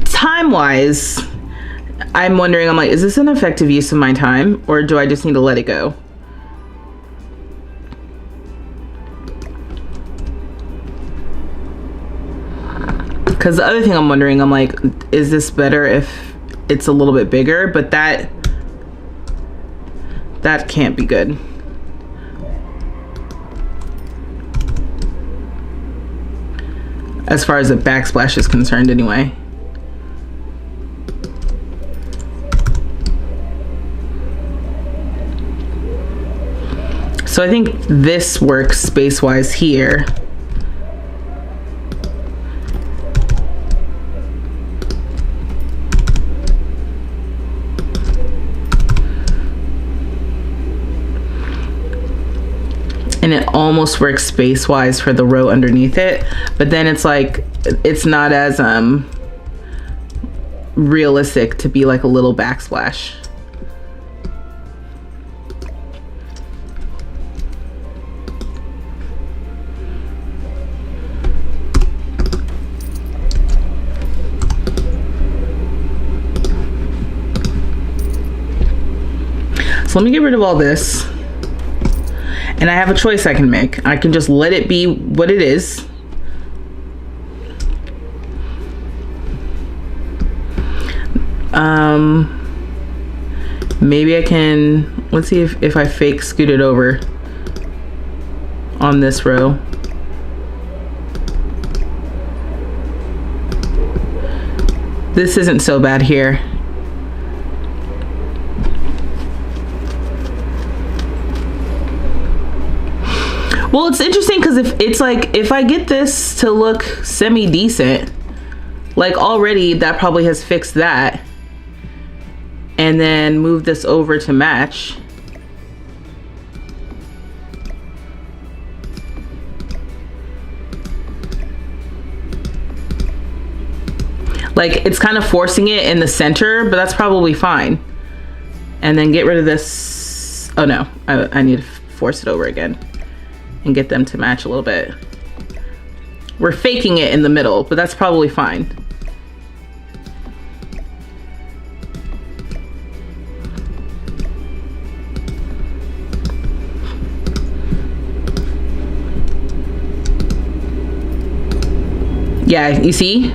Time-wise, I'm wondering, I'm like, is this an effective use of my time, or do I just need to let it go? Because the other thing I'm wondering, I'm like, is this better if it's a little bit bigger? But that can't be good. As far as the backsplash is concerned anyway. So I think this works space-wise here. And it almost works space-wise for the row underneath it. But then it's like, it's not as realistic to be like a little backsplash. So let me get rid of all this. And I have a choice I can make. I can just let it be what it is. Maybe I can, let's see if I fake scoot it over on this row. This isn't so bad here. Well, it's interesting because if I get this to look semi-decent, like already that probably has fixed that. And then move this over to match. Like, it's kind of forcing it in the center, but that's probably fine. And then get rid of this. Oh no, I need to force it over again. And get them to match a little bit. We're faking it in the middle, but that's probably fine. Yeah, you see?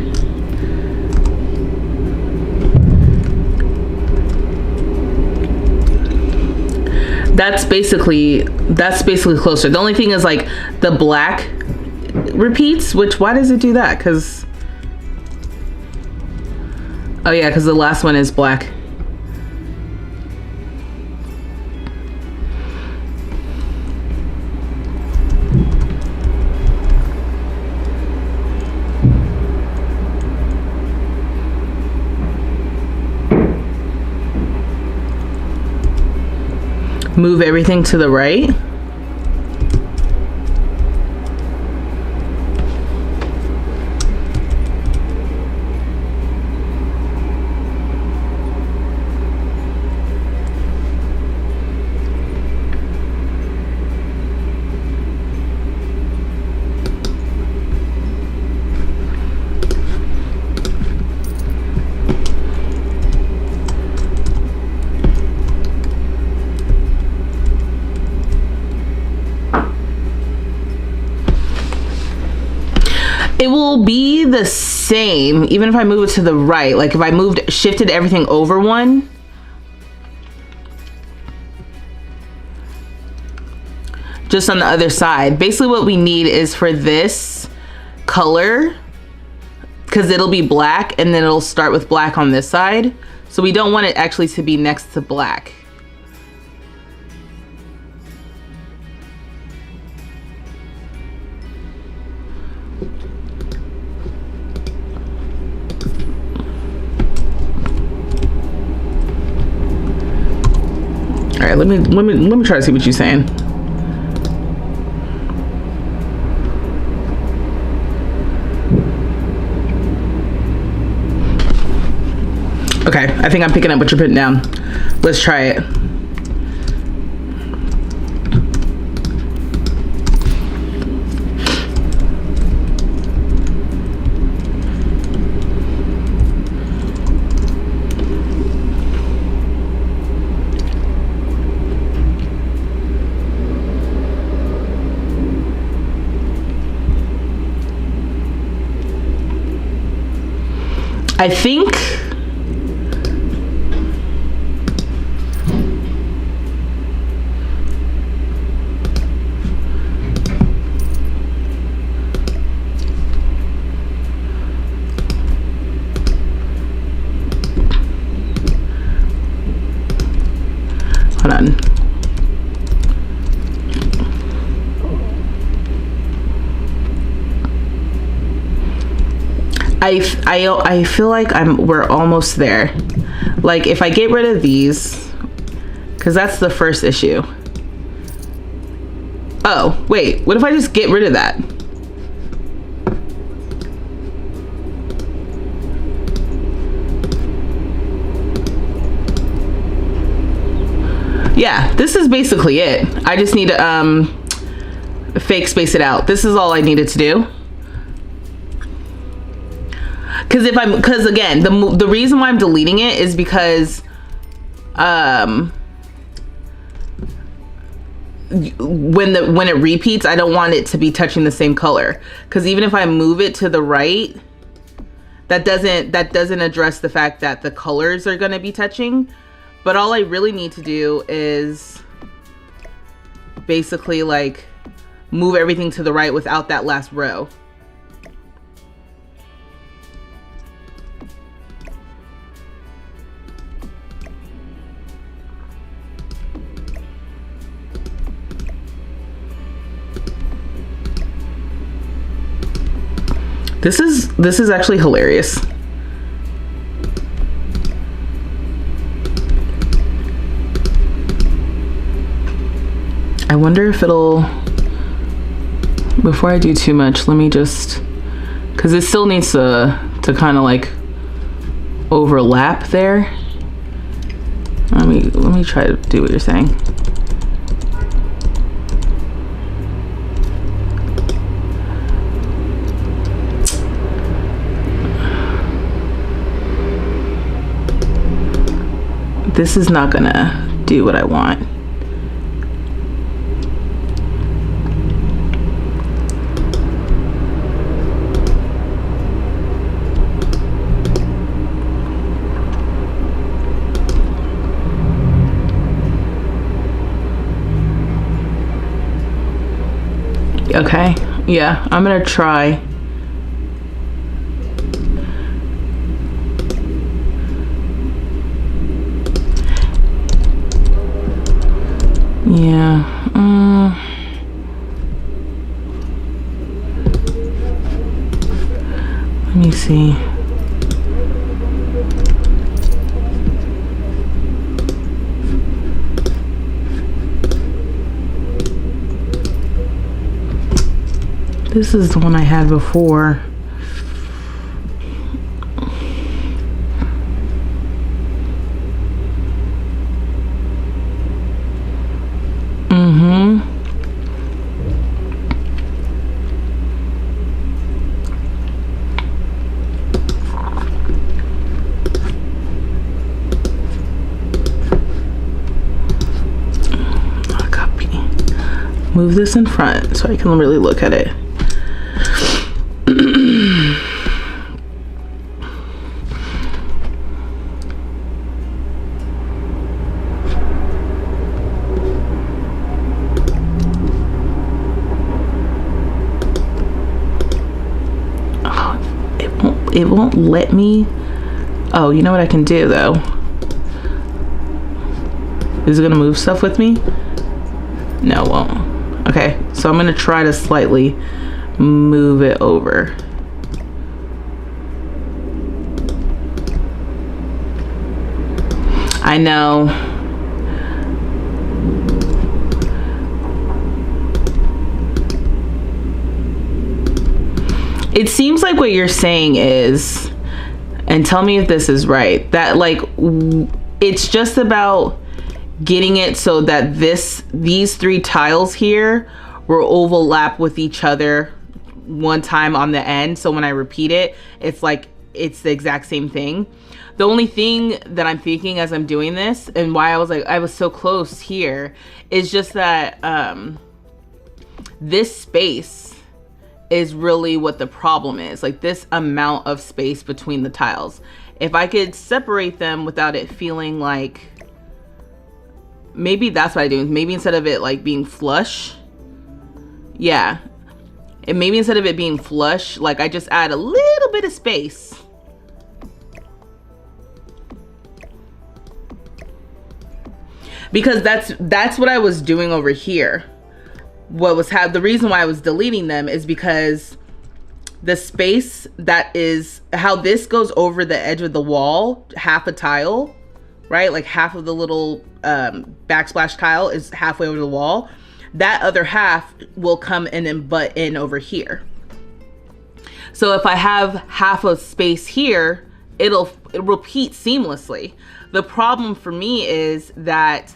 That's basically closer. The only thing is like the black repeats, which, why does it do that? Because, oh yeah, because the last one is black. Move everything to the right. It will be the same even if I move it to the right. Like if I shifted everything over one. Just on the other side. Basically what we need is for this color, because it'll be black and then it'll start with black on this side. So we don't want it actually to be next to black. All right, let me try to see what you're saying. Okay, I think I'm picking up what you're putting down. Let's try it. I think hold on. I feel like we're almost there. Like if I get rid of these, because that's the first issue. Oh, wait, what if I just get rid of that? Yeah, this is basically it. I just need to fake space it out. This is all I needed to do. Because again, the reason why I'm deleting it is because when it repeats, I don't want it to be touching the same color. Because even if I move it to the right, that doesn't address the fact that the colors are going to be touching. But all I really need to do is basically like move everything to the right without that last row. This is actually hilarious. I wonder if it'll, before I do too much, let me just, because it still needs to kind of like overlap there. Let me try to do what you're saying. This is not gonna do what I want. Okay, yeah, I'm gonna try. Yeah. Let me see. This is the one I had before. Move this in front so I can really look at it. it won't let me. Oh, you know what I can do though? Is it gonna move stuff with me? No, it won't. Okay, so I'm gonna try to slightly move it over. I know. It seems like what you're saying is, and tell me if this is right, that like it's just about getting it so that these 3 tiles here will overlap with each other one time on the end. So when I repeat it, it's like it's the exact same thing. The only thing that I'm thinking as I'm doing this, and why I was like I was so close here, is just that this space is really what the problem is. Like this amount of space between the tiles. If I could separate them without it feeling like, maybe that's what I do. Maybe instead of it like being flush, yeah. And maybe instead of it being flush, like I just add a little bit of space. Because that's what I was doing over here. The reason why I was deleting them is because the space that is how this goes over the edge of the wall, half a tile, right? Like half of the little backsplash tile is halfway over the wall. That other half will come in and butt in over here. So if I have half of space here, it'll repeat seamlessly. The problem for me is that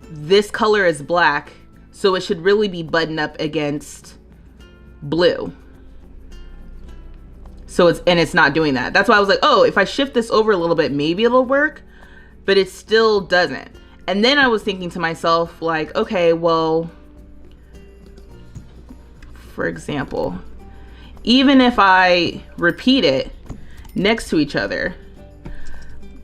this color is black, so it should really be buttoned up against blue. So it's not doing that. That's why I was like, oh, if I shift this over a little bit, maybe it'll work, but it still doesn't. And then I was thinking to myself, like, okay, well, for example, even if I repeat it next to each other,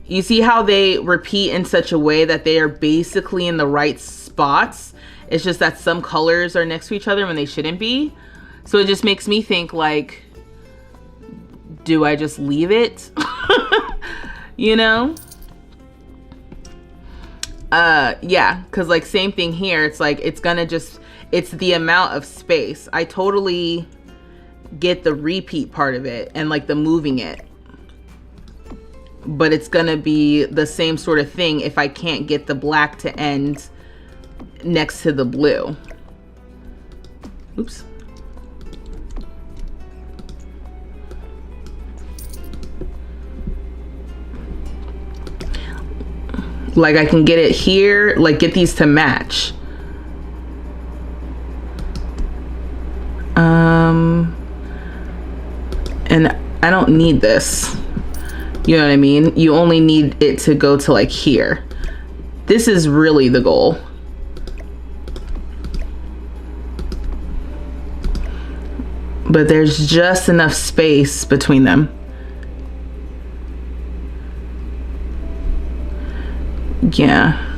you see how they repeat in such a way that they are basically in the right spots. It's just that some colors are next to each other when they shouldn't be. So it just makes me think like, do I just leave it? You know? Yeah, because like same thing here. It's like, it's the amount of space. I totally get the repeat part of it and like the moving it. But it's gonna be the same sort of thing if I can't get the black to end next to the blue. Oops. Like I can get it here, like get these to match. And I don't need this. You know what I mean? You only need it to go to like here. This is really the goal. But there's just enough space between them. Yeah.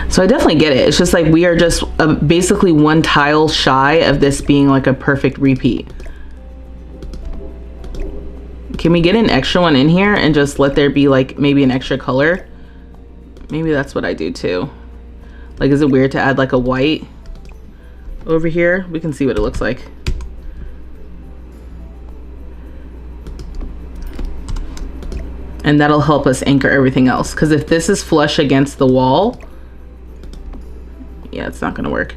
So I definitely get it. It's just like we are just basically one tile shy of this being like a perfect repeat. Can we get an extra one in here and just let there be like maybe an extra color? Maybe that's what I do too. Like, is it weird to add like a white over here? We can see what it looks like. And that'll help us anchor everything else. Because if this is flush against the wall, yeah, it's not gonna work.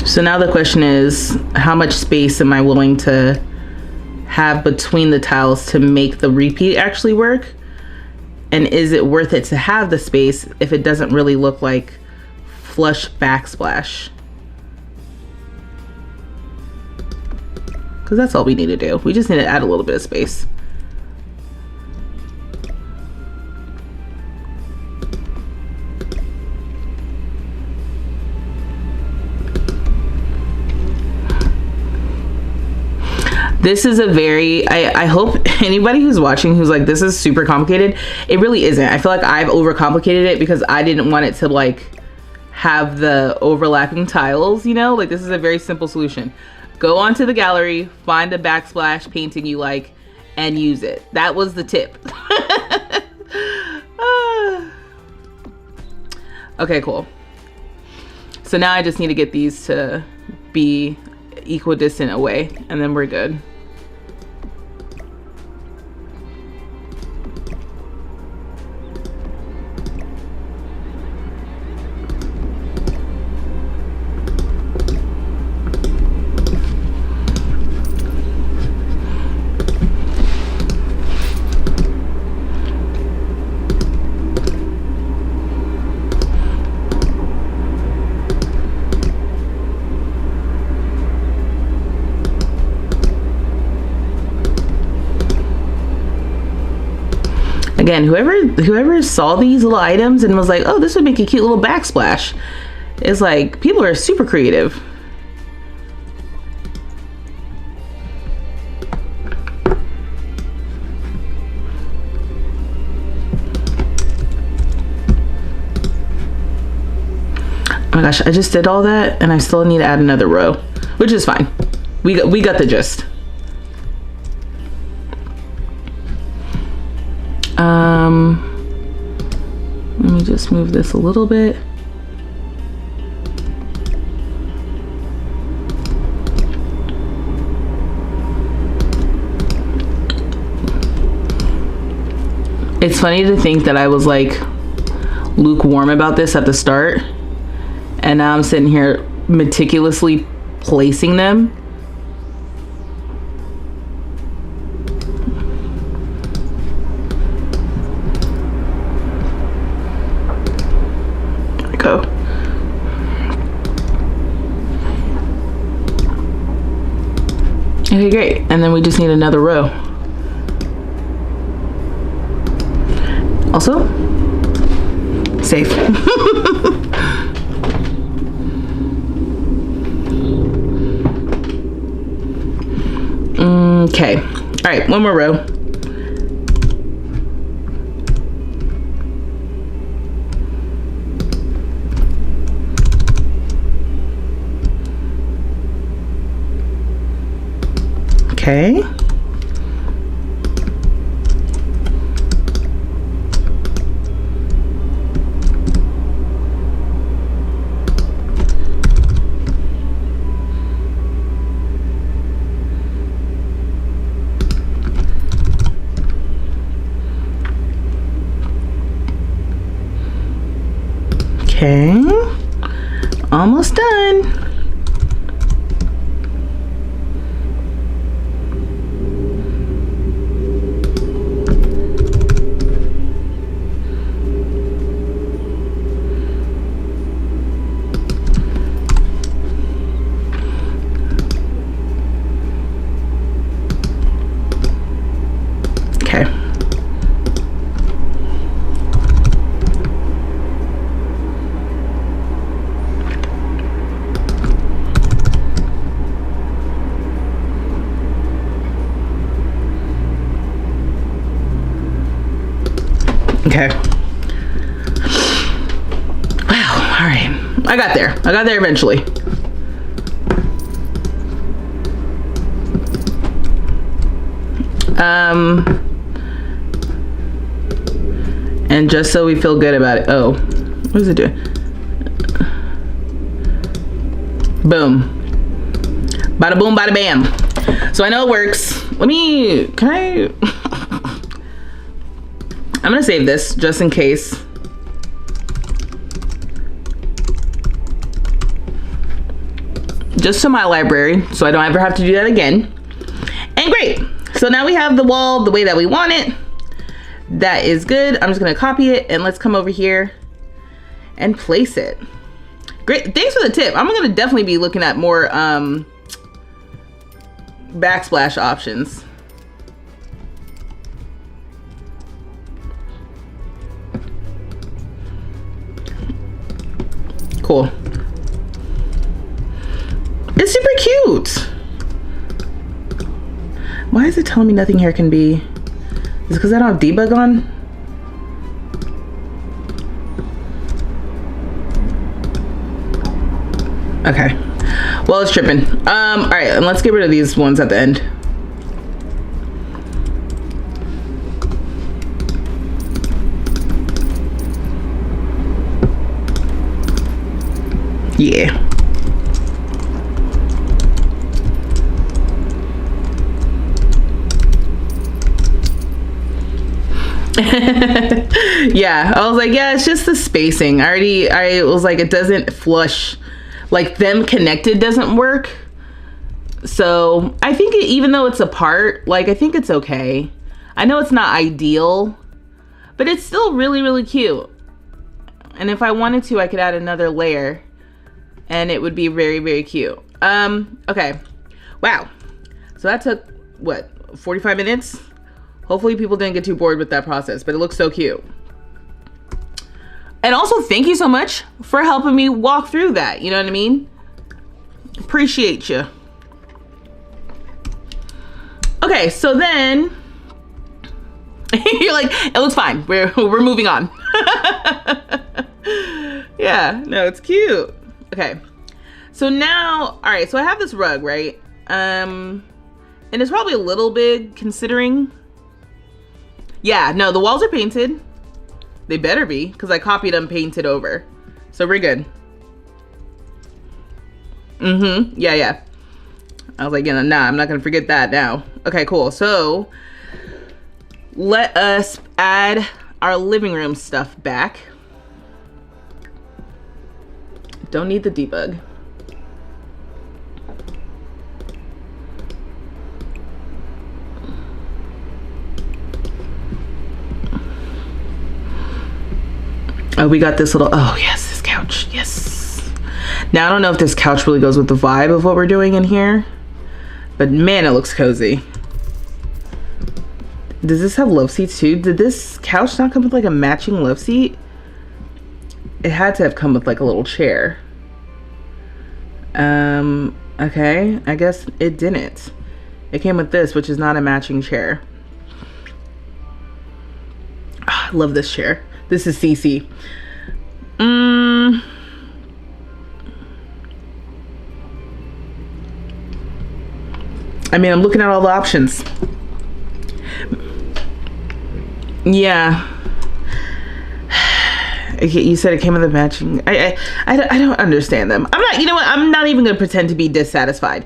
So now the question is, how much space am I willing to have between the tiles to make the repeat actually work? And is it worth it to have the space if it doesn't really look like flush backsplash? Because that's all we need to do. We just need to add a little bit of space. This is a very, I hope anybody who's watching who's like, this is super complicated. It really isn't. I feel like I've overcomplicated it because I didn't want it to like have the overlapping tiles, you know? Like, this is a very simple solution. Go onto the gallery, find a backsplash painting you like, and use it. That was the tip. Okay, cool. So now I just need to get these to be equidistant away, and then we're good. Again, whoever saw these little items and was like, oh, this would make a cute little backsplash. It's like, people are super creative. Oh my gosh, I just did all that and I still need to add another row, which is fine. We got the gist. Let me just move this a little bit. It's funny to think that I was like lukewarm about this at the start, and now I'm sitting here meticulously placing them. Go. Okay, great. And then we just need another row. Also, safe. Okay. All right, one more row. Okay. Okay. Almost done. Okay. Wow, all right. I got there. I got there eventually. And just so we feel good about it. Oh, what is it doing? Boom. Bada boom, bada bam. So I know it works. I'm gonna save this just in case. Just to my library, so I don't ever have to do that again. And great. So now we have the wall the way that we want it. That is good. I'm just gonna copy it and let's come over here and place it. Great, thanks for the tip. I'm gonna definitely be looking at more backsplash options. Cool. It's super cute. Why is it telling me nothing here can be? Is it because I don't have debug on? Okay. Well, it's tripping. All right, and let's get rid of these ones at the end. Yeah. Yeah, I was like, yeah, it's just the spacing. I was like, it doesn't flush. Like, them connected doesn't work. So I think even though it's apart, like, I think it's okay. I know it's not ideal, but it's still really, really cute. And if I wanted to, I could add another layer and it would be very, very cute. Okay. Wow. So that took, what, 45 minutes? Hopefully people didn't get too bored with that process, but it looks so cute. And also, thank you so much for helping me walk through that. You know what I mean? Appreciate you. Okay, so then you're like, it looks fine. We're moving on. Yeah, no, it's cute. Okay, so now, all right, so I have this rug, right? And it's probably a little big considering. Yeah, no, the walls are painted. They better be, because I copied them painted over. So we're good. Yeah. I was like, yeah, nah, I'm not gonna forget that now. Okay, cool. So let us add our living room stuff back. Don't need the debug. Oh, we got this little, oh yes, this couch, yes. Now, I don't know if this couch really goes with the vibe of what we're doing in here, but man, it looks cozy. Does this have love seats too? Did this couch not come with like a matching love seat? It had to have come with like a little chair. Okay, I guess it didn't. It came with this, which is not a matching chair. Oh, I love this chair. This is CC. I mean, I'm looking at all the options. Yeah. You said it came with a matching. I don't understand them. I'm not, you know what? I'm not even gonna pretend to be dissatisfied.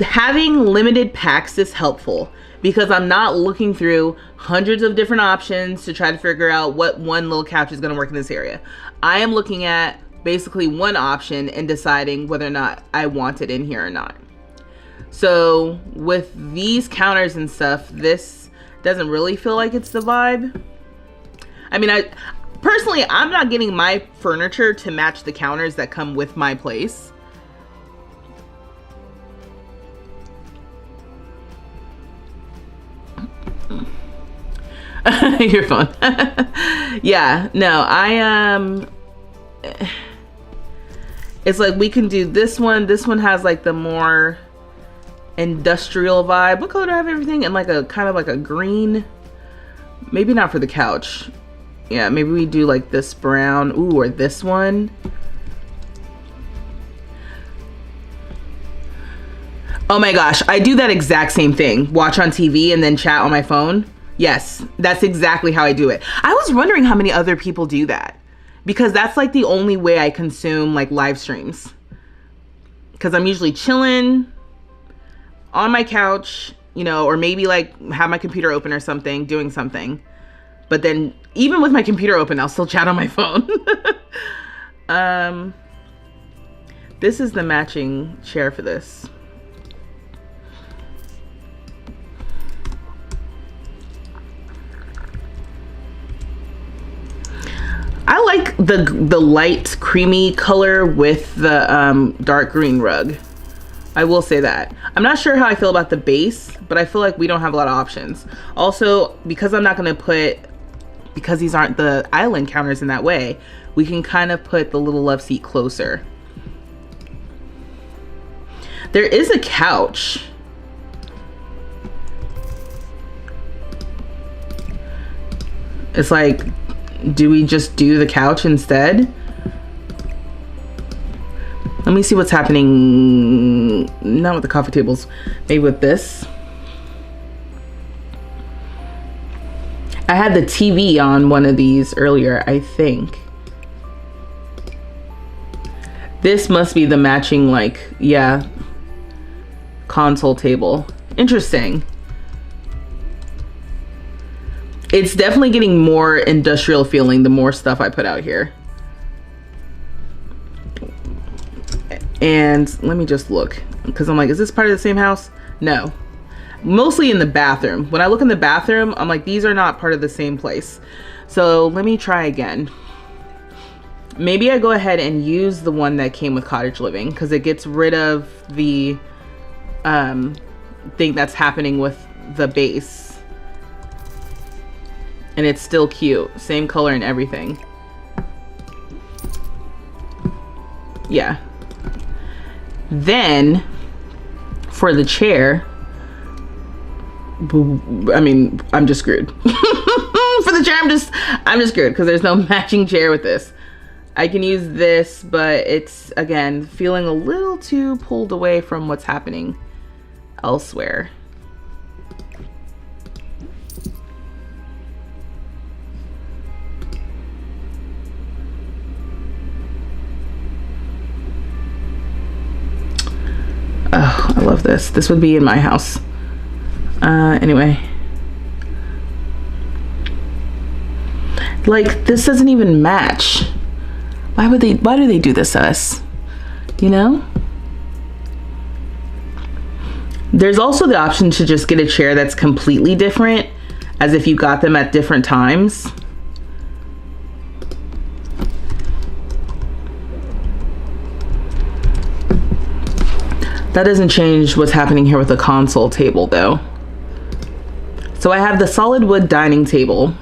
Having limited packs is helpful because I'm not looking through hundreds of different options to try to figure out what one little couch is gonna work in this area. I am looking at basically one option and deciding whether or not I want it in here or not. So with these counters and stuff, this doesn't really feel like it's the vibe. I mean, personally, I'm not getting my furniture to match the counters that come with my place. Your phone. Yeah, no, it's like we can do this one. This one has like the more industrial vibe. What color do I have everything? And like a kind of like a green. Maybe not for the couch. Yeah, maybe we do like this brown. Ooh, or this one. Oh my gosh, I do that exact same thing. Watch on TV and then chat on my phone. Yes, that's exactly how I do it. I was wondering how many other people do that because that's like the only way I consume like live streams. Because I'm usually chilling on my couch, you know, or maybe like have my computer open or something, doing something. But then even with my computer open, I'll still chat on my phone. This is the matching chair for this. like the light creamy color with the dark green rug. I will say that. I'm not sure how I feel about the base, but I feel like we don't have a lot of options. Also, because I'm not gonna because these aren't the island counters in that way, we can kind of put the little love seat closer. There is a couch. It's like, do we just do the couch instead? Let me see what's happening. Not with the coffee tables, maybe with this. I had the TV on one of these earlier, I think. This must be the matching, like, yeah, console table. Interesting. It's definitely getting more industrial feeling the more stuff I put out here. And let me just look, because I'm like, is this part of the same house? No. Mostly in the bathroom. When I look in the bathroom, I'm like, these are not part of the same place. So let me try again. Maybe I go ahead and use the one that came with Cottage Living, because it gets rid of the thing that's happening with the base. And it's still cute. Same color and everything. Yeah. Then, for the chair, I mean, I'm just screwed. For the chair, I'm just screwed, because there's no matching chair with this. I can use this, but it's, again, feeling a little too pulled away from what's happening elsewhere. Oh, I love this. This would be in my house. Anyway. Like, this doesn't even match. Why do they do this to us? You know? There's also the option to just get a chair that's completely different, as if you got them at different times. That doesn't change what's happening here with the console table though. So I have the solid wood dining table.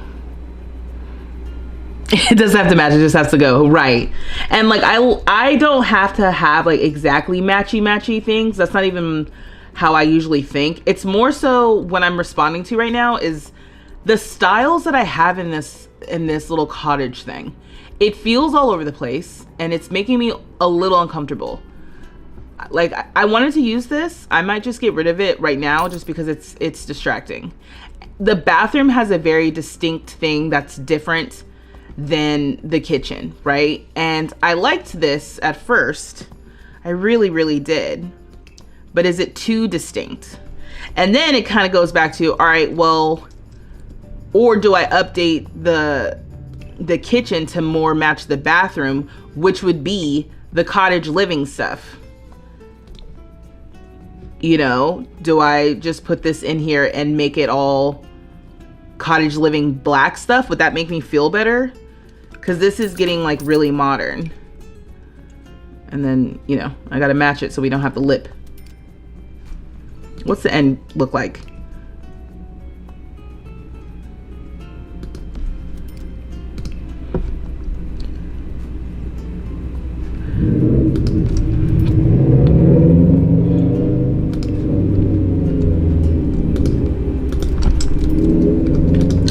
It doesn't have to match, it just has to go, right. And like, I don't have to have like exactly matchy things. That's not even how I usually think. It's more so when I'm responding to right now is the styles that I have in this little cottage thing. It feels all over the place and it's making me a little uncomfortable. Like, I wanted to use this. I might just get rid of it right now just because it's distracting. The bathroom has a very distinct thing that's different than the kitchen, right? And I liked this at first. I really did. But is it too distinct? And then it kind of goes back to, all right, well, or do I update the kitchen to more match the bathroom, which would be the cottage living stuff? You know, do I just put this in here and make it all cottage living black stuff? Would that make me feel better? Because this is getting like really modern. And then, you know, I gotta match it so we don't have the lip. What's the end look like?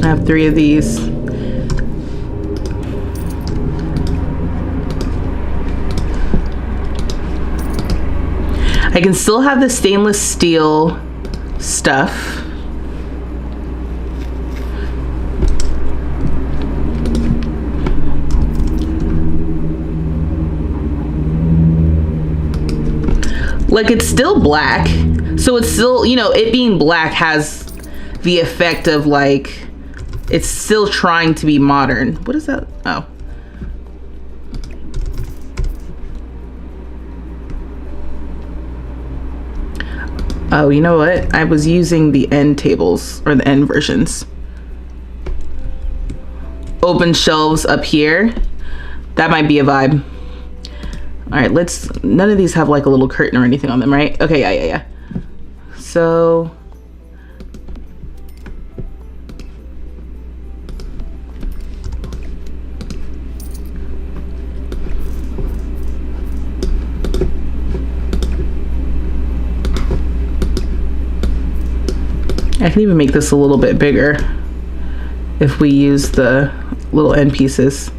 I have 3 of these. I can still have the stainless steel stuff. Like, it's still black, so it's still, you know, it being black has the effect of like, it's still trying to be modern. What is that? Oh. Oh, you know what? I was using the end tables, or the end versions. Open shelves up here. That might be a vibe. All right, none of these have like a little curtain or anything on them, right? Okay, yeah. So I can even make this a little bit bigger if we use the little end pieces.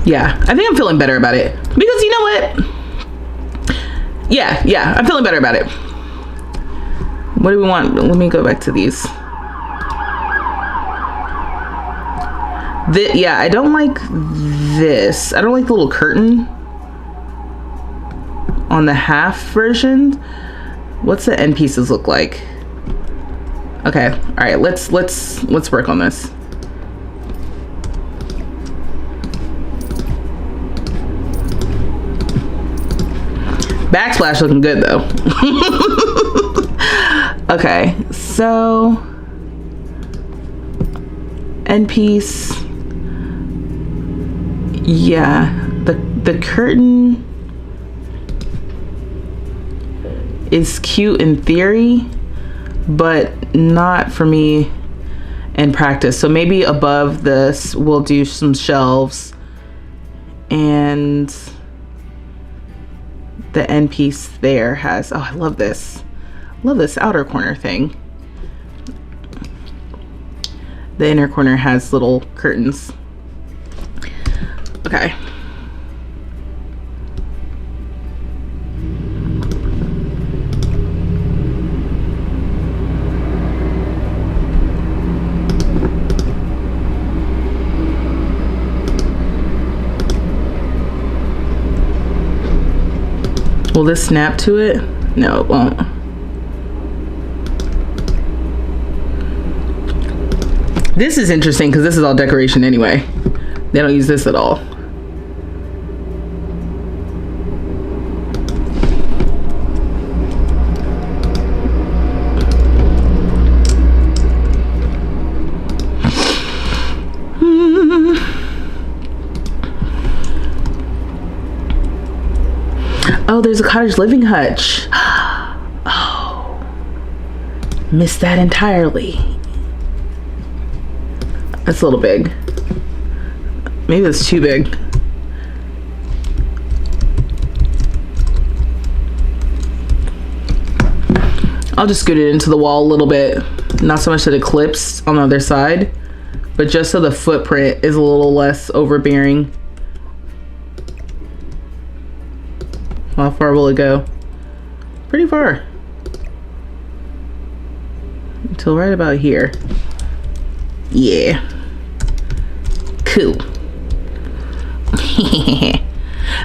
Yeah, I think I'm feeling better about it. Because you know what? Yeah, I'm feeling better about it. What do we want? Let me go back to these. Yeah, I don't like this. I don't like the little curtain on the half version. What's the end pieces look like? Okay, all right, let's work on this. Backsplash looking good though. Okay, so end piece. Yeah, the curtain is cute in theory, but not for me in practice. So maybe above this we'll do some shelves, and the end piece there has, oh, I love this outer corner thing. The inner corner has little curtains. Okay. Will this snap to it? No, it won't. This is interesting because this is all decoration anyway. They don't use this at all. Oh, there's a cottage living hutch. Oh, missed that entirely. That's a little big. Maybe that's too big. I'll just scoot it into the wall a little bit. Not so much that it clips on the other side, but just so the footprint is a little less overbearing. How far will it go? Pretty far. Until right about here. Yeah. Cool.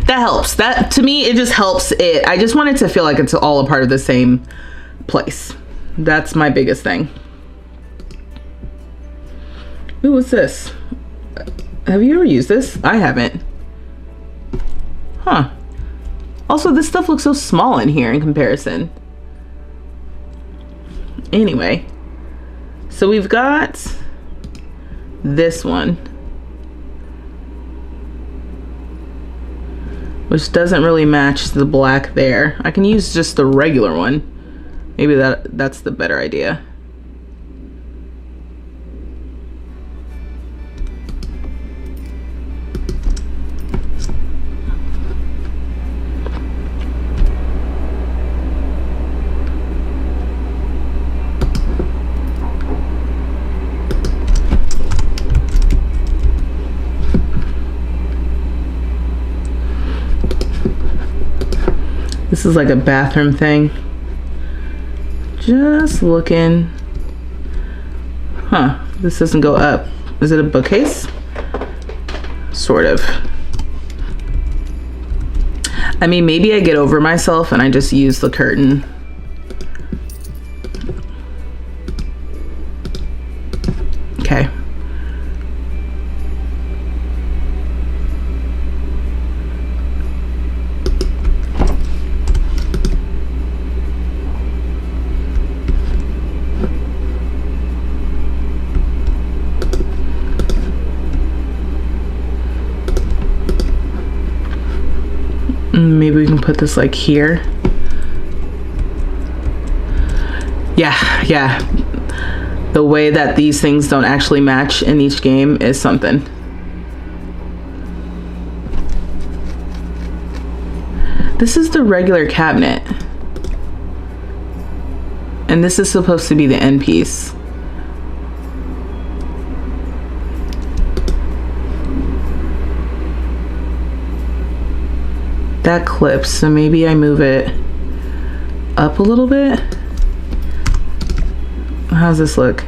That helps. That, to me, it just helps it. I just want it to feel like it's all a part of the same place. That's my biggest thing. Ooh, what's this? Have you ever used this? I haven't. Huh. Also, this stuff looks so small in here in comparison. Anyway, so we've got this one, which doesn't really match the black there. I can use just the regular one. Maybe that's the better idea. This is like a bathroom thing. Just looking. Huh, this doesn't go up. Is it a bookcase? Sort of. I mean, maybe I get over myself and I just use the curtain. Okay. maybe we can put this like here. Yeah. The way that these things don't actually match in each game is something. This is the regular cabinet. And this is supposed to be the end piece. That clips, so maybe I move it up a little bit. How's this look?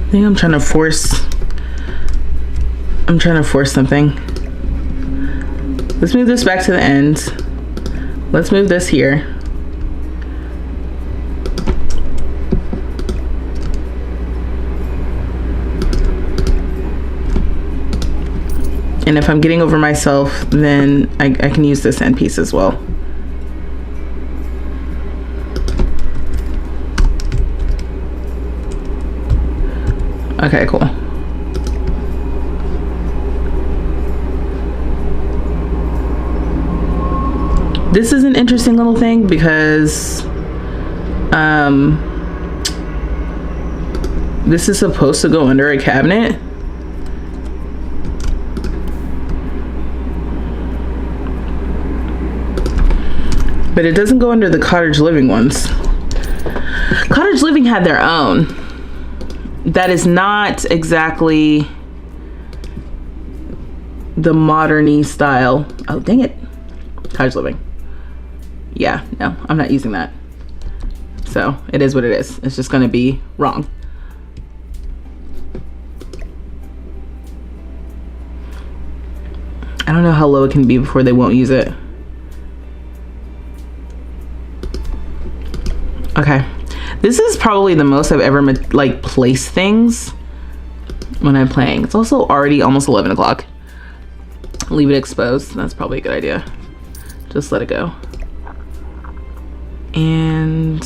I think I'm trying to force something. Let's move this back to the end. Let's move this here. And if I'm getting over myself, then I can use this end piece as well. Okay, cool. This is an interesting little thing because this is supposed to go under a cabinet. But it doesn't go under the Cottage Living ones. Cottage Living had their own. That is not exactly the modern-y style. Oh, dang it. Cottage Living. Yeah, no, I'm not using that. So it is what it is. It's just gonna be wrong. I don't know how low it can be before they won't use it. Okay. This is probably the most I've ever like placed things when I'm playing. It's also already almost 11 o'clock. Leave it exposed. That's probably a good idea. Just let it go. And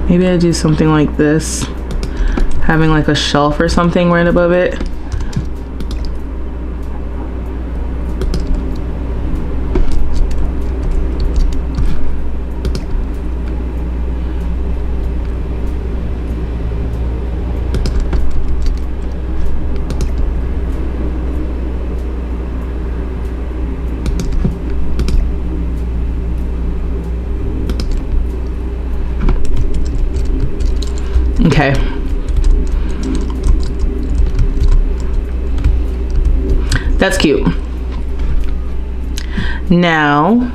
maybe I do something like this, having like a shelf or something right above it. Okay. That's cute. Now,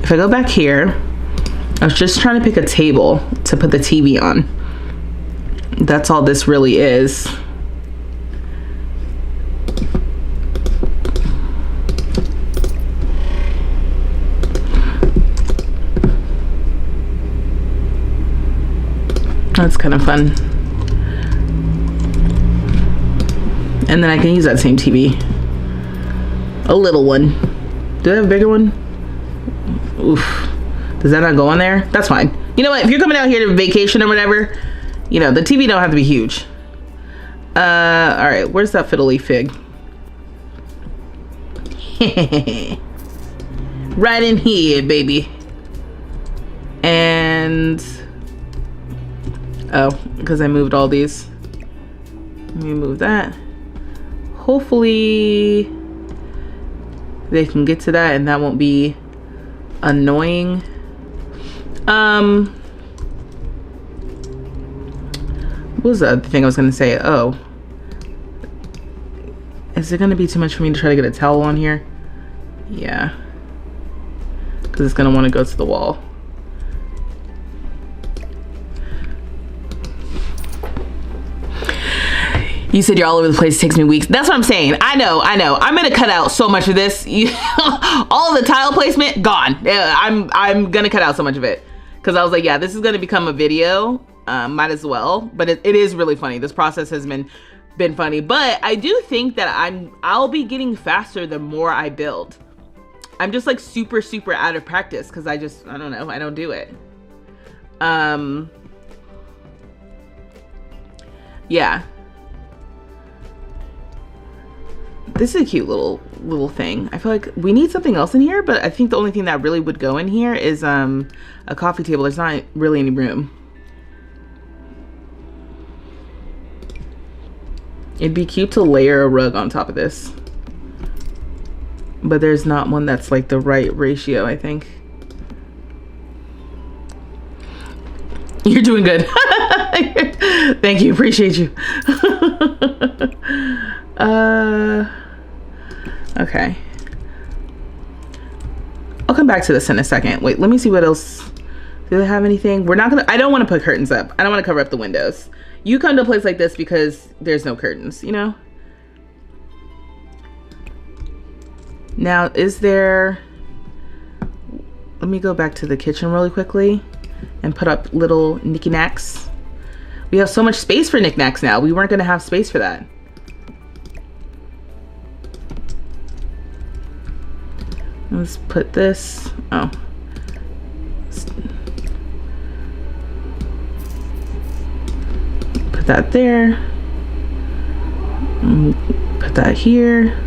if I go back here, I was just trying to pick a table to put the TV on. That's all this really is. That's kind of fun. And then I can use that same TV. A little one. Do I have a bigger one? Oof. Does that not go on there? That's fine. You know what? If you're coming out here to vacation or whatever, you know, the TV don't have to be huge. Alright, where's that fiddly fig? Right in here, baby. And oh, because I moved all these. Let me move that. Hopefully they can get to that and that won't be annoying. What was the other thing I was gonna say? Oh, is it gonna be too much for me to try to get a towel on here? Yeah, because it's gonna want to go to the wall. You said you're all over the place. It takes me weeks. That's what I'm saying. I know. I'm gonna cut out so much of this. All the tile placement gone. I'm gonna cut out so much of it because I was like, yeah, this is gonna become a video. Might as well. But it is really funny. This process has been funny. But I do think that I'll be getting faster the more I build. I'm just like super out of practice because I don't know. I don't do it. Yeah. This is a cute little thing. I feel like we need something else in here, but I think the only thing that really would go in here is a coffee table. There's not really any room. It'd be cute to layer a rug on top of this, but there's not one that's like the right ratio, I think. You're doing good. Thank you, appreciate you. Okay. I'll come back to this in a second. Wait, let me see what else. Do they have anything? I don't want to put curtains up. I don't want to cover up the windows. You come to a place like this because there's no curtains, you know? Now, let me go back to the kitchen really quickly and put up little knickknacks. We have so much space for knickknacks now. We weren't gonna have space for that. Let's put this, put that there. Put that here.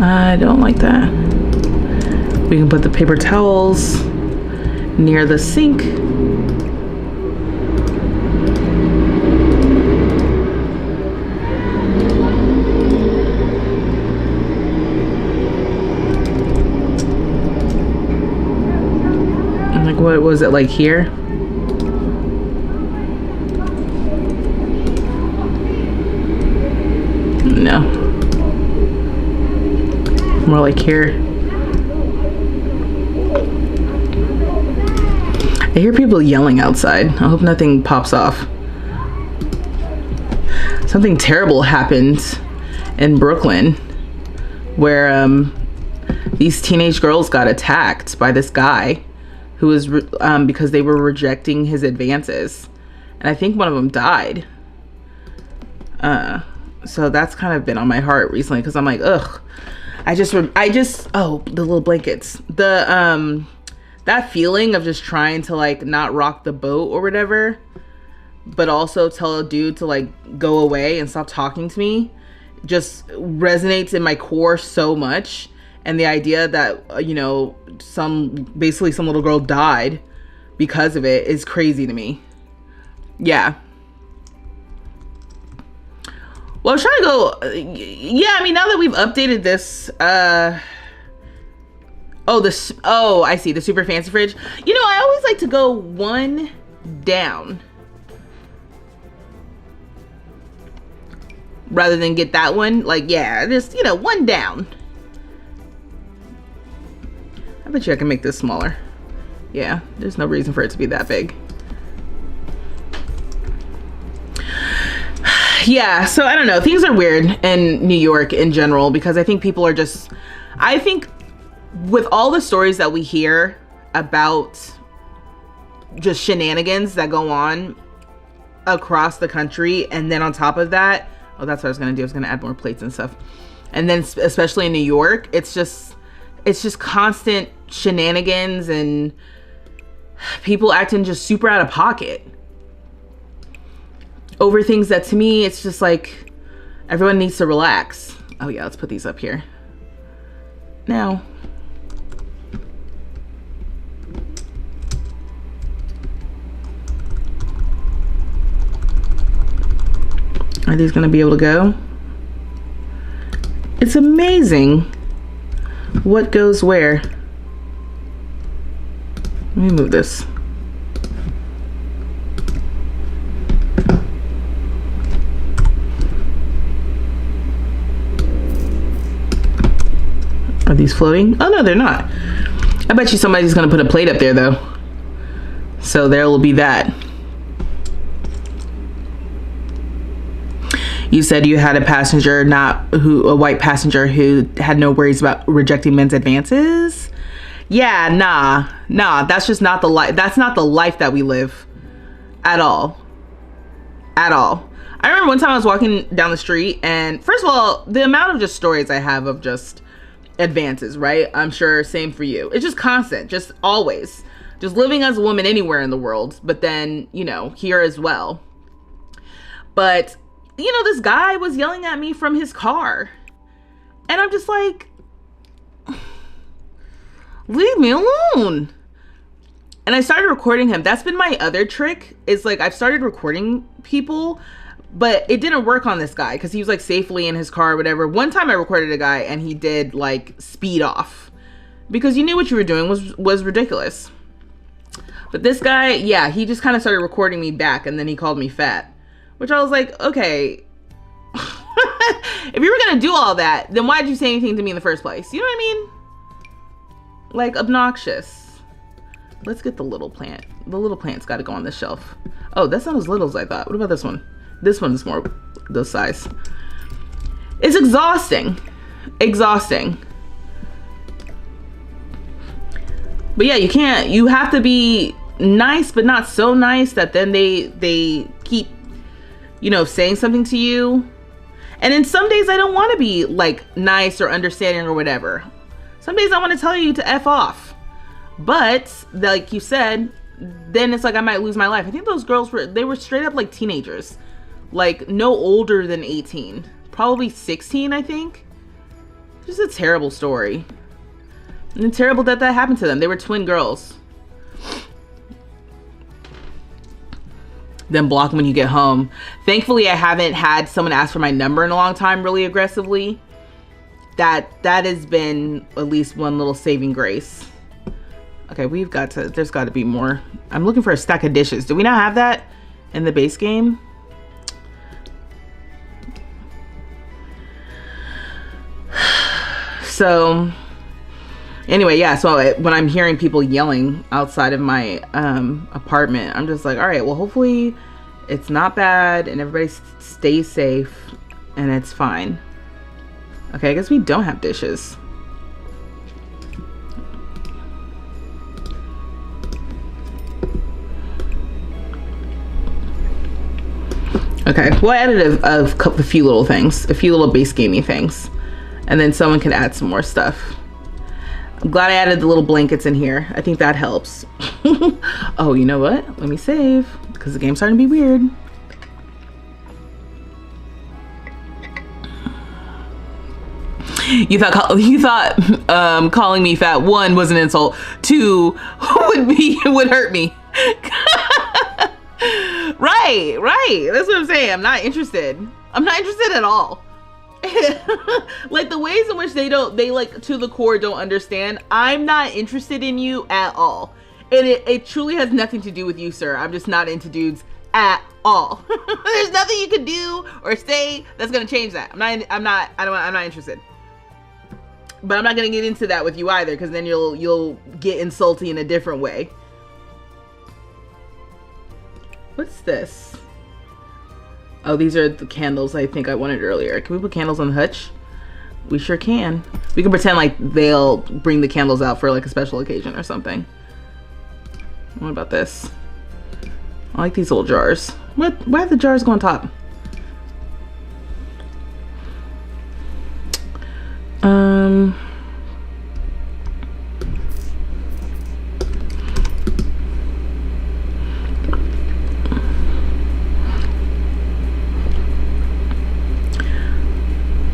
I don't like that. We can put the paper towels near the sink. And like, what was it like here? No. More like here. I hear people yelling outside. I hope nothing pops off. Something terrible happened in Brooklyn where these teenage girls got attacked by this guy who was because they were rejecting his advances. And I think one of them died. So that's kind of been on my heart recently because I'm like, ugh. I just oh, the little blankets. That feeling of just trying to like not rock the boat or whatever, but also tell a dude to like go away and stop talking to me just resonates in my core so much. And the idea that, you know, basically some little girl died because of it is crazy to me. Yeah. Well, I was trying to go, yeah, I mean, now that we've updated this, oh, I see, the super fancy fridge. You know, I always like to go one down rather than get that one. Like, yeah, just, you know, one down. I bet you I can make this smaller. Yeah, there's no reason for it to be that big. Yeah, so I don't know. Things are weird in New York in general because I think people are just, I think with all the stories that we hear about just shenanigans that go on across the country, and then on top of that, oh, that's what I was gonna do. I was gonna add more plates and stuff. And then especially in New York, it's just constant shenanigans and people acting just super out of pocket over things that, to me, it's just like everyone needs to relax. Oh yeah, let's put these up here. Now, Are these gonna be able to go? It's amazing what goes where. Let me move this. Are these floating? Oh no, they're not. I bet you somebody's gonna put a plate up there though. So there will be that. You said you had a passenger, a white passenger who had no worries about rejecting men's advances. Yeah, nah, that's just not the life. That's not the life that we live at all. At all. I remember one time I was walking down the street, and first of all, the amount of just stories I have of just advances, right? I'm sure same for you. It's just constant, just always. Just living as a woman anywhere in the world, but then, you know, here as well. But you know, this guy was yelling at me from his car. And I'm just like, leave me alone. And I started recording him. That's been my other trick, is like I've started recording people, but it didn't work on this guy because he was like safely in his car or whatever. One time I recorded a guy and he did like speed off because you knew what you were doing was ridiculous. But this guy, yeah, he just kind of started recording me back and then he called me fat. Which I was like, okay, if you were going to do all that, then why did you say anything to me in the first place? You know what I mean? Like, obnoxious. Let's get the little plant. The little plant's got to go on this shelf. Oh, that's not as little as I thought. What about this one? This one is more this size. It's exhausting. Exhausting. But yeah, you have to be nice, but not so nice that then they keep, you know, saying something to you. And then some days I don't want to be like nice or understanding or whatever. Some days I want to tell you to F off. But like you said, then it's like I might lose my life. I think those girls were straight up like teenagers. Like no older than 18. Probably 16, I think. Just a terrible story. And terrible that happened to them. They were twin girls. Then block when you get home. Thankfully, I haven't had someone ask for my number in a long time really aggressively. That has been at least one little saving grace. Okay, there's got to be more. I'm looking for a stack of dishes. Do we not have that in the base game? So anyway, yeah, so when I'm hearing people yelling outside of my apartment, I'm just like, all right, well, hopefully it's not bad and everybody stays safe and it's fine. Okay, I guess we don't have dishes. Okay, well, I added a few little things, a few little base gamey things, and then someone can add some more stuff. I'm glad I added the little blankets in here. I think that helps. Oh, you know what? Let me save because the game's starting to be weird. You thought calling me fat, 1, was an insult. 2, would hurt me. Right. That's what I'm saying. I'm not interested. I'm not interested at all. Like the ways in which they like to the core don't understand. I'm not interested in you at all. And it truly has nothing to do with you, sir. I'm just not into dudes at all. There's nothing you can do or say that's gonna change that. I'm not interested. But I'm not gonna get into that with you either, because then you'll get insulty in a different way. What's this? Oh, these are the candles I think I wanted earlier. Can we put candles on the hutch? We sure can. We can pretend like they'll bring the candles out for like a special occasion or something. What about this? I like these little jars. Why do the jars go on top?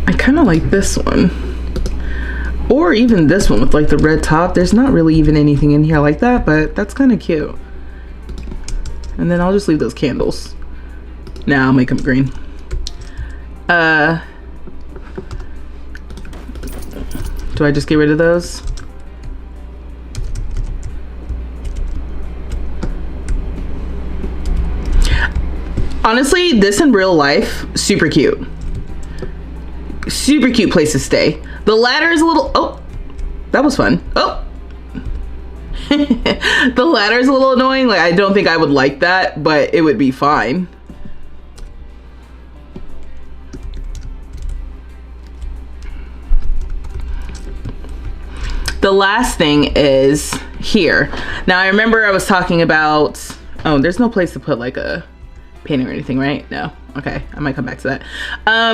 I kind of like this one, or even this one with like the red top. There's not really even anything in here like that, but that's kind of cute. And then I'll just leave those candles. Now I'll make them green. Do I just get rid of those? Honestly, this in real life, super cute. Super cute place to stay. The ladder is a little, oh, that was fun. Oh. The ladder is a little annoying. Like, I don't think I would like that, but it would be fine. The last thing is here. Now, I remember I was talking about, oh, there's no place to put like a painting or anything, right? No. Okay, I might come back to that. I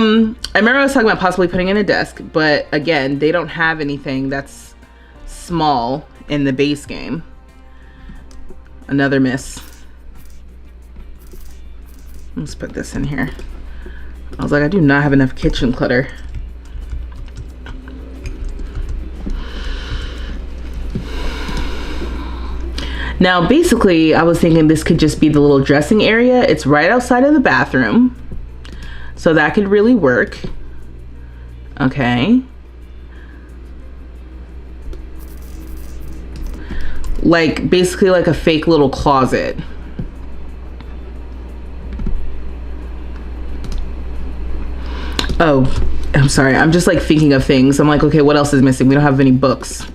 remember I was talking about possibly putting in a desk, but again, they don't have anything that's small in the base game. Another miss. Let's put this in here. I was like, I do not have enough kitchen clutter. Now, basically, I was thinking this could just be the little dressing area. It's right outside of the bathroom. So that could really work. Okay. Like, basically like a fake little closet. Oh, I'm sorry. I'm just like thinking of things. I'm like, okay, what else is missing? We don't have any books.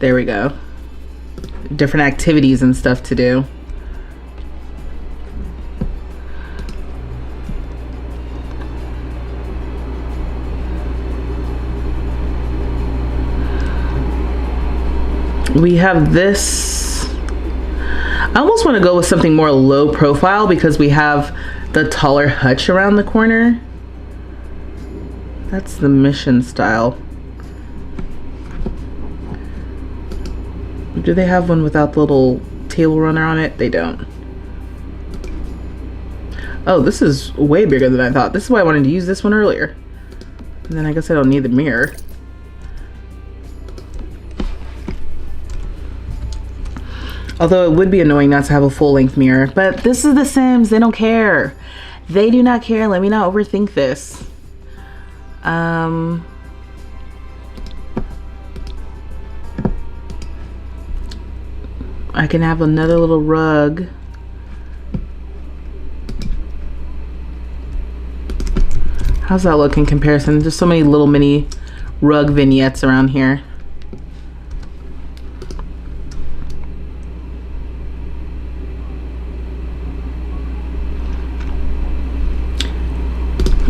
There we go. Different activities and stuff to do. We have this. I almost want to go with something more low profile because we have the taller hutch around the corner. That's the mission style. Do they have one without the little table runner on it? They don't. Oh, this is way bigger than I thought. This is why I wanted to use this one earlier. And then I guess I don't need the mirror. Although it would be annoying not to have a full-length mirror. But this is The Sims. They don't care. They do not care. Let me not overthink this. I can have another little rug. How's that look in comparison? There's so many little mini rug vignettes around here.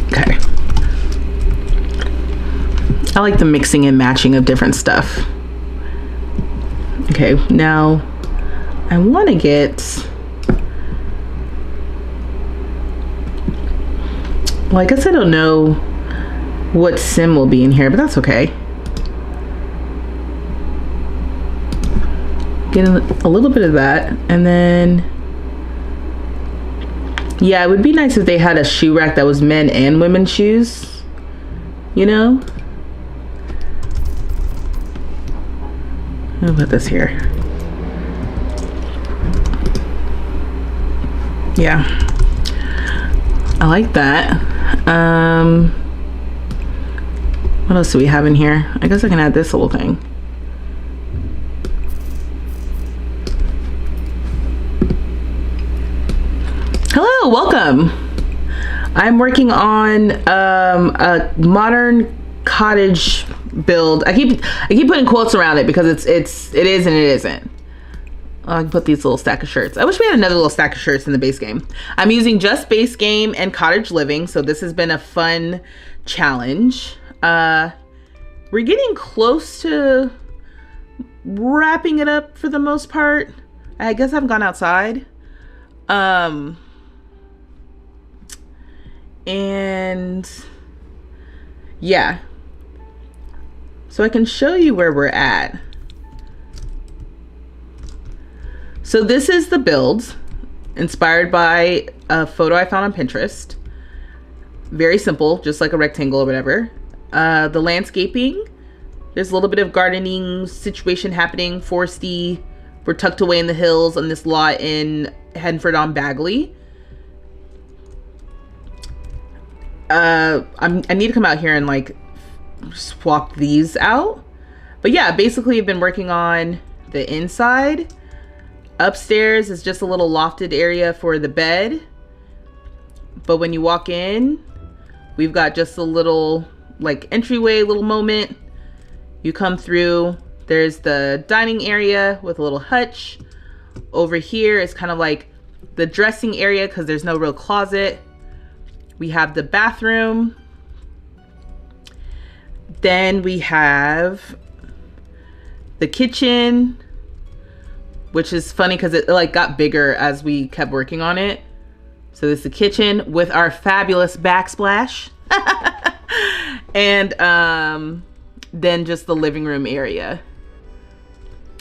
Okay. I like the mixing and matching of different stuff. Okay, now I want to get, well, I guess I don't know what sim will be in here, but that's okay. Get a little bit of that, and then, yeah, it would be nice if they had a shoe rack that was men and women's shoes, you know? I'll put this here. Yeah, I like that. What else do we have in here? I guess I can add this little thing. Hello, welcome. I'm working on a modern cottage build. I keep putting quotes around it because it is and it isn't. I can put these little stack of shirts. I wish we had another little stack of shirts in the base game. I'm using just base game and cottage living, so this has been a fun challenge. We're getting close to wrapping it up for the most part. I guess I've gone outside. And yeah. So I can show you where we're at. So this is the build, inspired by a photo I found on Pinterest. Very simple, just like a rectangle or whatever. The landscaping, there's a little bit of gardening situation happening, foresty. We're tucked away in the hills on this lot in Henford on Bagley. I need to come out here and like swap these out. But yeah, basically I've been working on the inside. Upstairs is just a little lofted area for the bed. But when you walk in, we've got just a little like entryway, little moment. You come through, there's the dining area with a little hutch. Over here is kind of like the dressing area because there's no real closet. We have the bathroom. Then we have the kitchen, which is funny because it like got bigger as we kept working on it. So this is the kitchen with our fabulous backsplash. And then just the living room area.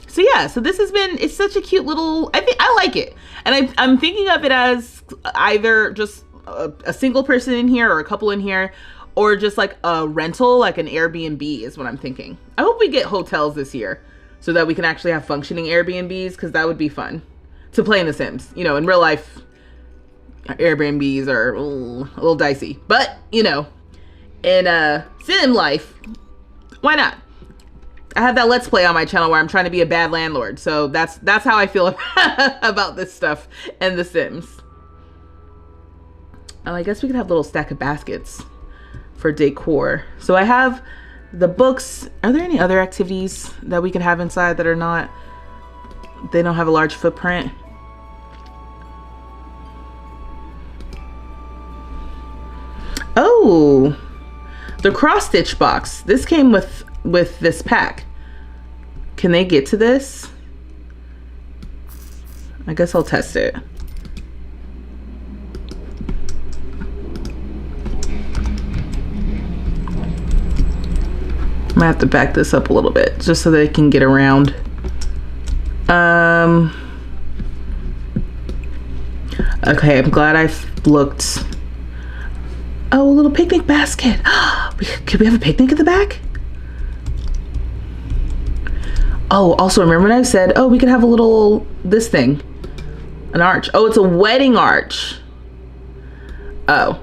So yeah, so this has been, it's such a cute little, I like it. And I'm thinking of it as either just a single person in here or a couple in here, or just like a rental, like an Airbnb is what I'm thinking. I hope we get hotels this year so that we can actually have functioning Airbnbs, because that would be fun to play in The Sims. You know, in real life, Airbnbs are a little dicey, but you know, in Sim life, why not? I have that Let's Play on my channel where I'm trying to be a bad landlord. So that's how I feel about this stuff and The Sims. Oh, I guess we could have a little stack of baskets for decor. So I have the books. Are there any other activities that we can have inside that are not, they don't have a large footprint? Oh, the cross stitch box. This came with this pack. Can they get to this? I guess I'll test it. I'm gonna have to back this up a little bit just so they can get around. Okay, I'm glad I've looked. Oh, a little picnic basket. Could we have a picnic at the back? Oh, also remember when I said, oh, we could have a little, this thing, an arch. Oh, it's a wedding arch. Oh.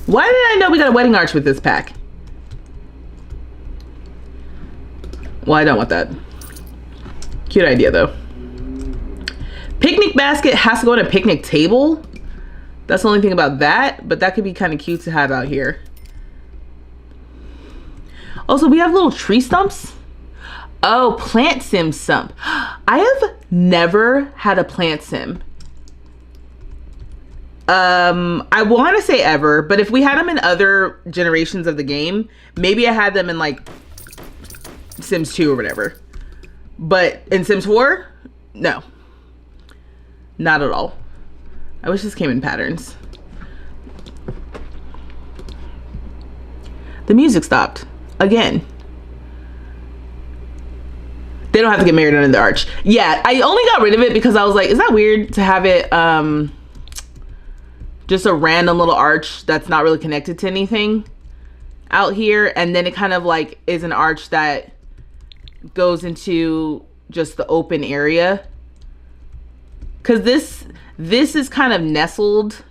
Why did I know we got a wedding arch with this pack? Well, I don't want that. Cute idea though. Picnic basket has to go on a picnic table. That's the only thing about that, but that could be kind of cute to have out here. Also, we have little tree stumps. Oh, plant sim stump. I have never had a plant sim. I want to say ever, but if we had them in other generations of the game, maybe I had them in like Sims 2 or whatever. But in Sims 4, no. Not at all. I wish this came in patterns. The music stopped again. They don't have to get married under the arch. Yeah, I only got rid of it because I was like, is that weird to have it just a random little arch that's not really connected to anything out here, and then it kind of like is an arch that goes into just the open area. Cause this is kind of nestled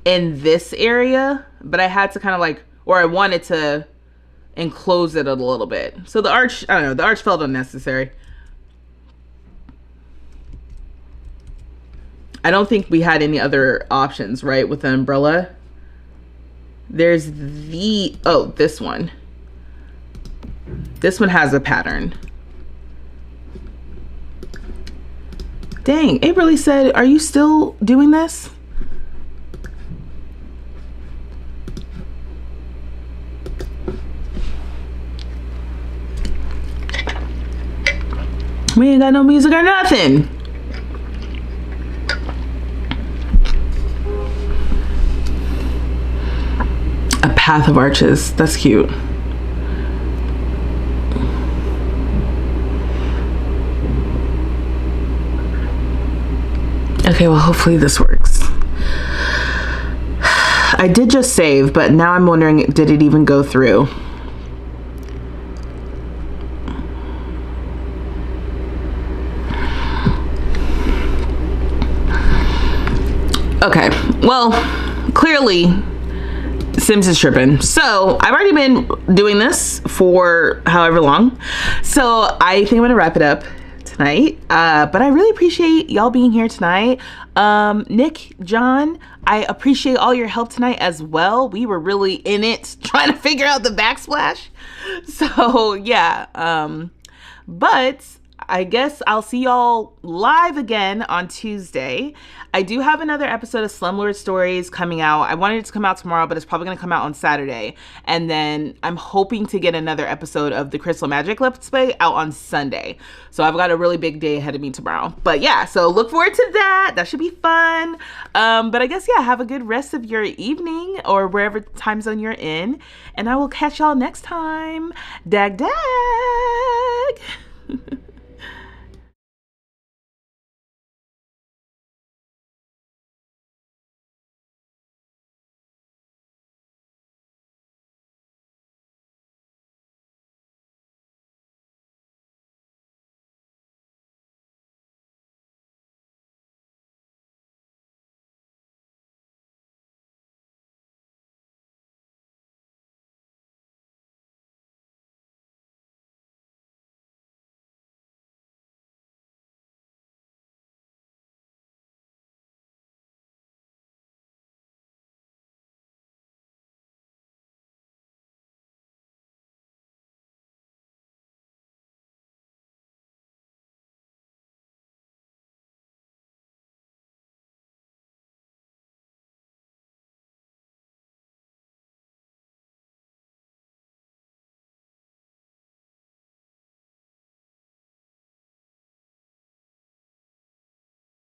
in this area, but I had to kind of like, or I wanted to enclose it a little bit. So the arch, I don't know, the arch felt unnecessary. I don't think we had any other options, right, with the umbrella. There's the, oh, this one. This one has a pattern. Dang, Abrily said, are you still doing this? We ain't got no music or nothing. A path of arches, that's cute. Okay, well, hopefully this works. I did just save, but now I'm wondering, did it even go through? Okay, well, clearly Sims is tripping. So I've already been doing this for however long. So I think I'm gonna wrap it up tonight. But I really appreciate y'all being here tonight. Nick, John, I appreciate all your help tonight as well. We were really in it trying to figure out the backsplash. So yeah, but I guess I'll see y'all live again on Tuesday. I do have another episode of Slumlord Stories coming out. I wanted it to come out tomorrow, but it's probably going to come out on Saturday. And then I'm hoping to get another episode of the Crystal Magic Let's Play out on Sunday. So I've got a really big day ahead of me tomorrow. But yeah, so look forward to that. That should be fun. But I guess, yeah, have a good rest of your evening or wherever time zone you're in. And I will catch y'all next time. Dag dag.